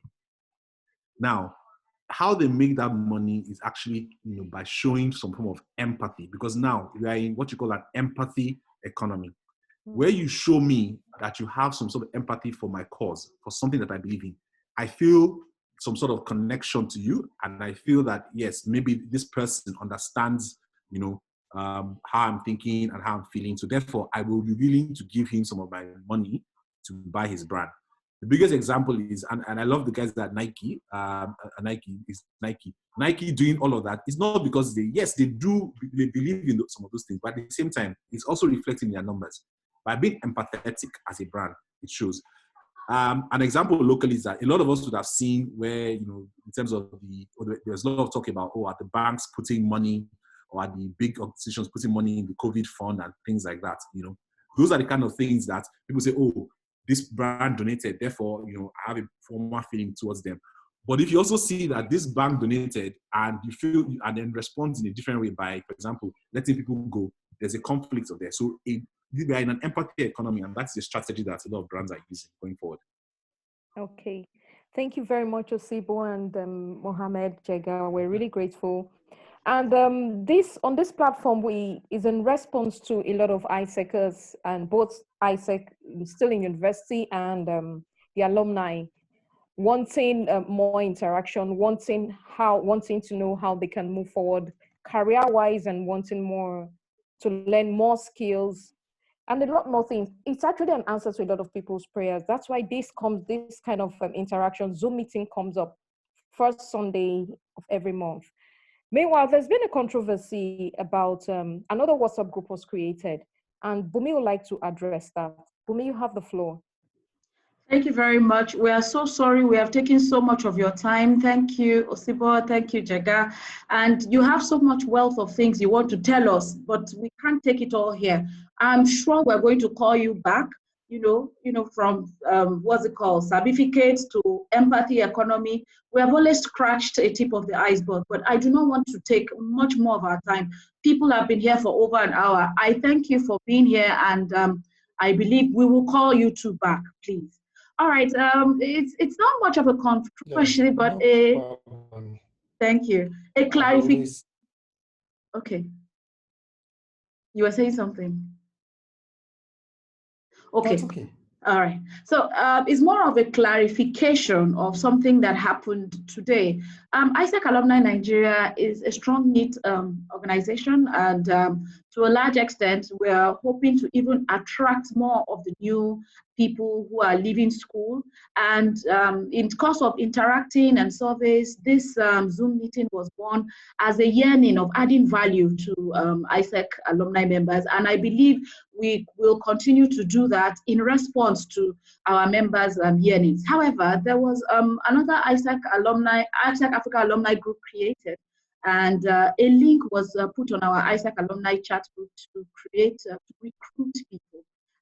Now, how they make that money is actually, by showing some form of empathy, because now we are in what you call an empathy economy, where you show me that you have some sort of empathy for my cause, for something that I believe in. I feel some sort of connection to you, and I feel that, yes, maybe this person understands, how I'm thinking and how I'm feeling. So therefore, I will be willing to give him some of my money to buy his brand. The biggest example is, and I love the guys that Nike doing all of that. It's not because they believe in some of those things, but at the same time, it's also reflecting their numbers. By being empathetic as a brand, it shows. An example locally is that a lot of us would have seen where, in terms of there's a lot of talk about, are the banks putting money, or are the big organizations putting money in the COVID fund and things like that. Those are the kind of things that people say, this brand donated, therefore, I have a formal feeling towards them. But if you also see that this bank donated and you feel, and then responds in a different way by, for example, letting people go, there's a conflict of there. So we are in an empathy economy, and that's the strategy that a lot of brands are using going forward. Okay. Thank you very much, Osibo and Mohammed Jega. We're really grateful. And on this platform, is in response to a lot of ISECers, and both ISEC still in university and the alumni wanting more interaction, wanting to know how they can move forward career-wise, and wanting more to learn more skills and a lot more things. It's actually an answer to a lot of people's prayers. That's why this kind of interaction, Zoom meeting comes up first Sunday of every month. Meanwhile, there's been a controversy about another WhatsApp group was created, and Bumi would like to address that. Bumi, you have the floor. Thank you very much. We are so sorry. We have taken so much of your time. Thank you, Osibo. Thank you, Jaga. And you have so much wealth of things you want to tell us, but we can't take it all here. I'm sure we're going to call you back, from what's it called, certificates to empathy economy. We have only scratched a tip of the iceberg, but I do not want to take much more of our time. People have been here for over an hour. I thank you for being here, and I believe we will call you two back, please. All right. It's not much of a controversy, but thank you. A clarification. Okay. You were saying something. Okay. Okay. All right. So it's more of a clarification of something that happened today. ISEC Alumni Nigeria is a strong knit organization, and to a large extent, we are hoping to even attract more of the new people who are leaving school. And in course of interacting and surveys, this Zoom meeting was born as a yearning of adding value to ISEC alumni members. And I believe we will continue to do that in response to our members' yearnings. However, there was another ISEC Africa alumni group created, and a link was put on our ISEC alumni chat group to recruit people.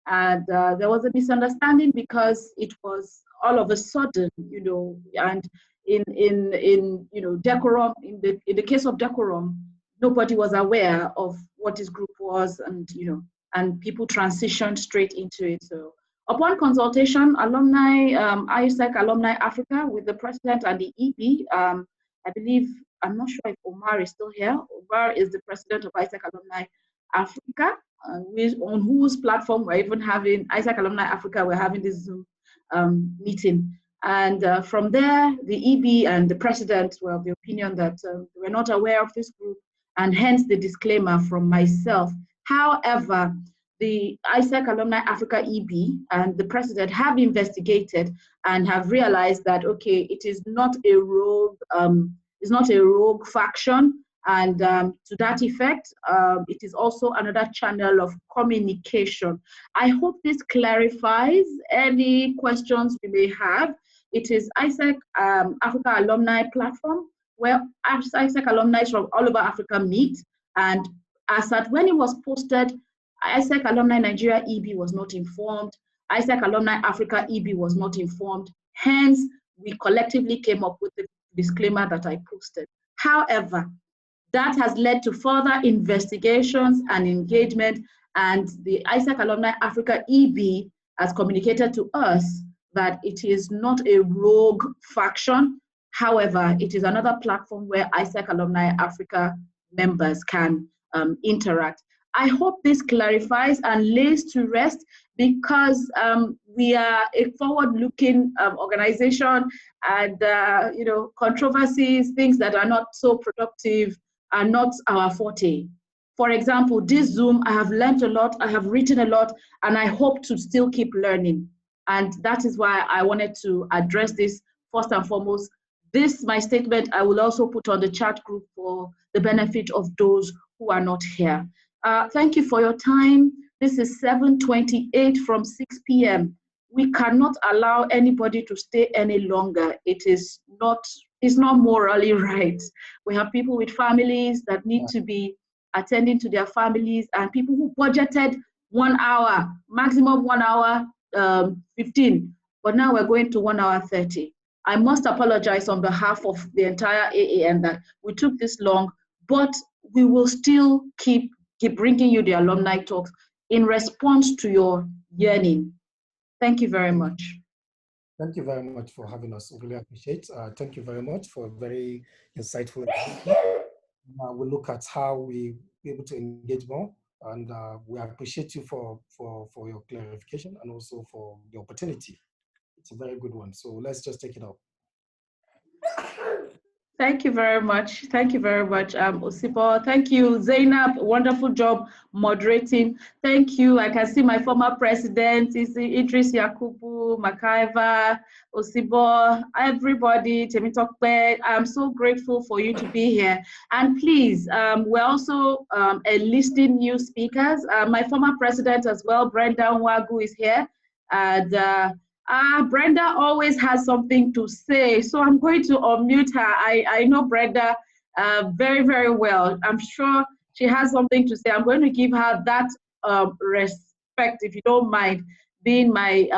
And there was a misunderstanding because it was all of a sudden, and in decorum, in the case of decorum, nobody was aware of what this group was, and people transitioned straight into it. So upon consultation, ISEC Alumni Africa with the president and the EB, I believe, I'm not sure if Omar is still here. Omar is the president of ISEC Alumni Africa, on whose platform we're even having, ISEC Alumni Africa, we're having this Zoom meeting. And from there, the EB and the president were of the opinion that we're not aware of this group, and hence the disclaimer from myself. However, the ISEC Alumni Africa EB and the president have investigated and have realized that, okay, it is not a rogue, faction. And to that effect, it is also another channel of communication. I hope this clarifies any questions we may have. It is ISEC Africa Alumni Platform, where ISEC alumni from all over Africa meet. And as at when it was posted, ISEC Alumni Nigeria EB was not informed. ISEC Alumni Africa EB was not informed. Hence, we collectively came up with the disclaimer that I posted. However, that has led to further investigations and engagement, and the ISEC Alumni Africa EB has communicated to us that it is not a rogue faction. However, it is another platform where ISEC Alumni Africa members can interact. I hope this clarifies and lays to rest, because we are a forward-looking organization, and controversies, things that are not so productive, are not our forte. For example, this Zoom, I have learned a lot, I have written a lot, and I hope to still keep learning. And that is why I wanted to address this first and foremost. This, my statement, I will also put on the chat group for the benefit of those who are not here. Thank you for your time. This is 7:28 from 6 p.m. We cannot allow anybody to stay any longer. It's not morally right. We have people with families that need to be attending to their families, and people who budgeted 1 hour, maximum 1 hour 15, but now we're going to 1 hour 30. I must apologize on behalf of the entire AAN that we took this long, but we will still keep bringing you the alumni talks in response to your yearning. Thank you very much. Thank you very much for having us. We really appreciate. Thank you very much for a very insightful. We'll look at how we be able to engage more, and we appreciate you for your clarification and also for the opportunity. It's a very good one. So let's just take it up. Thank you very much. Thank you very much, Osipo. Thank you, Zainab. Wonderful job moderating. Thank you. I can see my former president, Idris Yakubu, Makaiva, Osipo, everybody, Temitokpe. I'm so grateful for you to be here. And please, we're also enlisting new speakers. My former president as well, Brenda Nwagu, is here. And Brenda always has something to say, so I'm going to unmute her. I know Brenda very, very well. I'm sure she has something to say. I'm going to give her that respect, if you don't mind, being my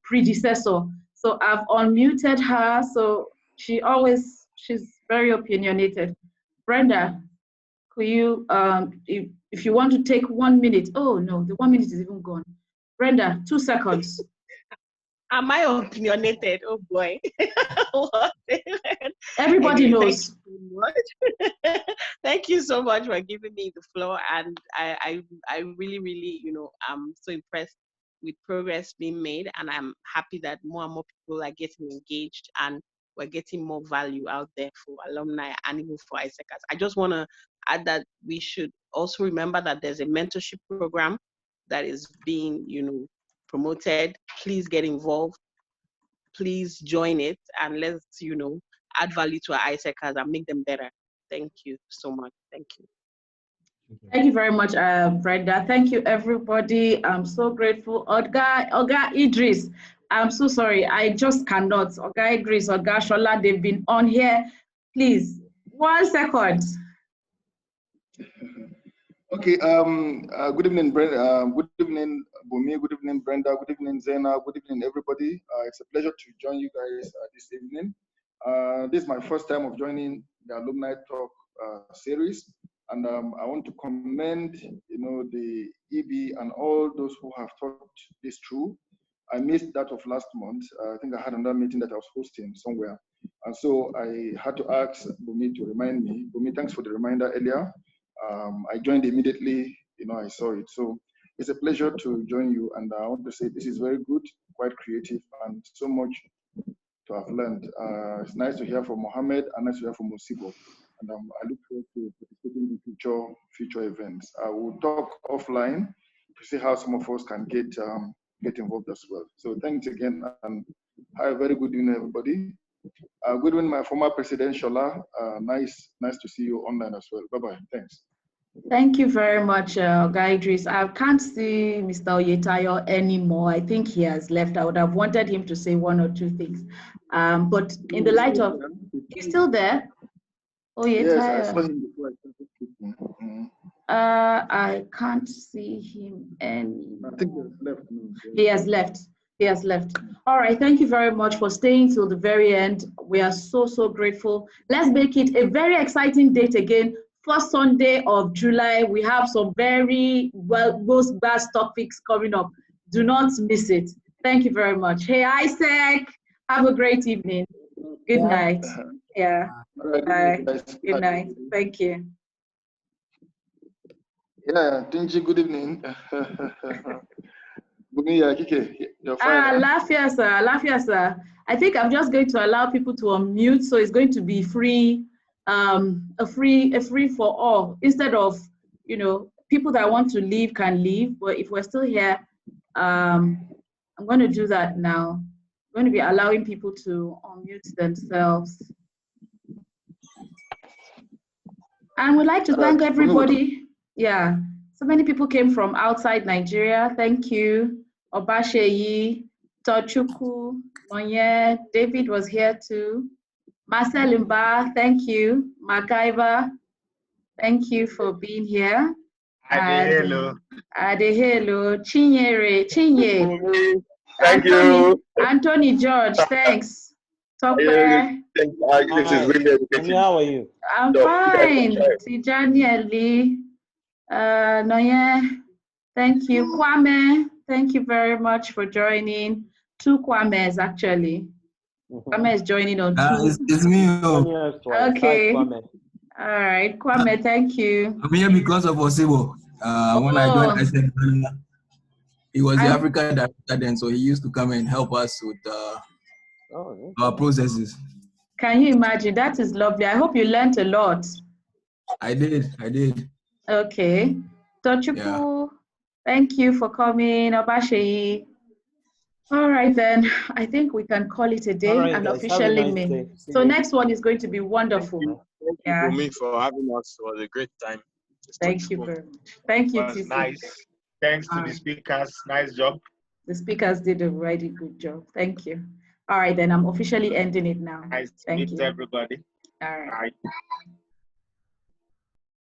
predecessor. So I've unmuted her, so she's very opinionated. Brenda, could you, if you want to take 1 minute, oh no, the 1 minute is even gone. Brenda, 2 seconds. Am I opinionated? Oh boy. Everybody knows. Thank you so much for giving me the floor. And I really, really, I'm so impressed with progress being made. And I'm happy that more and more people are getting engaged and we're getting more value out there for alumni and even for ISECAs. I just want to add that we should also remember that there's a mentorship program that is being, promoted. Please get involved. Please join it and let's, add value to our ISECAs and make them better. Thank you so much. Thank you. Thank you very much, Brenda. Thank you, everybody. I'm so grateful. Oga Idris, I'm so sorry. I just cannot. Oga Idris, Oga Shola, they've been on here. Please, 1 second. Okay. Good evening, Brenda. Good evening, Bumi. Good evening, Brenda. Good evening, Zena. Good evening, everybody. It's a pleasure to join you guys this evening. This is my first time of joining the Alumni Talk series, and I want to commend, the EB and all those who have thought this through. I missed that of last month. I think I had another meeting that I was hosting somewhere, and so I had to ask Bumi to remind me. Bumi, thanks for the reminder earlier. I joined immediately, I saw it. So it's a pleasure to join you. And I want to say this is very good, quite creative, and so much to have learned. It's nice to hear from Mohammed and nice to hear from Osipo. And I look forward to participating in future events. I will talk offline to see how some of us can get involved as well. So thanks again, and have a very good evening, everybody. Good evening, my former president, Shola. Nice to see you online as well. Bye-bye. Thanks. Thank you very much, Guy Idris. I can't see Mr. Oyetayo anymore. I think he has left. I would have wanted him to say 1 or 2 things. But in the light of, he's still there? Oyetayo. Yes, I saw him before I started speaking. I can't see him anymore. I think he has left. He has left. He has left. All right, thank you very much for staying till the very end. We are so, so grateful. Let's make it a very exciting date again. First Sunday of July, we have some very most vast topics coming up. Do not miss it. Thank you very much. Hey, Isaac, have a great evening. Good night. Yeah. Bye. Good night. Thank you. Yeah, Tinji, good evening. Lafia, sir. I think I'm just going to allow people to unmute, so it's going to be free, a free for all. Instead of, people that want to leave can leave, but if we're still here, I'm going to do that now. I'm going to be allowing people to unmute themselves. And we'd like to thank everybody. Yeah, so many people came from outside Nigeria. Thank you. Obasheyi, Tochuku, Monye, David was here too. Marcel Imba, thank you. Makaiva, thank you for being here. Adehelo. Chinye. Thank you. Anthony George, thanks. This is really educative. How are you? I'm fine. Tijani Ali, Noye, thank you. Kwame, thank you very much for joining. 2 Kwames actually. Kwame is joining on 2. It's me. Okay. All right, Kwame, thank you. I'm here because of Osibo. When I joined, I said he was the African director then, so he used to come and help us with our processes. Can you imagine? That is lovely. I hope you learned a lot. I did. Okay. Tochukwu, thank you for coming. Obasheyi. All right, then. I think we can call it a day and guys, officially nice meet. day. So next one is going to be wonderful. Thank you for me for having us. It was a great time. Thank you very much. Thank you, It was TC. nice. Thanks to the speakers. Nice job. The speakers did a really good job. Thank you. All right, then I'm officially ending it now. Nice to Thank meet you. everybody. All right. Bye.